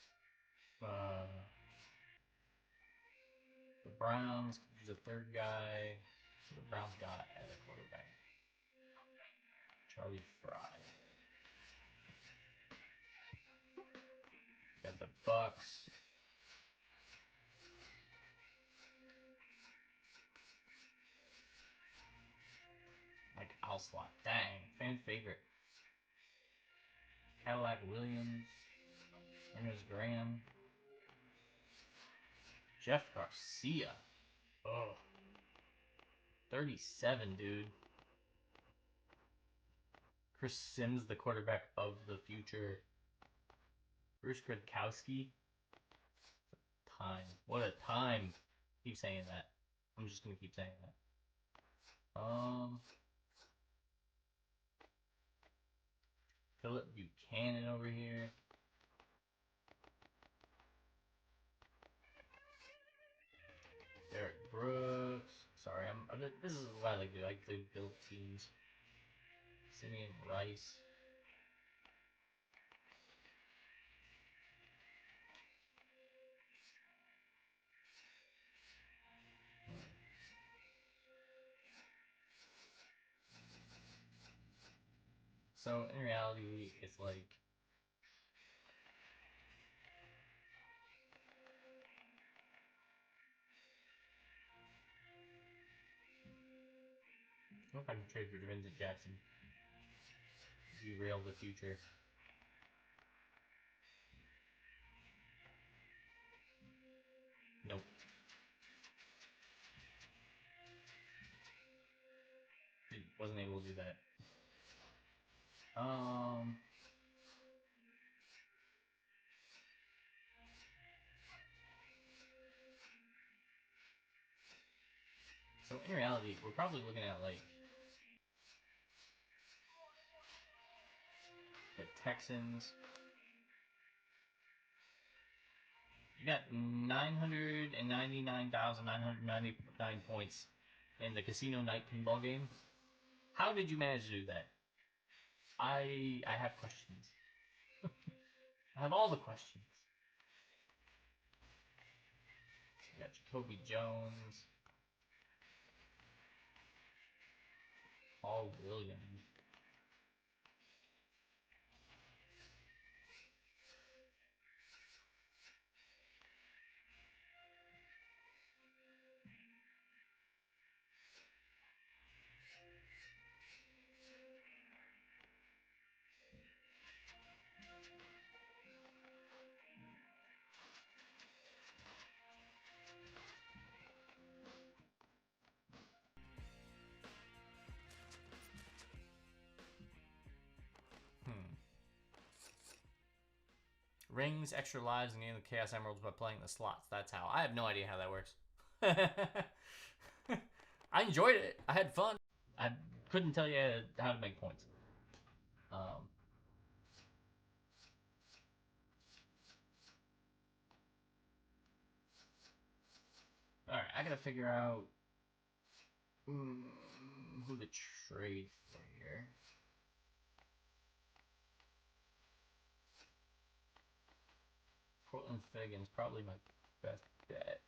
the Browns. Use a third guy. The Browns got at a quarterback. Charlie Fry. Got the Bucks. Like Alslot. Dang. Fan favorite. Cadillac Williams. Ernest Graham. Jeff Garcia. Oh. 37, dude. Chris Sims, the quarterback of the future. Bruce Gradkowski. Time. What a time. Keep saying that. I'm just gonna keep saying that. Philip Buchanan over here. Derek Brooks. Sorry, this is what I like to do. I like to build teams. Simeon Rice. So in reality, it's like I hope I can trade for Vincent Jackson. Derail the future. Nope. Wasn't able to do that. So in reality, we're probably looking at like the Texans. You got 999,999 points in the Casino Night Pinball game. How did you manage to do that? I have questions. I have all the questions. You got Jacoby Jones. Paul Williams. Rings, extra lives, and gain the Chaos Emeralds by playing the slots. That's how. I have no idea how that works. I enjoyed it. I had fun. I couldn't tell you how to make points. Alright, I gotta figure out who to trade for here. Portland Figgins, probably my best bet.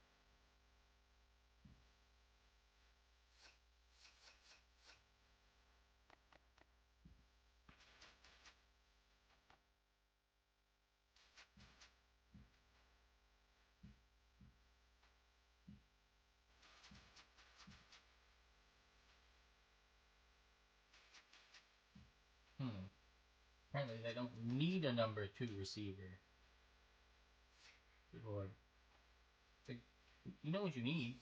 Apparently they don't need a number 2 receiver. Or, you know what you need.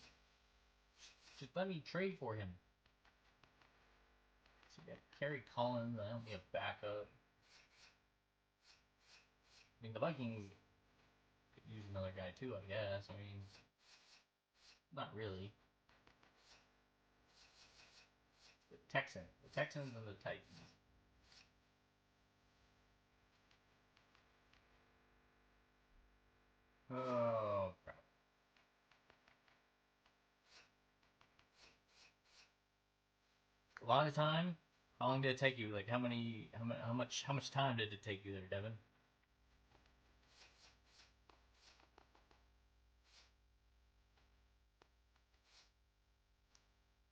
Just let me trade for him. So you got Kerry Collins, I don't need a backup. I mean, the Vikings could use another guy too, I guess. I mean, not really. The Texans and the Titans. Oh, crap. A lot of time? How long did it take you? Like, how much time did it take you there, Devin?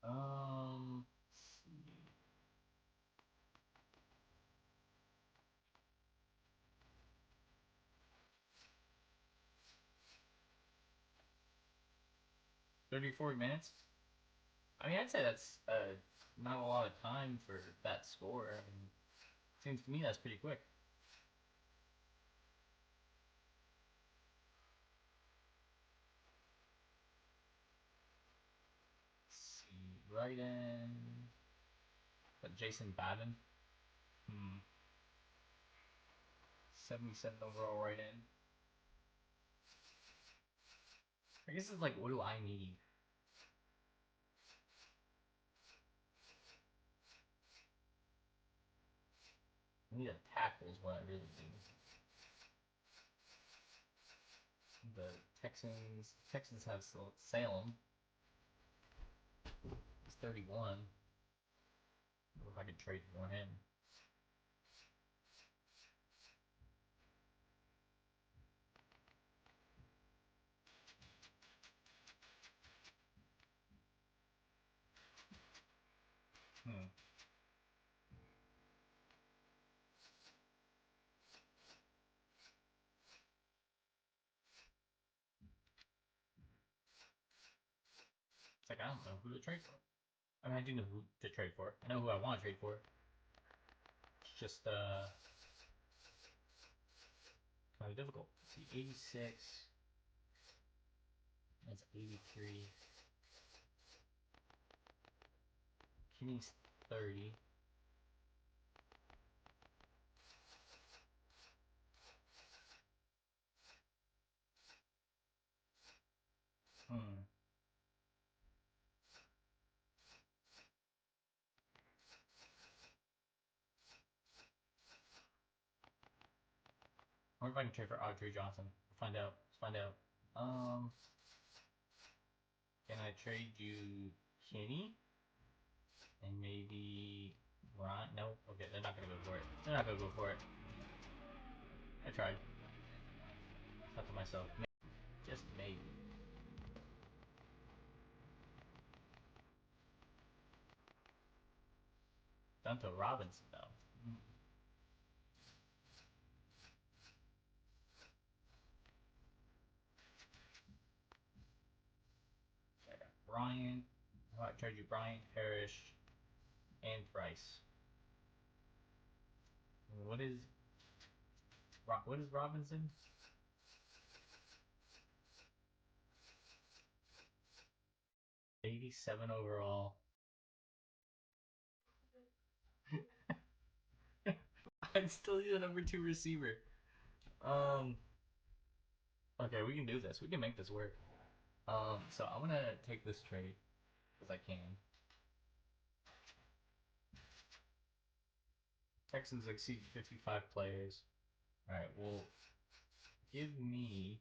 Um, 30, 40 minutes? I mean, I'd say that's not a lot of time for that score. I mean, seems to me that's pretty quick. Let's see, right in. But Jason Madden. 77 overall right in. I guess it's like, what do I need? I need a tackle is what I really need. The Texans have Salem. He's 31. If I could trade for him. It's like, I don't know who to trade for. I mean, I do know who to trade for. I know who I want to trade for. It's just, kind of difficult. Let's see, 86. That's 83. Kenny's 30. I wonder if I can trade for Audrey Johnson. Find out. Let's find out. Can I trade you Kenny? And maybe Ron? No? Okay, they're not gonna go for it. They're not gonna go for it. I tried. Thought to myself, just maybe. Dunto Robinson, though. I got Bryant. How about I trade you Bryant, Parrish, and Price? What is Robinson? 87 overall. I'd still need a number 2 receiver. Okay, we can do this. We can make this work. So I'm gonna take this trade because I can. Texans exceed 55 players. All right, well, give me.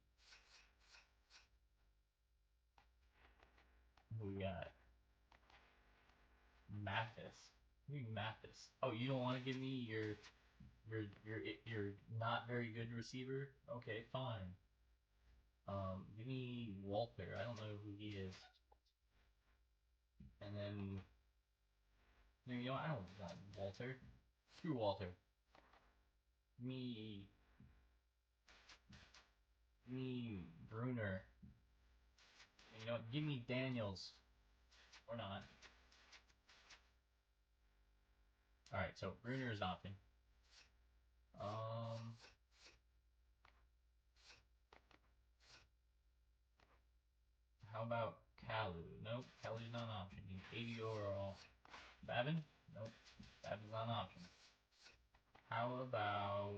Who we got? Mathis. Give me Mathis. Oh, you don't want to give me your not very good receiver? Okay, fine. Give me Walter. I don't know who he is. And then, you know, I don't want Walter. Screw Walter. Me Bruner. You know what? Give me Daniels. Or not. Alright, so Bruner is option. How about Kalu? Nope, Kalu's not an option. He's 80 overall. Babin? Nope, Babin's not an option. How about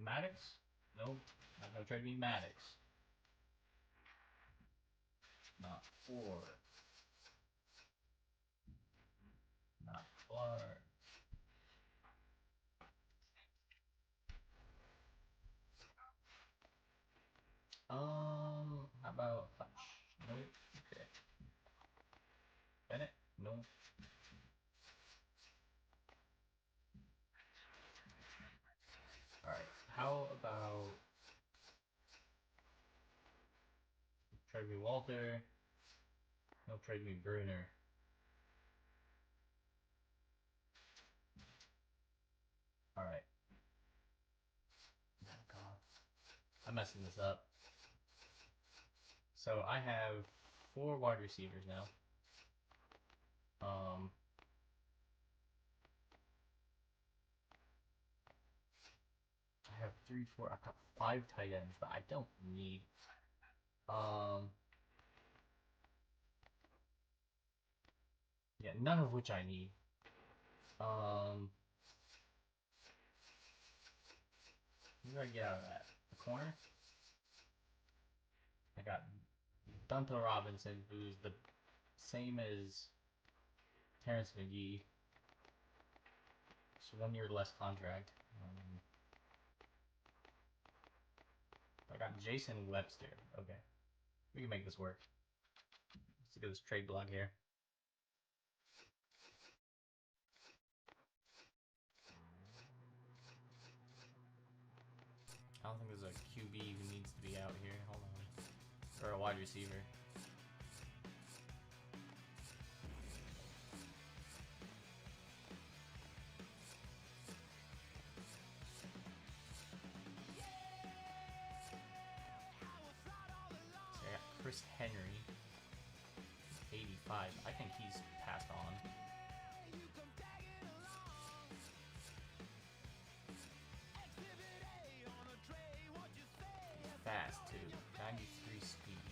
Maddox? Nope, not gonna try to be Maddox. Not Ford. Not Clark. How about Fletch? Nope. Okay. Bennett? Nope. Alright, how about trade me Walter? No, trade me Bruner. Alright. Oh god. I'm messing this up. So I have 4 wide receivers now. I have 3, 4, I've got 5 tight ends that I don't need. Yeah, none of which I need. Who do I get out of that? The corner? I got Dunto Robinson, who's the same as Terrence McGee. It's 1 year less contract. I got Jason Webster. Okay. We can make this work. Let's look at this trade block here. I don't think there's a QB who needs to be out here. Hold on. Or a wide receiver. So I got Chris Henry. 85. I think he's passed on. Fast too. 93 speed.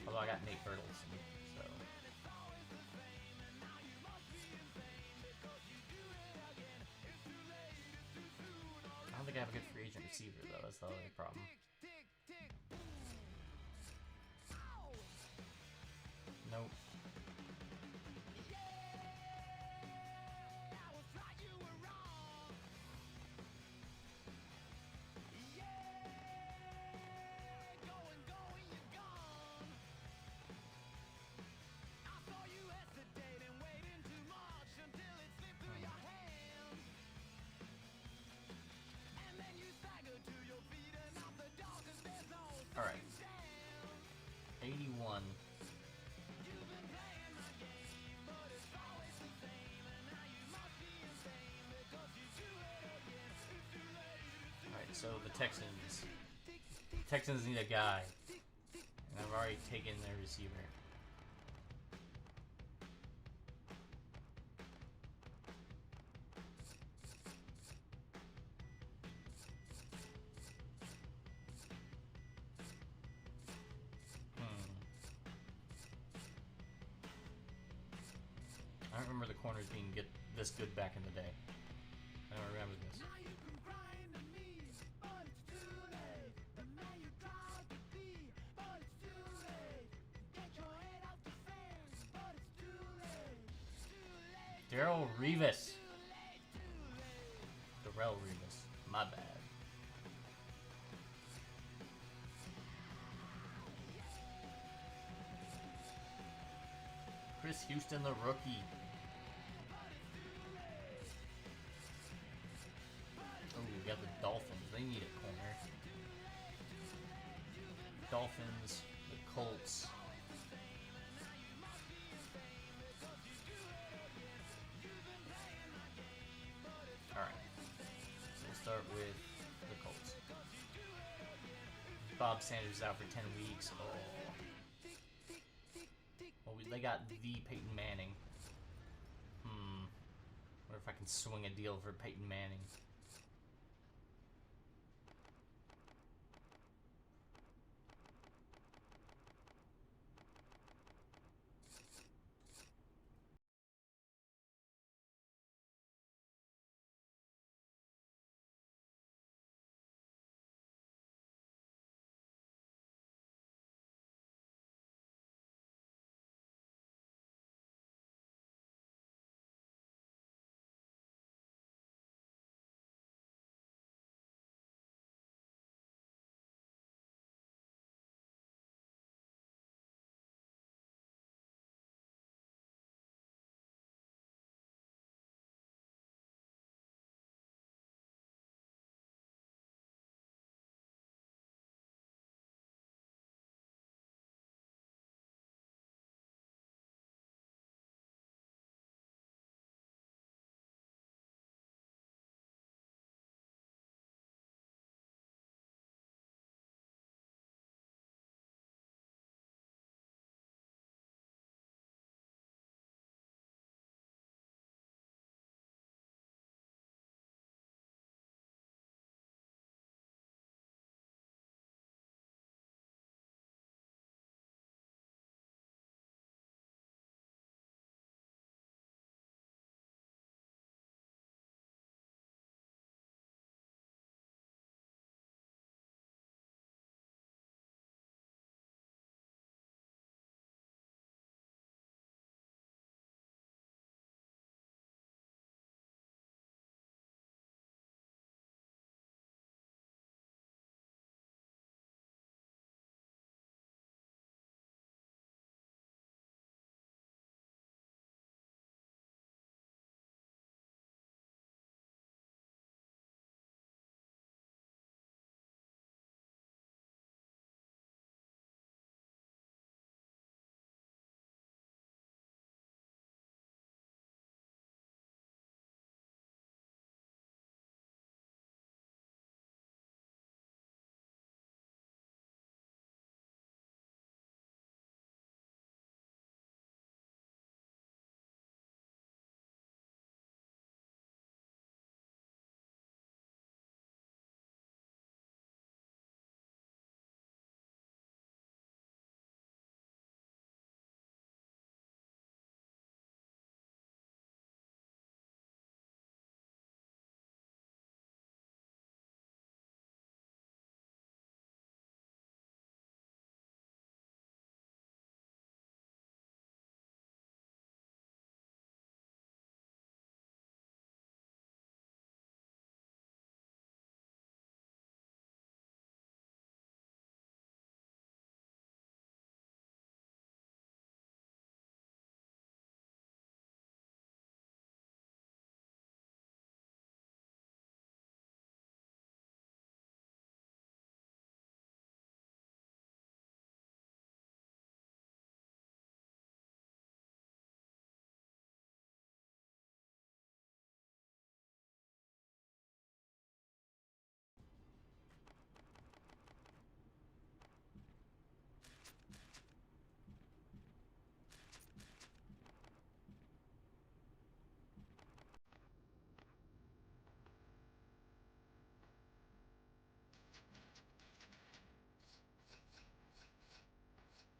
Although I got Nate Bertelsen, so. I don't think I have a good free agent receiver though, that's the only problem. Nope. Alright. 81. Alright, so the Texans need a guy. And I've already taken their receiver. remember the corners being this good back in the day. I don't remember this. Darrell Revis. Darrell Revis. My bad. Chris Houston, the rookie. Oh, we got the Dolphins. They need a corner. Dolphins, the Colts. Alright. So we'll start with the Colts. Bob Sanders out for 10 weeks. Oh. Well, they got the Peyton Manning. Wonder if I can swing a deal for Peyton Manning.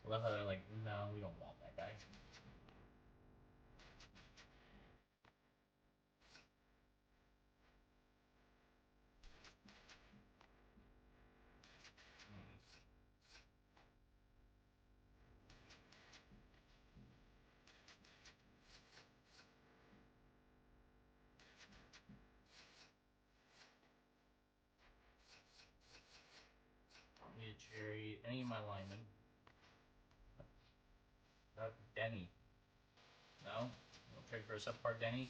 I love how they're like, no, we don't want that guy. trade any of my linemen. Denny. No? We'll trade for a subpar Denny?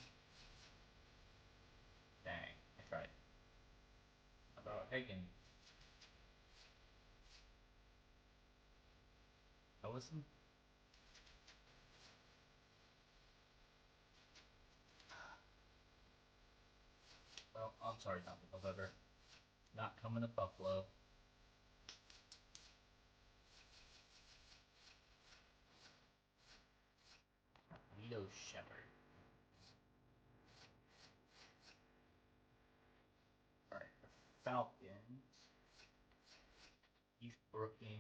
Dang, I tried. How about Hagen? Ellison? Well, I'm sorry, Tom November. Not coming to Buffalo. Lito Shepard. Alright, the Falcons. Heath Brooking.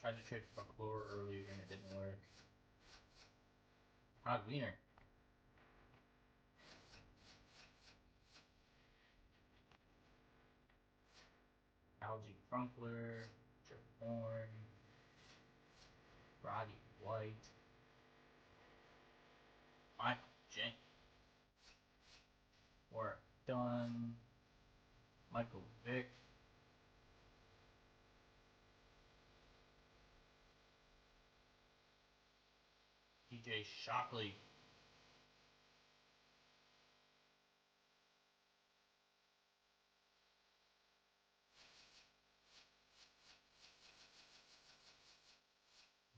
Tried to trade for McClure earlier and it didn't work. Todd Wiener. Algie Crunkler. Trip Horn. Roddy White. Michael Jenkins. Work done. Michael Vick. TJ Shockley.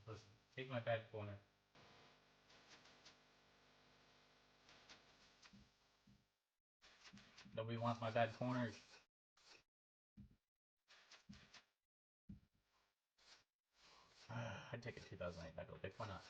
Listen, take my bad corner. Nobody wants my bad corners. I'd take a 2008 Michael Vick. Why not?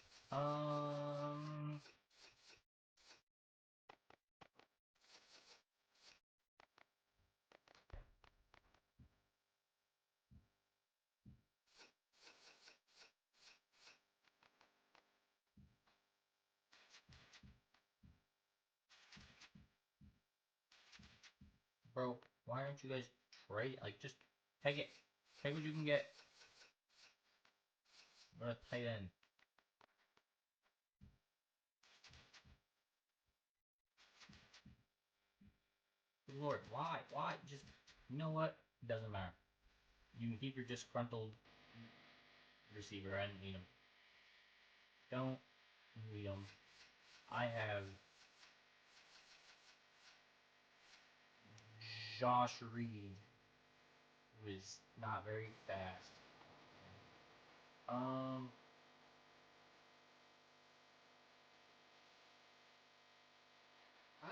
Bro, why aren't you guys trade? Like, just take it. Take what you can get. We're a tight end. Good Lord, why? Why? Just, you know what? It doesn't matter. You can keep your disgruntled receiver. I didn't need him. Don't need him. I have Josh Reed, who is not very fast. How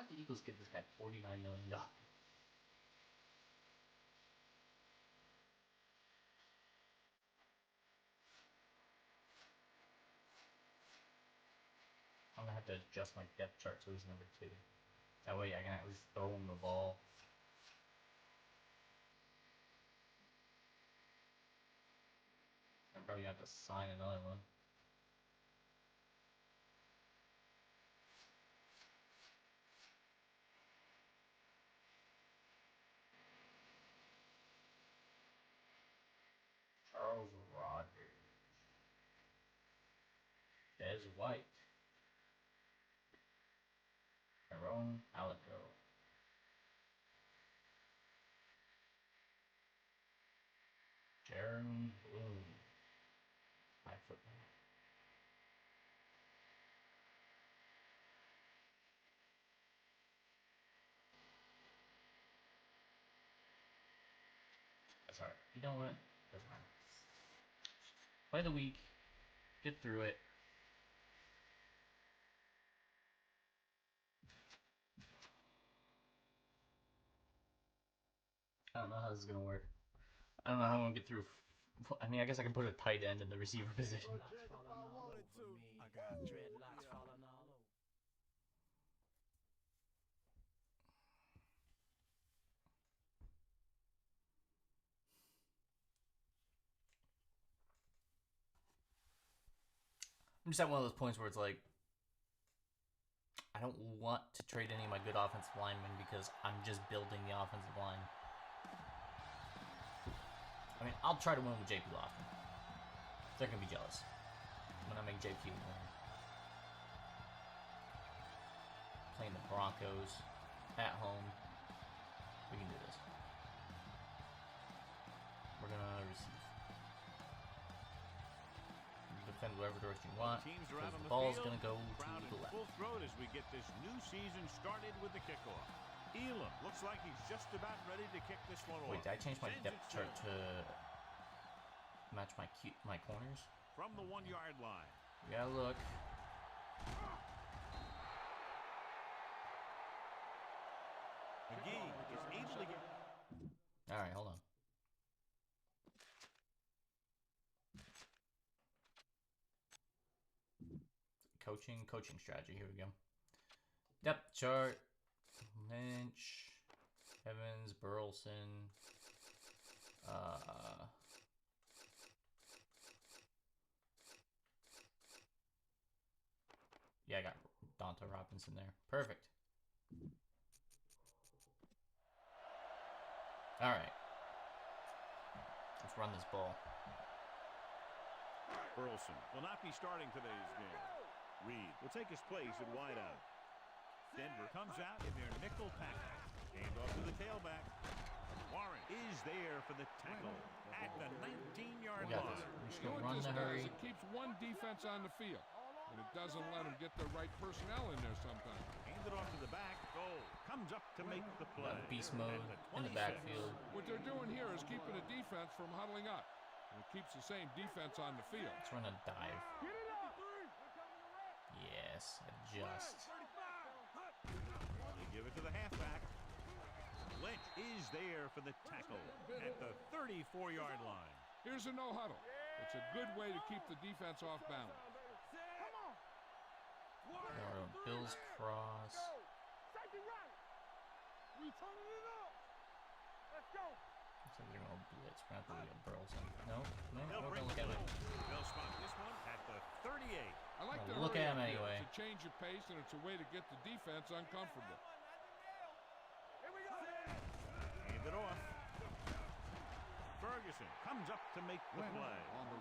did the Eagles get this guy $49 million? I'm gonna have to adjust my depth chart so he's number 2. That way I can at least throw him the ball. I probably have to sign another one. Charles Rogers. Des White. Tyrone Alico. Jeremy Bloom. 5'9". That's alright. You know what? Doesn't matter. Play the week. Get through it. I don't know how this is gonna work. I don't know how I'm gonna get through. I mean, I guess I can put a tight end in the receiver position. I got dreadlocks falling all over. I'm just at one of those points where it's like, I don't want to trade any of my good offensive linemen because I'm just building the offensive line. I mean, I'll try to win with JP Lofton. They're gonna be jealous when I make JP win. playing the Broncos at home. We can do this. We're gonna receive. Defend whatever direction you want. Teams are Because out on the the ball's field. gonna go Crowd to in the left. full throat as we get this new season started with the kickoff. Elam looks like he's just about ready to kick this one off. Wait, did I change my Sends depth it chart to match my corners? from the 1-yard line. We gotta look. McGee is able to get. All right, hold on. Coaching strategy. Here we go. Depth chart. Lynch, Evans, Burleson. Yeah, I got Donta Robinson there. Perfect. All right. Let's run this ball. Burleson will not be starting today's game. Reed will take his place at wideout. Denver comes out in their nickel package. Hand off to the tailback. Warren is there for the tackle at the 19-yard We got line. this. We're just You know gonna what run this the does? hurry. It keeps one defense on the field, and it doesn't let them get the right personnel in there sometimes. Hand it off to the back. Goal comes up to make the We play. got beast mode At the in the 26. backfield. What they're doing here is keeping the defense from huddling up, and it keeps the same defense on the field. Let's run a dive. Get it up! We're coming to wreck. Yes, adjust. 35. They give it to the halfback. Lynch is there for the tackle at the 34-yard line. Here's a no huddle. It's a good way to keep the defense off balance. Come on. Or Bills cross. Safety right. We turning it up. Let's go. Looks like they're gonna blitz. We're gonna have to go Burleson. No, They'll we're bring gonna look the at ball. it. They'll spot this one at the 38. I like Well, to look hurry at up him here. anyway. It's a change of pace, and it's a way to get the defense uncomfortable. Here we go. Hand it off. Ferguson comes up to make the play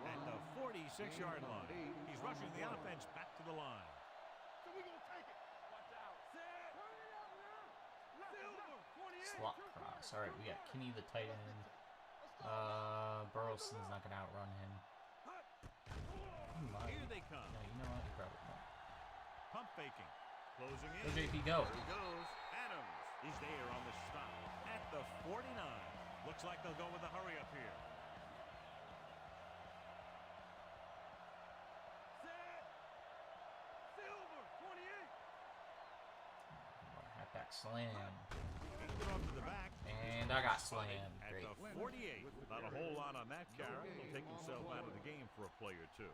at the 46-yard line. He's rushing the offense back to the line. So we gonna take it. Watch out. Set. Turn it up now. Silver. 28. Slot cross. All right, we got Kinney the tight end. Burleson's not gonna outrun him. He might. Here they come. No, you know what? He probably won't. Pump faking. Closing in. Go JP, go. There he goes. Adams is there on the stop at the 49. Looks like they'll go with a hurry up here. Set. Silver. 28. Halfback slam. Hand it off to the back. And I got slammed. At Great. the 48. Not a whole lot on that carry. He'll take himself out of the game for a play or two.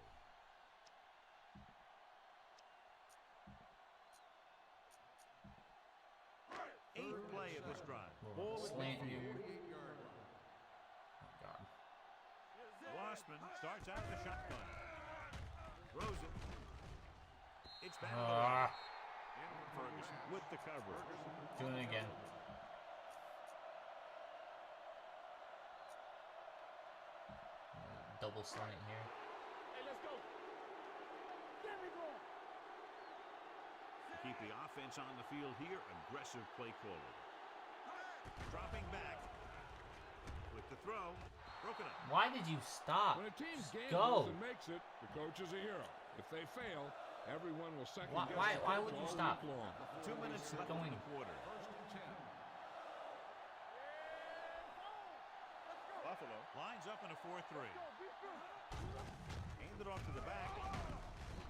Eighth play of this drive. Little slant here. 48-yard Oh, God. Wassman starts out in the shotgun. Throws it. It's back. Ah, Ferguson with the coverage. doing it again. Double slant here. Hey, let's go. Get me going. To keep the offense on the field here, aggressive play calling. Dropping back with the throw. Broken up. Why did you stop? When a team's Just gambles go. and makes it, the coach is a hero. If they fail, everyone will second guess Why the coach would you all stop? week long. 2 minutes left going. in the quarter. First and 10. Buffalo lines up in a 4-3. Hand it off to the back.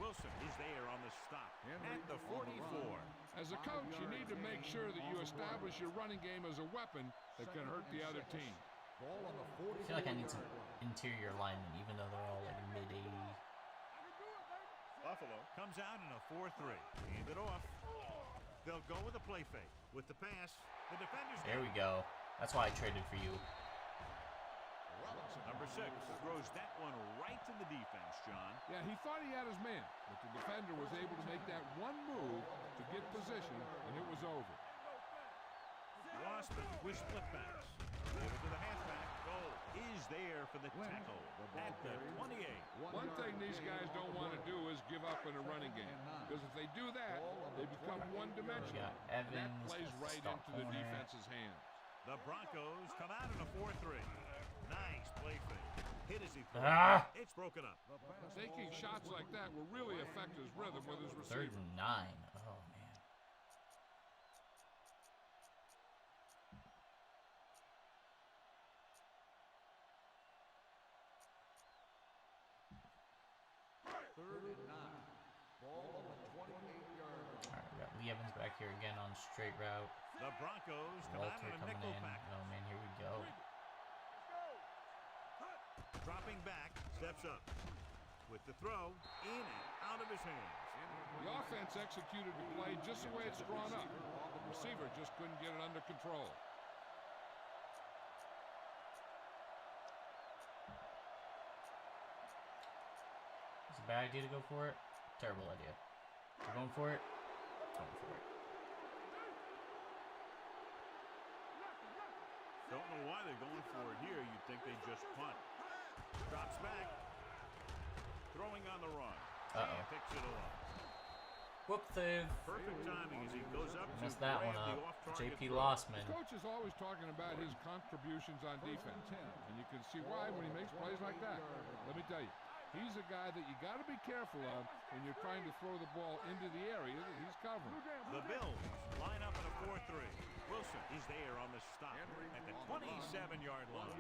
Wilson is there on the stop at the 44. As a coach, you need to make sure that you establish your running game as a weapon that can hurt the other team. Ball on the I 40. feel like I need some interior linemen, even though they're all like mid-80. Buffalo comes out in a 4-3. Hand it off. They'll go with a play fake. With the pass, the defenders. There we go. That's why I traded for you. Number 6 throws that one right to the defense, John. Yeah, he thought he had his man, but the defender was able to make that one move to get position, and it was over. Wassman with split backs. Give it to the halfback. Goal is there for the tackle at the 28. One thing these guys don't want to do is give up in a running game. Because if they do that, they become one-dimensional. Evans, That plays right stop into the corner. defense's hands. The Broncos come out in a 4-3. Nice play fake. Hit as he throws. It's broken up. Taking shots like that will really affect his rhythm with his receiver. 3rd and 9. Oh, man. Third and 9. Ball on the 28-yard line. All right, we got Lee Evans back here again on straight route. The Broncos come out Walter in a coming nickel in. package. Oh, man, here we go. Dropping back, steps up. With the throw, in and out of his hands. The offense executed the play just the way it's drawn up. The receiver just couldn't get it under control. It's a bad idea to go for it. Terrible idea. We're going for it. Going for it. Don't know why they're going for it here. You'd think they just punt. Drops back. Throwing on the run. Uh-oh. Picks it off. Whoop save. Perfect timing as he goes up to Messed that grab one the up. off-target JP throw. Lossman. The coach is always talking about his contributions on defense. And you can see why when he makes plays like that. Let me tell you, he's a guy that you got to be careful of when you're trying to throw the ball into the area that he's covering. The Bills line up in a 4-3. Wilson is there on the stop at the 27-yard line.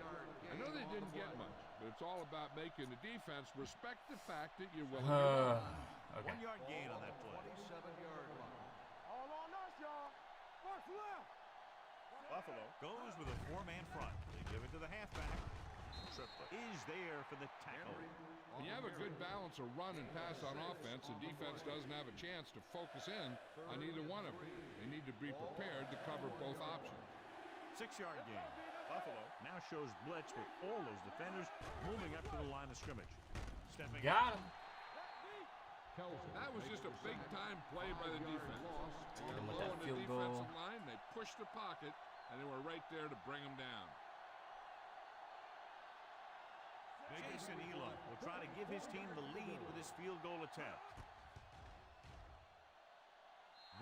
I know they didn't get much, but it's all about making the defense respect the fact that you're willing to Okay. 1-yard gain on that play. 27-yard line. All on us, y'all. First left. Buffalo goes with a 4-man front. They give it to the halfback. Triplet is there for the tackle. When you have a good balance of run and pass on offense, the defense doesn't have a chance to focus in on either one of them. They need to be prepared to cover both options. 6-yard gain. Buffalo now shows blitz with all those defenders moving up to the line of scrimmage. Stepping Got him. That was just a big-time play by the defense. They got Him with low that on the field goal. defensive line, they pushed the pocket, and they were right there to bring them down. Jason Elam will try to give his team the lead with his field goal attempt.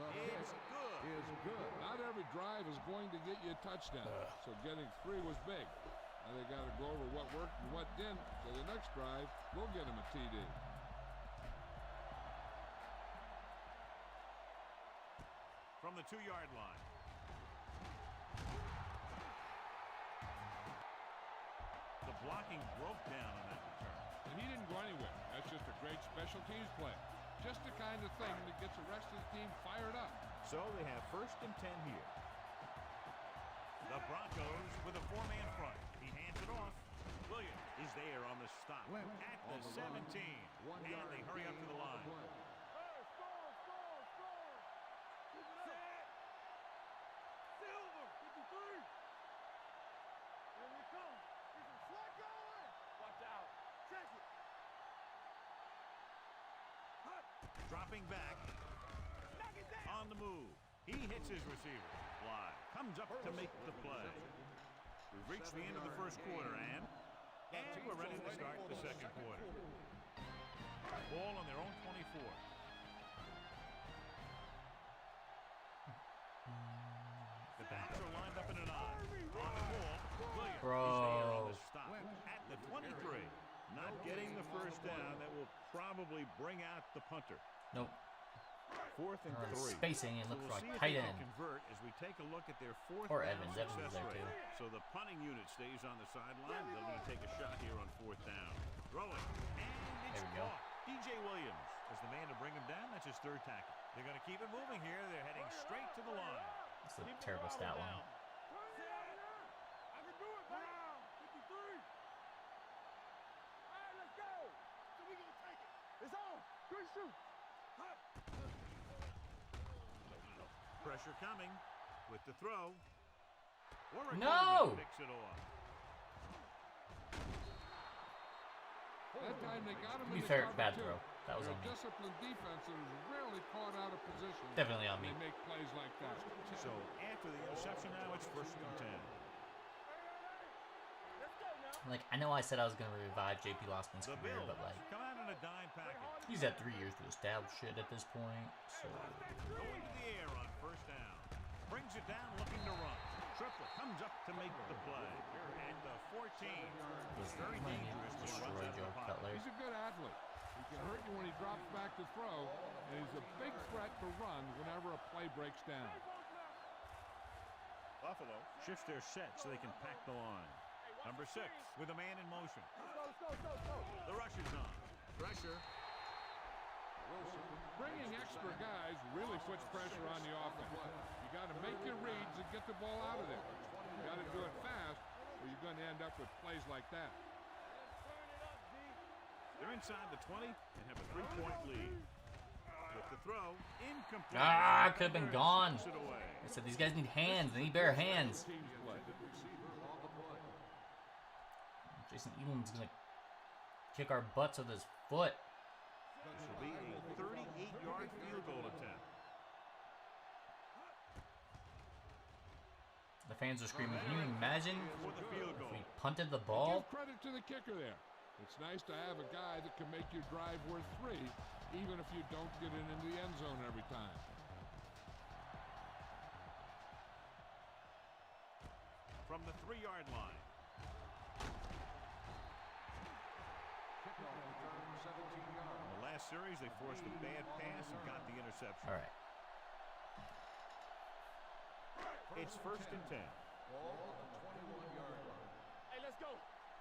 It's good. Is good. Not every drive is going to get you a touchdown, so getting 3 was big. Now they got to go over what worked and what didn't, so the next drive will get them a TD. From the 2-yard line. The blocking broke down on that return. And he didn't go anywhere. That's just a great special teams play. Just the kind of thing that gets the rest of the team fired up. So they have 1st and 10 here. The Broncos with a 4-man front. He hands it off. Williams is there on the stop at the 17. And they hurry up to the line. Hey, score, score, score. Keep it up. Silver, 53. Here we come. Is it flat going? Watch out. Check it. Hut. Dropping back. Knock it down. On the move. He hits his receiver. Fly. Comes up to make the play. We've reached the end of the 1st quarter, and we're ready to start the 2nd quarter. Ball on their own 24. The backs are lined up in an eye. On the ball, Williams is there on the stop at the 23. Not getting the 1st down. That will probably bring out the punter. Nope. 4th and They're 3. spacing and So look we'll for see a if tight they can end. convert as we take a look at their 4th Or down Evans. Evans success is there rate. too. So the punting unit stays on the sideline. They're going to take a shot here on 4th down. Throwing. And it's There we go. caught. DJ Williams is the man to bring him down. That's his 3rd tackle. They're going to keep it moving here. They're heading straight to the line. It's a terrible stat line. I can do it, Brown. 53. All right, let's go. So we gonna take it. It's on. Good shoot. Hut. Pressure coming with the throw. Warwick No! picks it off. That time they got him To in be the fair, cover, bad too. throw. That was They're on a me. disciplined defense that is rarely caught out of position. Definitely on when me. They make plays like that. So after the interception now, it's 1st and 10. Let's go now. Like, I know I said I was going to revive J.P. Losman's The career, Bills but, like, come out in a dime package. he's had 3 years to establish it at this point, so... Going to the air on first down. Brings it down, looking to run. Triplett comes up to make the play. At the 14. It's very dangerous when he runs out of the pocket. He's a good athlete. He can hurt you when he drops back to throw, and he's a big threat to run whenever a play breaks down. Buffalo shifts their set so they can pack the line. Number 6 with a man in motion. The rush is on. Pressure. Bringing extra guys really puts pressure on the offense. You got to make your reads and get the ball out of there. You got to do it fast, or you're going to end up with plays like that. They're inside the 20 and have a 3-point lead. With the throw, incomplete. Ah, could have been gone. It away. I said these guys need hands. They need bare hands. Jason Elam's going to kick our butts with his foot. This will be a 38-yard field goal attempt. The fans are screaming. Can you imagine For the field if goal. we punted the ball? Give credit to the kicker there. It's nice to have a guy that can make your drive worth 3, even if you don't get it into the end zone every time. From the 3-yard line. In the last series, they forced a bad pass and got the interception. All right. It's 1st and 10. Hey, let's go.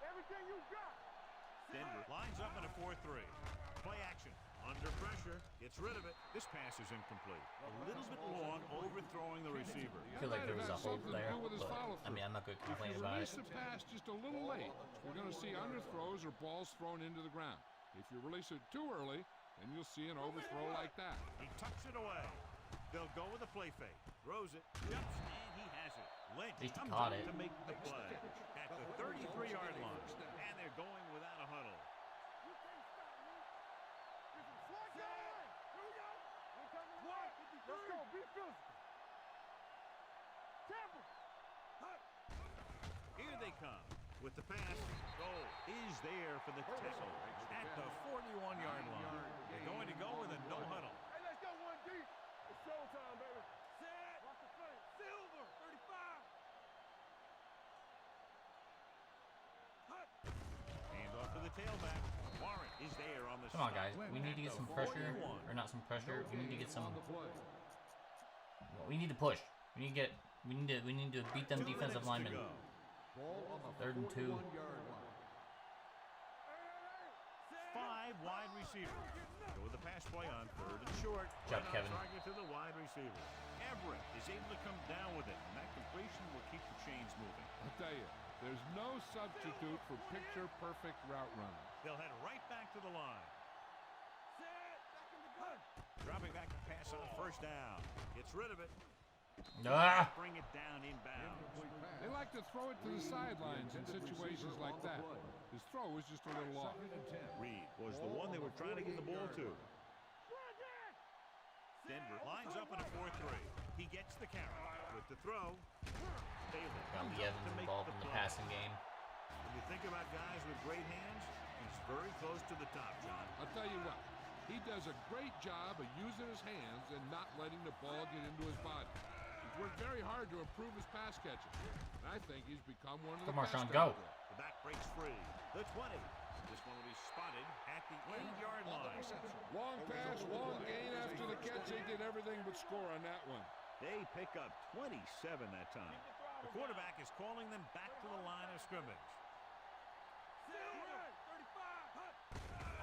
Everything you got. Denver lines up in a 4-3. Play action. Under pressure. Gets rid of it. This pass is incomplete. A little bit long, overthrowing the receiver. I feel like there was a hold there, but I mean, I'm not going to If complain you about release it. the pass just a little late, you're going to see underthrows or balls thrown into the ground. If you release it too early, then you'll see an overthrow like that. He tucks it away. They'll go with a play fake. Throws it. Jumps, and he has it. Lynch At least he comes caught up it. to make the play. At the 33-yard line. And they're going without a huddle. You can't stop me. This is slide down. Here we go. What? Let's go. Be physical. Tampa. Here they come. With the pass, goal is there for the tackle at the 41-yard line. They're going to go with a no huddle. Hey, let's go 1 deep. It's showtime, baby. Set. Watch the flank. Silver. 35. Hand off to the tailback. Warren is there on the Come on, stop. guys. We need to get some pressure. Or not some pressure. We need to get some... We need to push. We need to beat them 2 defensive minutes to linemen. go. 3rd and 2. 5 wide receivers. Go with the pass play on 3rd and short. Good job, Right on Kevin. target to the wide receiver. Everett is able to come down with it, and that completion will keep the chains moving. I'll tell you, there's no substitute for picture-perfect route running. They'll head right back to the line. Dropping back to pass on 1st down. Gets rid of it. Ah! Bring it down inbounds. They like to throw it to the sidelines in situations like that. His throw was just a little off. Reed was the one they were trying to get the ball to. Denver lines up in a 4-3. He gets the carry. With the throw, Taylor Got comes Lee up Evans to make involved the in the play. passing game. When you think about guys with great hands, he's very close to the top, John. I'll tell you what, he does a great job of using his hands and not letting the ball get into his body. He's worked very hard to improve his pass catching. And I think he's become one of the Come on, best Sean, out go. there. The back breaks free. The 20. This one will be spotted at the 8-yard line. Long pass, long gain after the catch. They did everything but score on that one. They pick up 27 that time. The quarterback is calling them back to the line of scrimmage.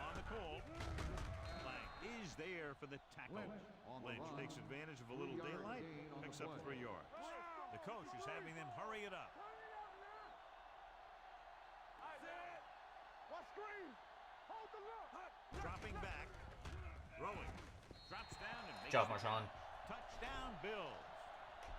On the call, flag is there for the tackle. Lynch takes advantage of a little daylight, picks up 3 yards. The coach is having them hurry it up. Dropping back, throwing, drops down and makes Good job, it. Marshawn. Touchdown, Bills.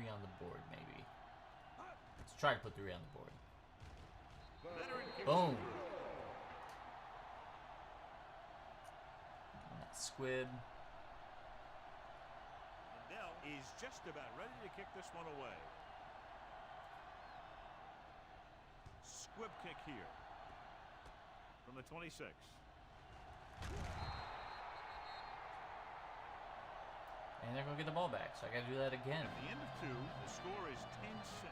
3 on the board, maybe. Let's try to put 3 on the board. Boom. That squib. Lindell is just about ready to kick this one away. Squib kick here from the 26. And they're going to get the ball back, so I got to do that again. At the end of 2, the score is 10-6.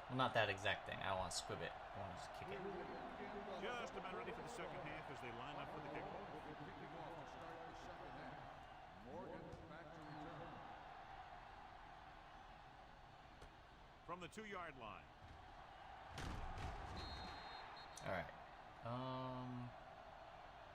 Well, not that exact thing. I don't want to squib it. I want to just kick it. Just about ready for the second half as they line up for the kickoff. Kicking off to start the second half. Morgan back to return. From the 2-yard line. All right.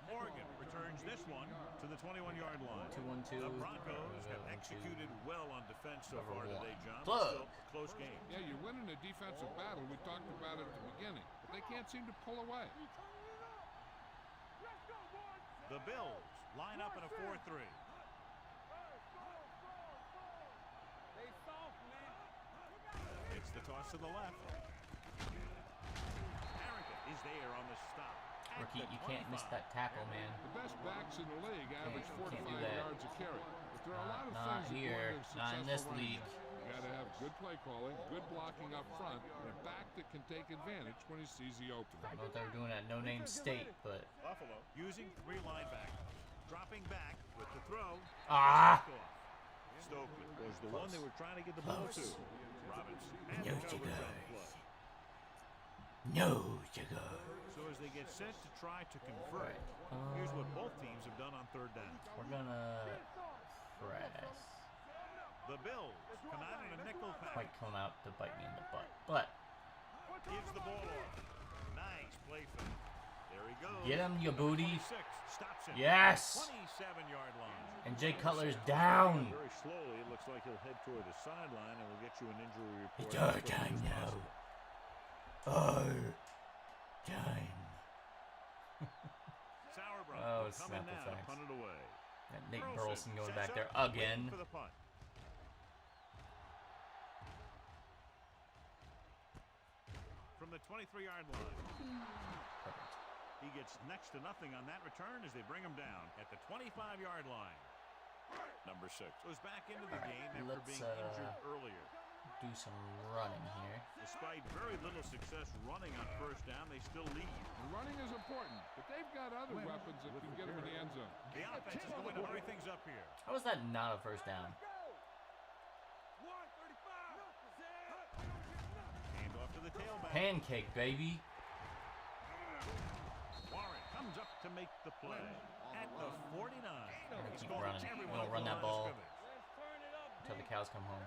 Morgan returns this one to the 21-yard line. 2-1-2. The Broncos have executed well on defense so far today, John. Plug. Still close game. Yeah, you're winning a defensive battle. We talked about it at the beginning, but they can't seem to pull away. The Bills line up in a 4-3. It's the toss to the left. Harrington is there on the stop. Rookie, you can't miss that tackle, man. The best backs in the league average 4 to 5 yards a carry. But there are a lot of Not things here. that go Not in into this successful running. league. You got to have good play calling, good blocking up front, and a back that can take advantage when he sees the opening. I don't know what they were doing at No Name State, but Buffalo using 3 linebackers. Dropping back with the throw. Stokely was the one they were trying to get the ball to. Robinson and No coverage on the cigars. play. no cigar. So as they get set to try to convert, here's what both teams have done on 3rd down. We're gonna press. The Bills come out in a nickel Might pack. come out to bite me in the butt, but Gives the ball off. Nice play fake. There he goes. get him, you booty. 26 stops him. Yes. 27-yard line. And Jay Cutler's down. Very slowly, it looks like he'll head toward the sideline, and we'll get you an injury report. It's our time now. Our time. Sauerbrunn Oh, will come in snap now to effects. punt it away. And Nate Burleson Burleson going sets back there up, again. waiting for the punt. From the 23-yard line. Perfect. He gets next to nothing on that return as they bring him down at the 25-yard line. Number 6 goes back into the game after Let's, being injured earlier. Do some running here. Despite very little success running on 1st down, they still lead. And running is important, but they've got other weapons that can get them in the end zone. The offense is going to hurry things up here. How was that not a 1st down? Hand off to the tailback. Pancake, baby. Warren comes up to make the play at the 49. He's Keep going running. everyone We'll at run the that line of ball scrimmage. until the cows come home.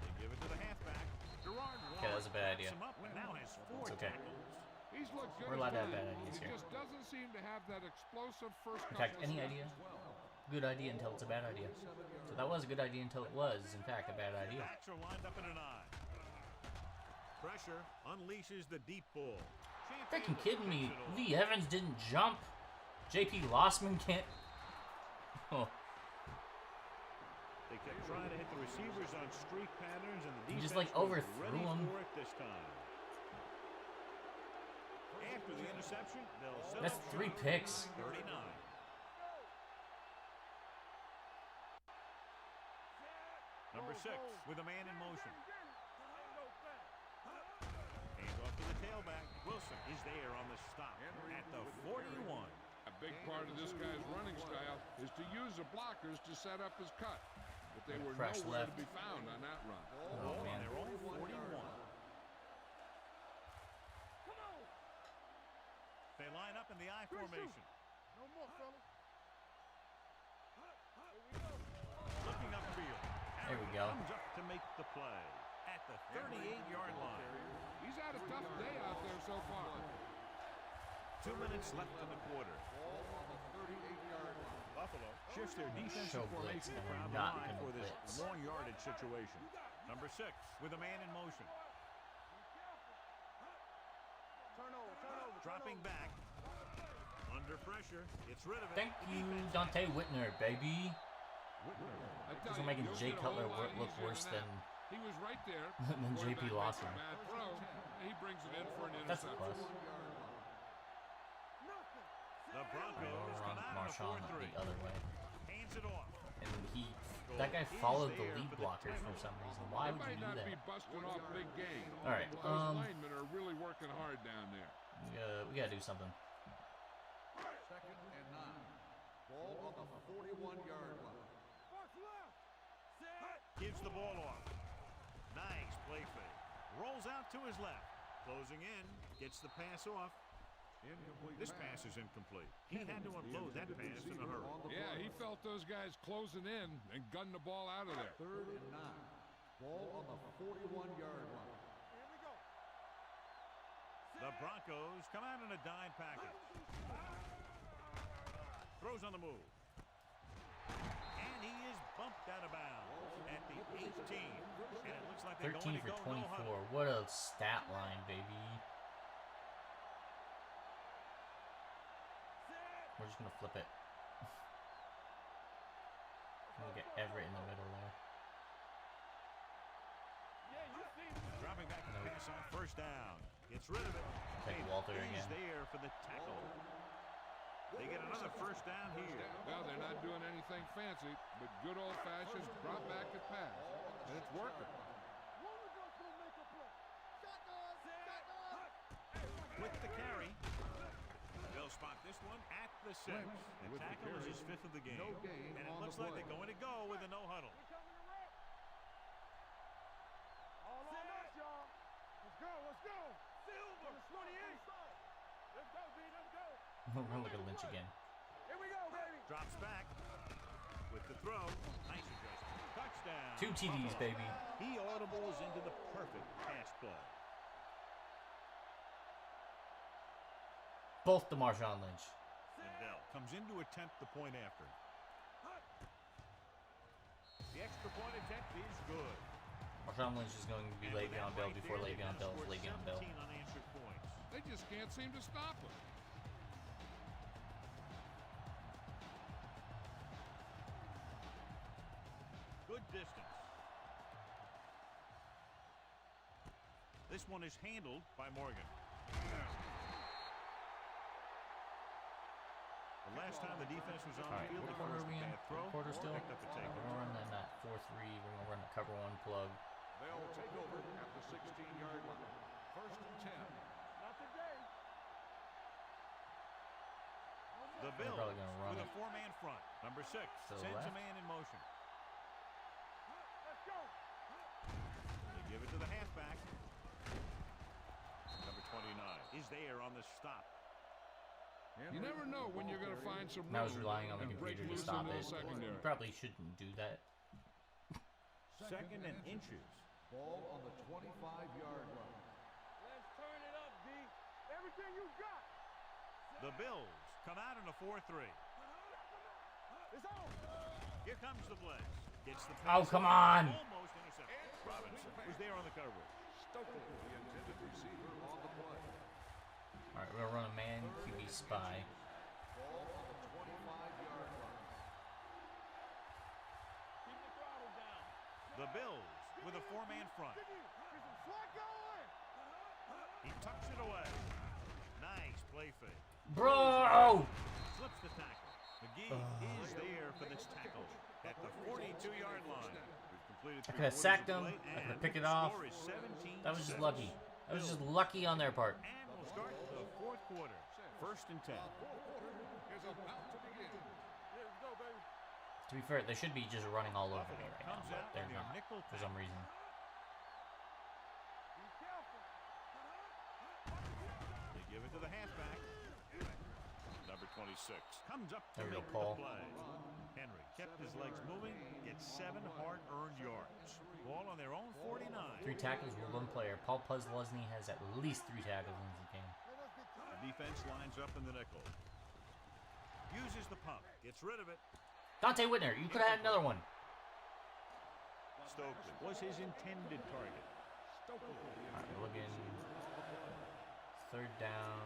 They give it to the halfback. Gerard Okay, that was a bad idea. him up and now has 4 It's okay. tackles. He's looked good. We're allowed to have as bad well. ideas He here. just doesn't seem to have that explosive first In fact, couple any steps. idea? Good idea until it's a bad idea. So that was a good idea until it was, in fact, a bad idea. Backs are lined up in an eye. Pressure unleashes the deep ball. Freaking kidding me. Lee Evans didn't jump. JP Lossman can't. Oh, They kept trying to hit the receivers on streak patterns, and the He defense just, like, was overthrew ready him. for it this time. After the interception, they'll set that's up 3 shop. picks. 39. Number 6 with a man in motion. Hands off to the tailback. Wilson is there on the stop at the 41. A big part of this guy's running style is to use the blockers to set up his cut. But they were Fresh nowhere left. to be found on that run. Oh, man. Their own 41. They line up in the I formation. No more, fellas. Looking upfield. There we go. Comes up to make the play at the 38-yard line. He's had a tough day out there so far. 2 minutes left in the quarter. Buffalo shifts their defensive Show blitz, formation and around we're the not line gonna for this blitz. long yardage situation. Number 6 with a man in motion. Dropping back. Under pressure. Gets rid of it. Thank you, Dante Whitner, baby. Because we're making Jay Cutler look worse than He was right there. than JP Lawson. Bad throw. He brings it in for an That's a interception. plus. The Broncos Run come out Marshawn on a 4-3. the other way. Hands it off. And that guy followed the lead blockers for some reason. Why would They you might do not be that? busting off big game. All right, Those linemen are really working hard down there. We gotta do something. Second and 9. Ball on the 41-yard line. Gives the ball off. Nice play fake. Rolls out to his left. Closing in. Gets the pass off. Incomplete This pass is incomplete. He had to unload that pass in a hurry. Yeah, he felt those guys closing in and gunned the ball out of there. Third and 9. Ball on the 41-yard line. The Broncos come out in a dime package. Throws on the move. And he is bumped out of bounds at the 18. And it looks like they're 13 going to for go 24. no huddle. What a stat line, baby. We're just gonna flip it. We'll get Everett in the middle there. Dropping back to pass on first down. Gets rid of it. Take Walter He's again. there for the tackle. They get another first down here. Well, they're not doing anything fancy, but good old-fashioned drop back and pass. And it's working. With the carry. They'll spot this one at the 6. The tackle is his 5th of the game. No gain And it on looks the like play. they're going to go with a no huddle. All on us, y'all. Let's go, let's go. Silver, 28. Let's go, B, let's go. We're gonna look at Lynch again. Here we go, baby. Drops back with the throw. Nice adjustment. Touchdown. 2 TDs, baby. He audibles into the perfect pass play. Both to Marshawn Lynch. And Bell comes in to attempt the point after. The extra point attempt is good. Marshawn Lynch is going to be And with Le'Veon that Bell right before there, they've Le'Veon now Bell is scored Le'Veon Bell. 17 unanswered points. They just can't seem to stop him. Good distance. This one is handled by Morgan. The last time the defense was on All the right, field, what they quarter are forced we a in? bad throw. Quarter still? Picked up a We're takeaway. gonna run in that 4-3. We're gonna run the cover 1 plug. They'll take over at the 16-yard line. First and 10. Not today. The They're Bills probably gonna run with a it. 4-man front. Number 6 To the sends a left. man in motion. Let's go. They give it to the halfback. Number 29 is there on the stop. You never know when you're going to find some Now I was room relying on the and break computer to loose stop into it. the secondary. You probably shouldn't do that. Second and inches. Ball on the 25-yard line. Let's turn it up, D. Everything you got. The Bills come out in a 4-3. It's on. Here comes the blitz. Gets the Oh, pass come off, on. Almost intercepted. Robinson was there on the coverage. Stokely, the intended receiver on the play. All right, we're gonna run a man QB spy. Ball on the 25-yard line. Keep the throttle down. The Bills with a 4-man front. Get some swag going. He tucks it away. Nice play fake. Bro! Slips the tackle. McGee is there for this tackle at the 42-yard line. We've completed I could have sacked him. play, I could have and picked it the off. score is 17-7. That was just lucky. That was just lucky on their part. And we'll start the 4th quarter. First and 10. Is about to begin. Let's go, baby. To be fair, they should be just running all over me right now, Comes but out they're in their not nickel for some reason. Be careful. They give it to the halfback. Number 26 comes up to There we go, make Paul. the play. Henry kept his legs moving, gets 7 hard-earned yards. Ball on their own 49. 3 tackles with 1 player. Paul Puzzlesny has at least 3 tackles in this game. The defense lines up in the nickel. Uses the pump, gets rid of it. Dante Whitner, you could have had another one. Stokely was his intended target. All right, we're looking 3rd down.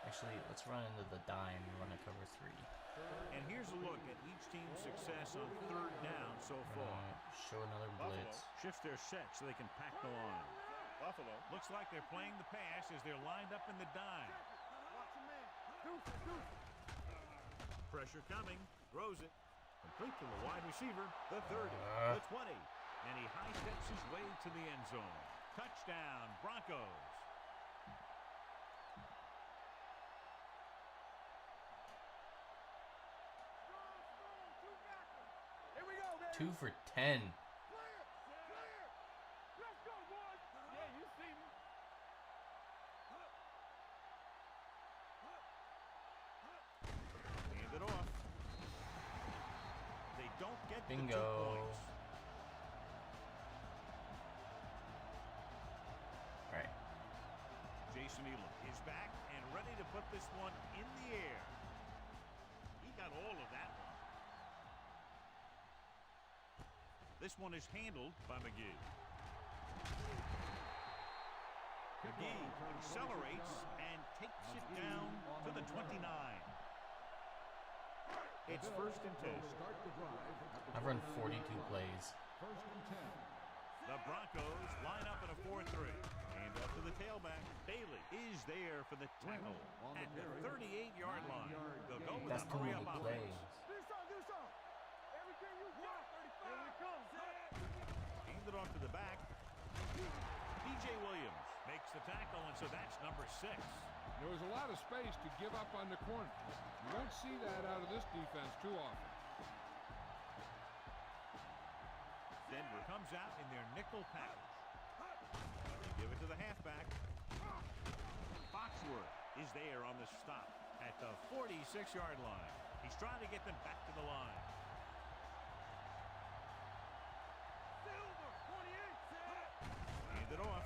Actually, let's run into the dime and run a cover 3. And here's a look at each team's success on third down so far. Show another blitz. Shifts their set so they can pack the line. Buffalo looks like they're playing the pass as they're lined up in the dime. Pressure coming. Throws it. Complete to the wide receiver. The 30. The 20. And he high steps his way to the end zone. Touchdown, Broncos. Here we go, baby. 2 for 10. Clear. Let's go, boys. Yeah, you see me. Hand it off. They don't get the 2 Bingo. points. Right. Jason Elam is back and ready to put this one in the air. He got all of that one. This one is handled by McGee. McGee accelerates and takes it down to the 29. It's 1st and 10. I've run 42 plays. The Broncos line up in a 4-3. Hand off to the tailback. Bailey is there for the tackle at the 38-yard line. They'll go with That's a too many hurry-up plays. offense. Do something. Everything you got. Here we come. Hand it off to the back. DJ Williams makes the tackle, and so that's number 6. There was a lot of space to give up on the corner. You won't see that out of this defense too often. Denver comes out in their nickel package. They give it to the halfback. Foxworth is there on the stop at the 46-yard line. He's trying to get them back to the line. Silver, 28. Hand it off.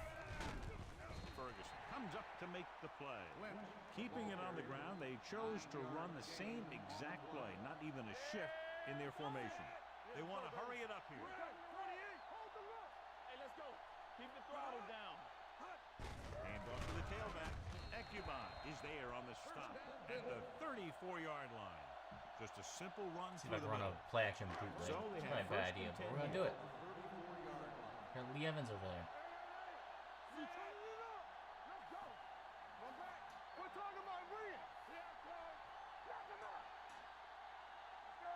Ferguson comes up to make the play. Keeping it on the ground, they chose to run the same exact play, not even a shift in their formation. They want to hurry it up here. 28. Hold the look. Hey, let's go. Keep the throttle down. Hand off to the tailback. Ekuban is there on the stop at the 34-yard line. Just a simple run See if I through can the run a middle. play action bootleg. So they It's have not a bad 1st idea, and but 10 we're gonna do here. it. Got Lee Evans over there. We turning it up. Let's go. Come back. We're talking about Rhea. Yeah, come. Knock him out. Let's go.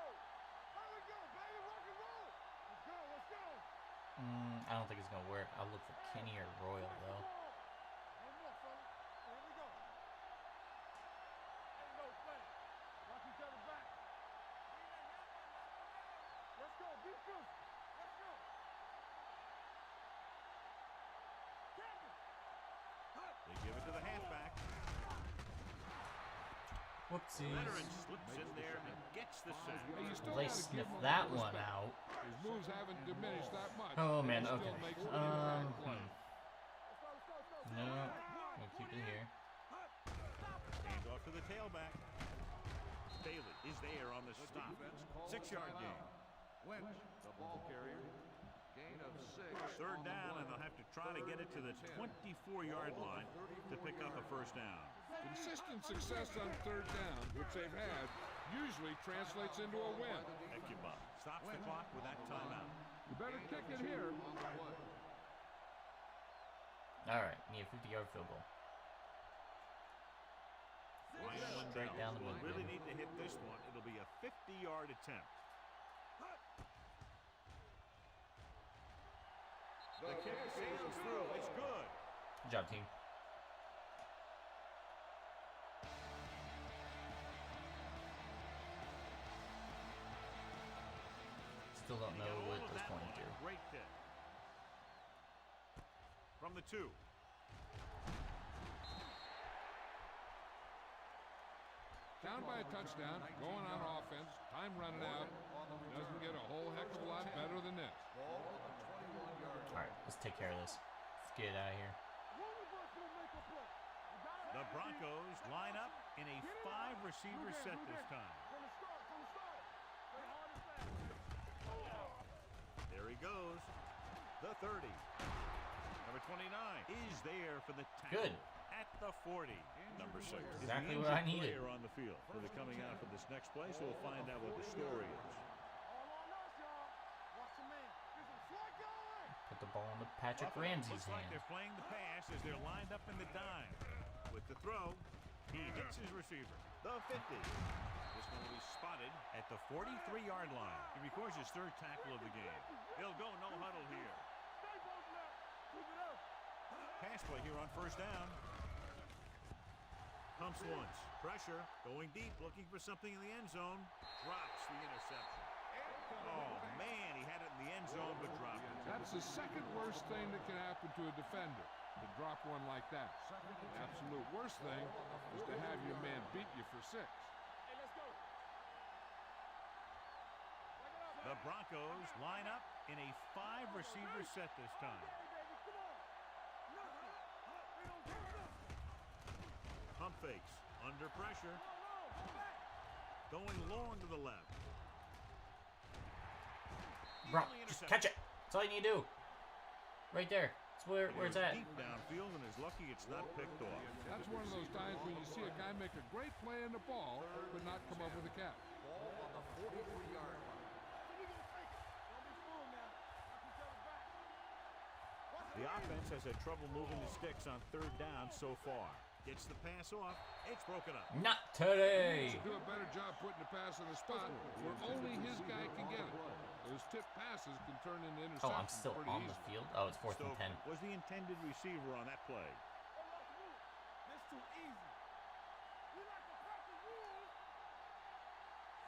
How we go, baby? Rock and roll. Let's go. Let's go. I don't think it's gonna work. I'll look for Kenny or Royal though. One more, fella. Here we go. Ain't no play. Watch each other back. Let's go. Be good. Let's go. They give it to the halfback. Whoopsies. Veteran slips in there and gets the sack. Hey, you still They gotta give sniffed him a that little one respect. out. His moves haven't diminished that much. Oh and man, he still okay. makes the impact play. No, we'll keep it here. Hand off to the tailback. Bailey is there on the stop. 6-yard gain. Lynch, the ball carrier. Gain of 6. 3rd down, and they'll have to try to get it to the 24-yard line to pick up a 1st down. Consistent success on 3rd down, which they've had, usually translates into a win. Ekuban stops the clock with that timeout. You better kick it here. All right, need a 50-yard field goal. Ryan Straight down the will middle. really need to hit this one. It'll be a 50-yard attempt. The kick sails through. It's good. Good job, team. Still don't He know got all what of this that point on to do. a great kick. From the 2. Down by a touchdown, going on offense, time running out. Doesn't get a whole heck of a lot better than this. All right, let's take care of this. Let's get it out of here. The Broncos line up in a 5-receiver set this time. From the start. Play hard and fast. There he goes. The 30. Number 29 is there for the tackle Good. at the 40. Number 6. Exactly what I needed. Player on the field. So they're coming out for this next play, so we'll find out what the story is. Put the ball in the Patrick Ramsey's looks like hand. they're playing the pass as they're lined up in the dime. With the throw, he hits his receiver. The 50. This one will be spotted at the 43-yard line. He records his 3rd tackle of the game. He'll go no huddle here. Pass play here on 1st down. Pumps once. Pressure. Going deep. Looking for something in the end zone. Drops the interception. Oh, man. He had it in the end zone, but dropped it. That's the second worst thing that can happen to a defender, to drop one like that. The absolute worst thing is to have your man beat you for 6. The Broncos line up in a 5-receiver set this time. Pump fakes. Under pressure. Going long to the left. Bro, just catch it. That's all you need to do. Right there. That's where it's at. Deep downfield and is lucky it's not picked off. That's one of those times when you see a guy make a great play in the ball, but not come up with a catch. Ball on the 43-yard line. The offense has had trouble moving the sticks on 3rd down so far. Gets the pass off. It's broken up. Not He today. should do a better job putting the pass in a spot where only his guy can get it. Those tip passes can turn into interceptions. Oh, I'm still pretty on the easy. field. Oh, it's 4th and 10. Was the intended receiver on that play. This too easy. We like to practice rules.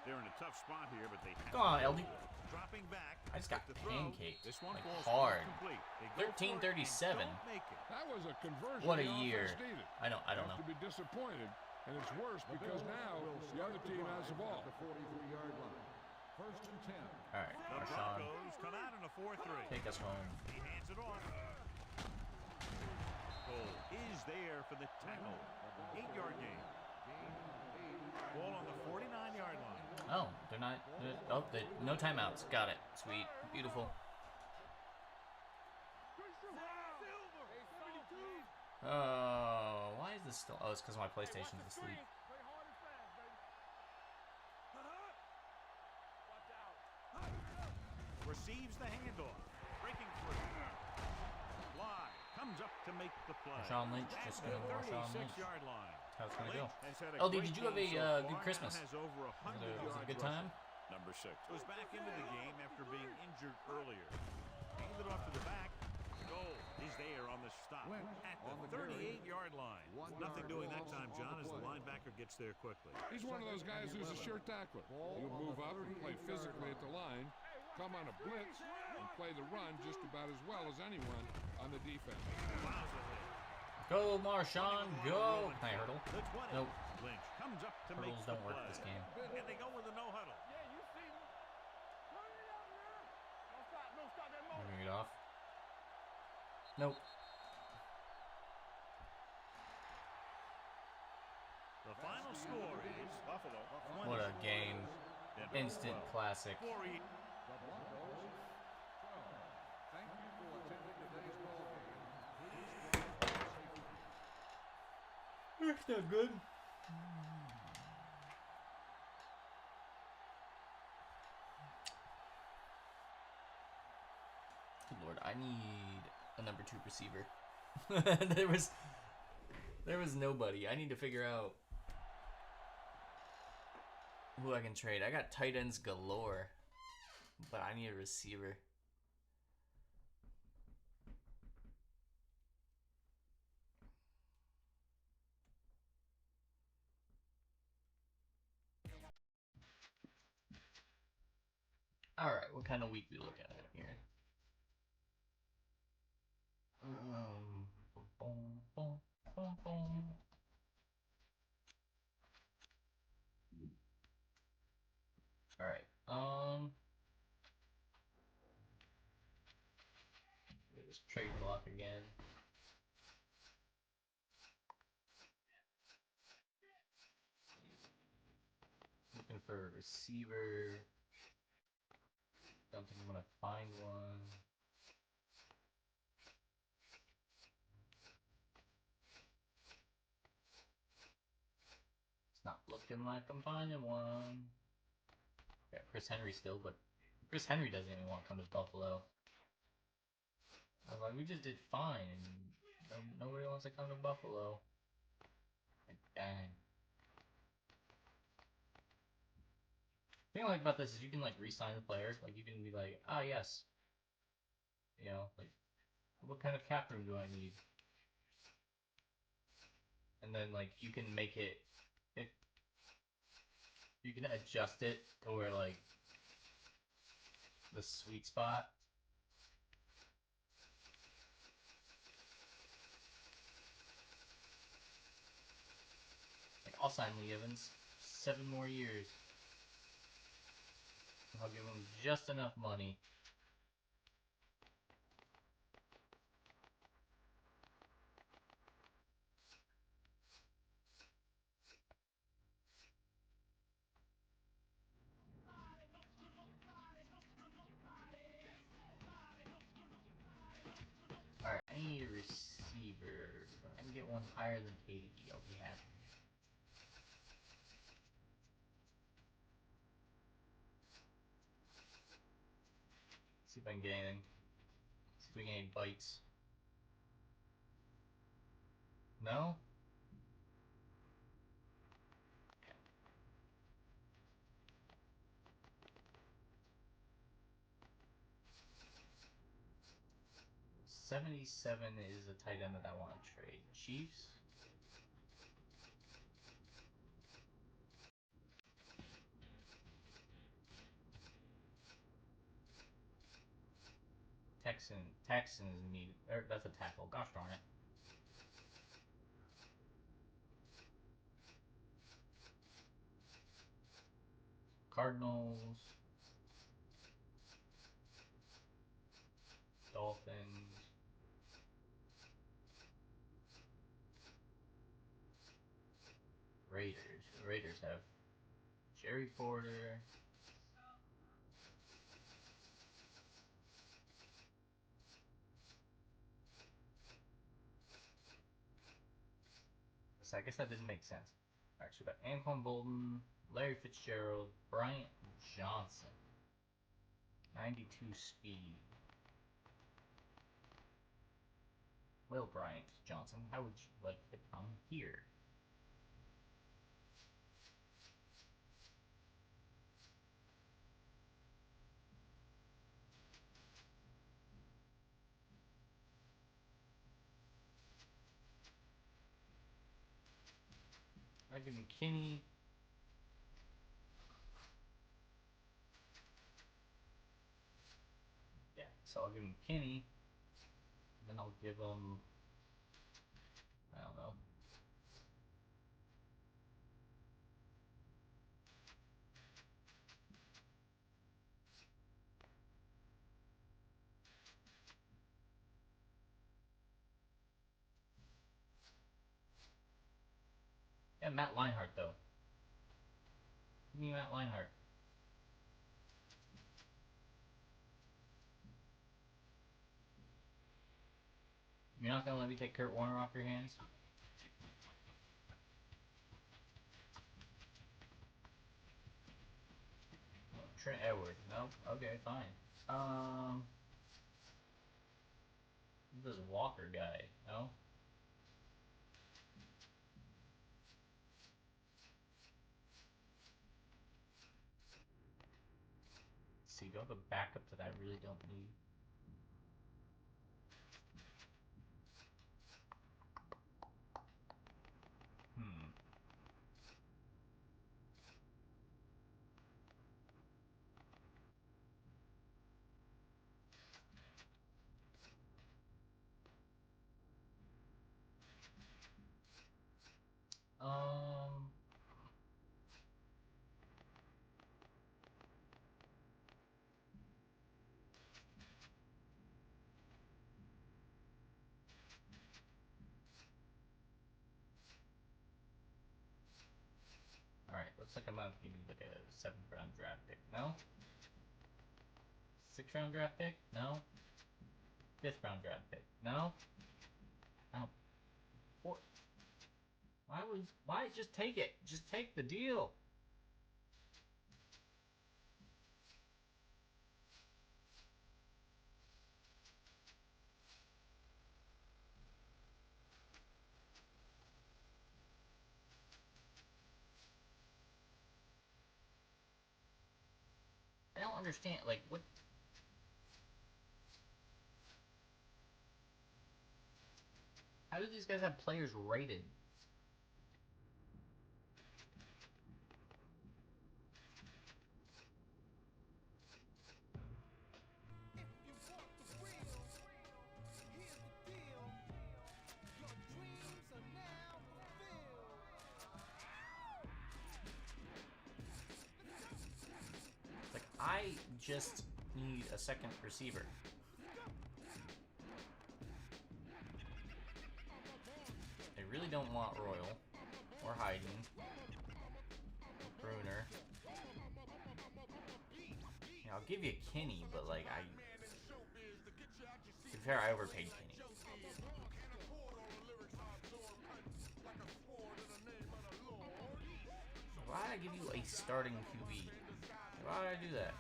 They're in a tough spot here, but they have Come on, LD. dropping back. I just got with the throw. pancaked. This one Like falls hard. incomplete. They go for it and 13-37. don't make it. That was a conversion What a the year. offense needed. I don't You know. have to be disappointed, and it's worse because now the other team has the ball. The 43-yard line. 1st and 10. All right, The Marshawn, Broncos come out in a 4-3. take us home. He hands it off. Goal is there for the tackle. 8-yard gain. Ball on the 49-yard line. Oh, they're not. No timeouts. Got it. Sweet. Beautiful. Oh, why is this still? Oh, it's because my PlayStation's asleep. Receives the handoff. Breaking through. Fly. Comes up to make the play. Marshawn Lynch At just the gonna Marshawn Lynch. 36-yard line. That's how it's gonna go. Lynch has had a LD, great did you have game a so good far, Christmas? now has over 100 Was it a good yards time? rushing. Number 6 goes back into the game after being injured earlier. Handed off to the back. Goal is there on the stop at the 38-yard line. Nothing doing that time, John, as the linebacker gets there quickly. He's one of those guys who's a sure tackler. He'll move up and play physically at the line, come on a blitz, and play the run just about as well as anyone on the defense. Plows ahead. Go, Marshawn. Go. Can I hurdle? The 20. Nope. Lynch comes up to make Hurdles the don't work play. this game. And they go with a no-huddle. Yeah, you see me. Turn it up, man. Don't stop that I'm motor. gonna get off. Nope. The final score is Buffalo. What a game. Instant classic. 4-8. The Broncos 12. Thank you for attending today's ball game. Please drive safely. That's not good. Good Lord, I need a number 2 receiver. there was nobody. I need to figure out who I can trade. I got tight ends galore, but I need a receiver. All right, what kind of week we looking at here? Boom, boom, boom, boom. All right. Just trade block again. Looking for a receiver. Don't think I'm gonna find one. Looking like I'm finding one. Got Chris Henry still, but Chris Henry doesn't even want to come to Buffalo. I was like, we just did fine, and nobody wants to come to Buffalo. Like, dang. The thing I like about this is you can like re-sign the player. Like you can be like, ah yes, you know, like what kind of cap room do I need? And then like you can make it, you can adjust it to where like the sweet spot. Like I'll sign Lee Evans, 7 more years. I'll give him just enough money. Alright, I need a receiver. If I can get one higher than KD, I'll be happy. See if I can get anything. See if we get any bites. No? 77 is a tight end that I want to trade. Chiefs? Texans need... that's a tackle. Gosh darn it. Cardinals. Dolphins. Raiders. The Raiders have Jerry Porter. So I guess that didn't make sense. Alright, so we got Anquan Bolden, Larry Fitzgerald, Bryant Johnson. 92 speed. Well, Bryant Johnson, how would you like to come here? I give him Kinney. Yeah, so I'll give him Kinney. Then I'll give him... I don't know. Yeah, Matt Leinart, though. Give me Matt Leinart. You're not gonna let me take Kurt Warner off your hands? Trent Edwards. No? Okay, fine. This Walker guy. No? See, go the backup that I really don't need. Um... Alright, looks like I'm gonna give you like a 7th round draft pick. No? 6th round draft pick? No? 5th round draft pick? No? No. 4th. Why just take it? Just take the deal. I don't understand, like, what? How do these guys have players rated? Like, I just need a second receiver. I really don't want Royal or Hayden, Bruner. Yeah, I'll give you Kenny, but like to be fair, I overpaid Kenny. Why did I give you a starting QB? Why did I do that?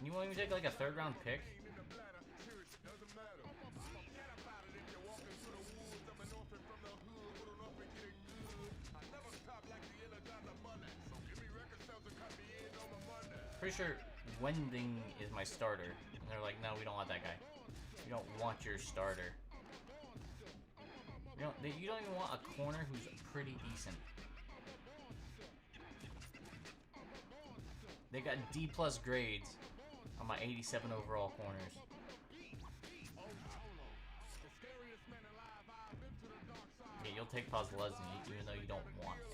You won't even take like a third-round pick? Pretty sure Wending is my starter. And they're like, no, we don't want that guy. We don't want your starter. You don't even want a corner who's pretty decent. They got D+ grades on my 87 overall corners. Yeah, you'll take Pozlesny even though you don't want him.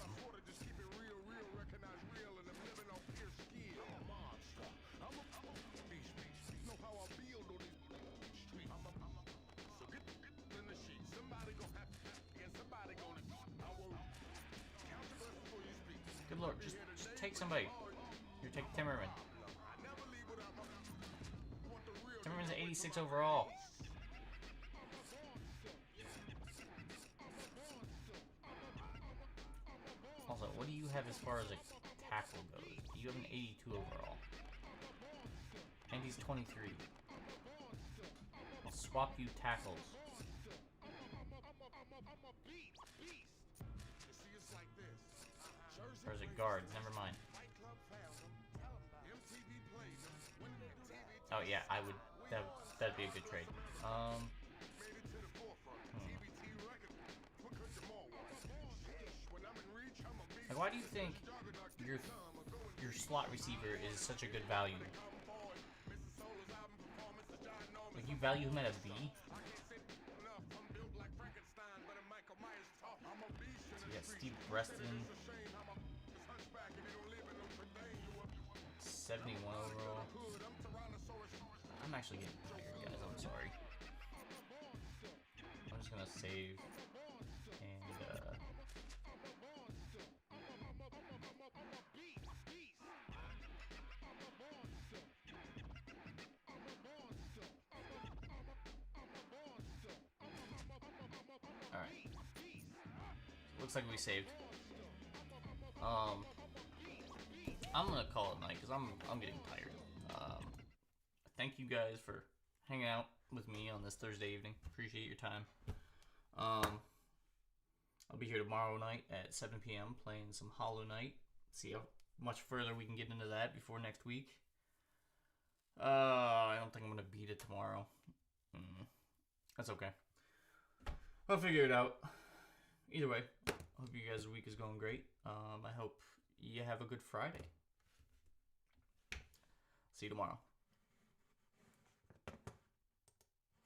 Good lord, just take somebody. Here, take Timmerman. Timmerman's at 86 overall. Also, what do you have as far as a tackle goes? You have an 82 overall. And he's 23. I'll swap you tackles. Or is it guards? Never mind. Oh yeah, I would. That'd be a good trade. Like, why do you think your slot receiver is such a good value? Like, you value him at a B? So you got Steve Breston. 71 overall. I'm actually getting tired, guys. I'm sorry. I'm just gonna save and alright. Looks like we saved. I'm gonna call it night because I'm getting tired. Thank you guys for hanging out with me on this Thursday evening. Appreciate your time. I'll be here tomorrow night at 7 p.m. playing some Hollow Knight. See how much further we can get into that before next week. I don't think I'm gonna beat it tomorrow. That's okay. I'll figure it out. Either way, I hope you guys' week is going great. I hope you have a good Friday. See you tomorrow.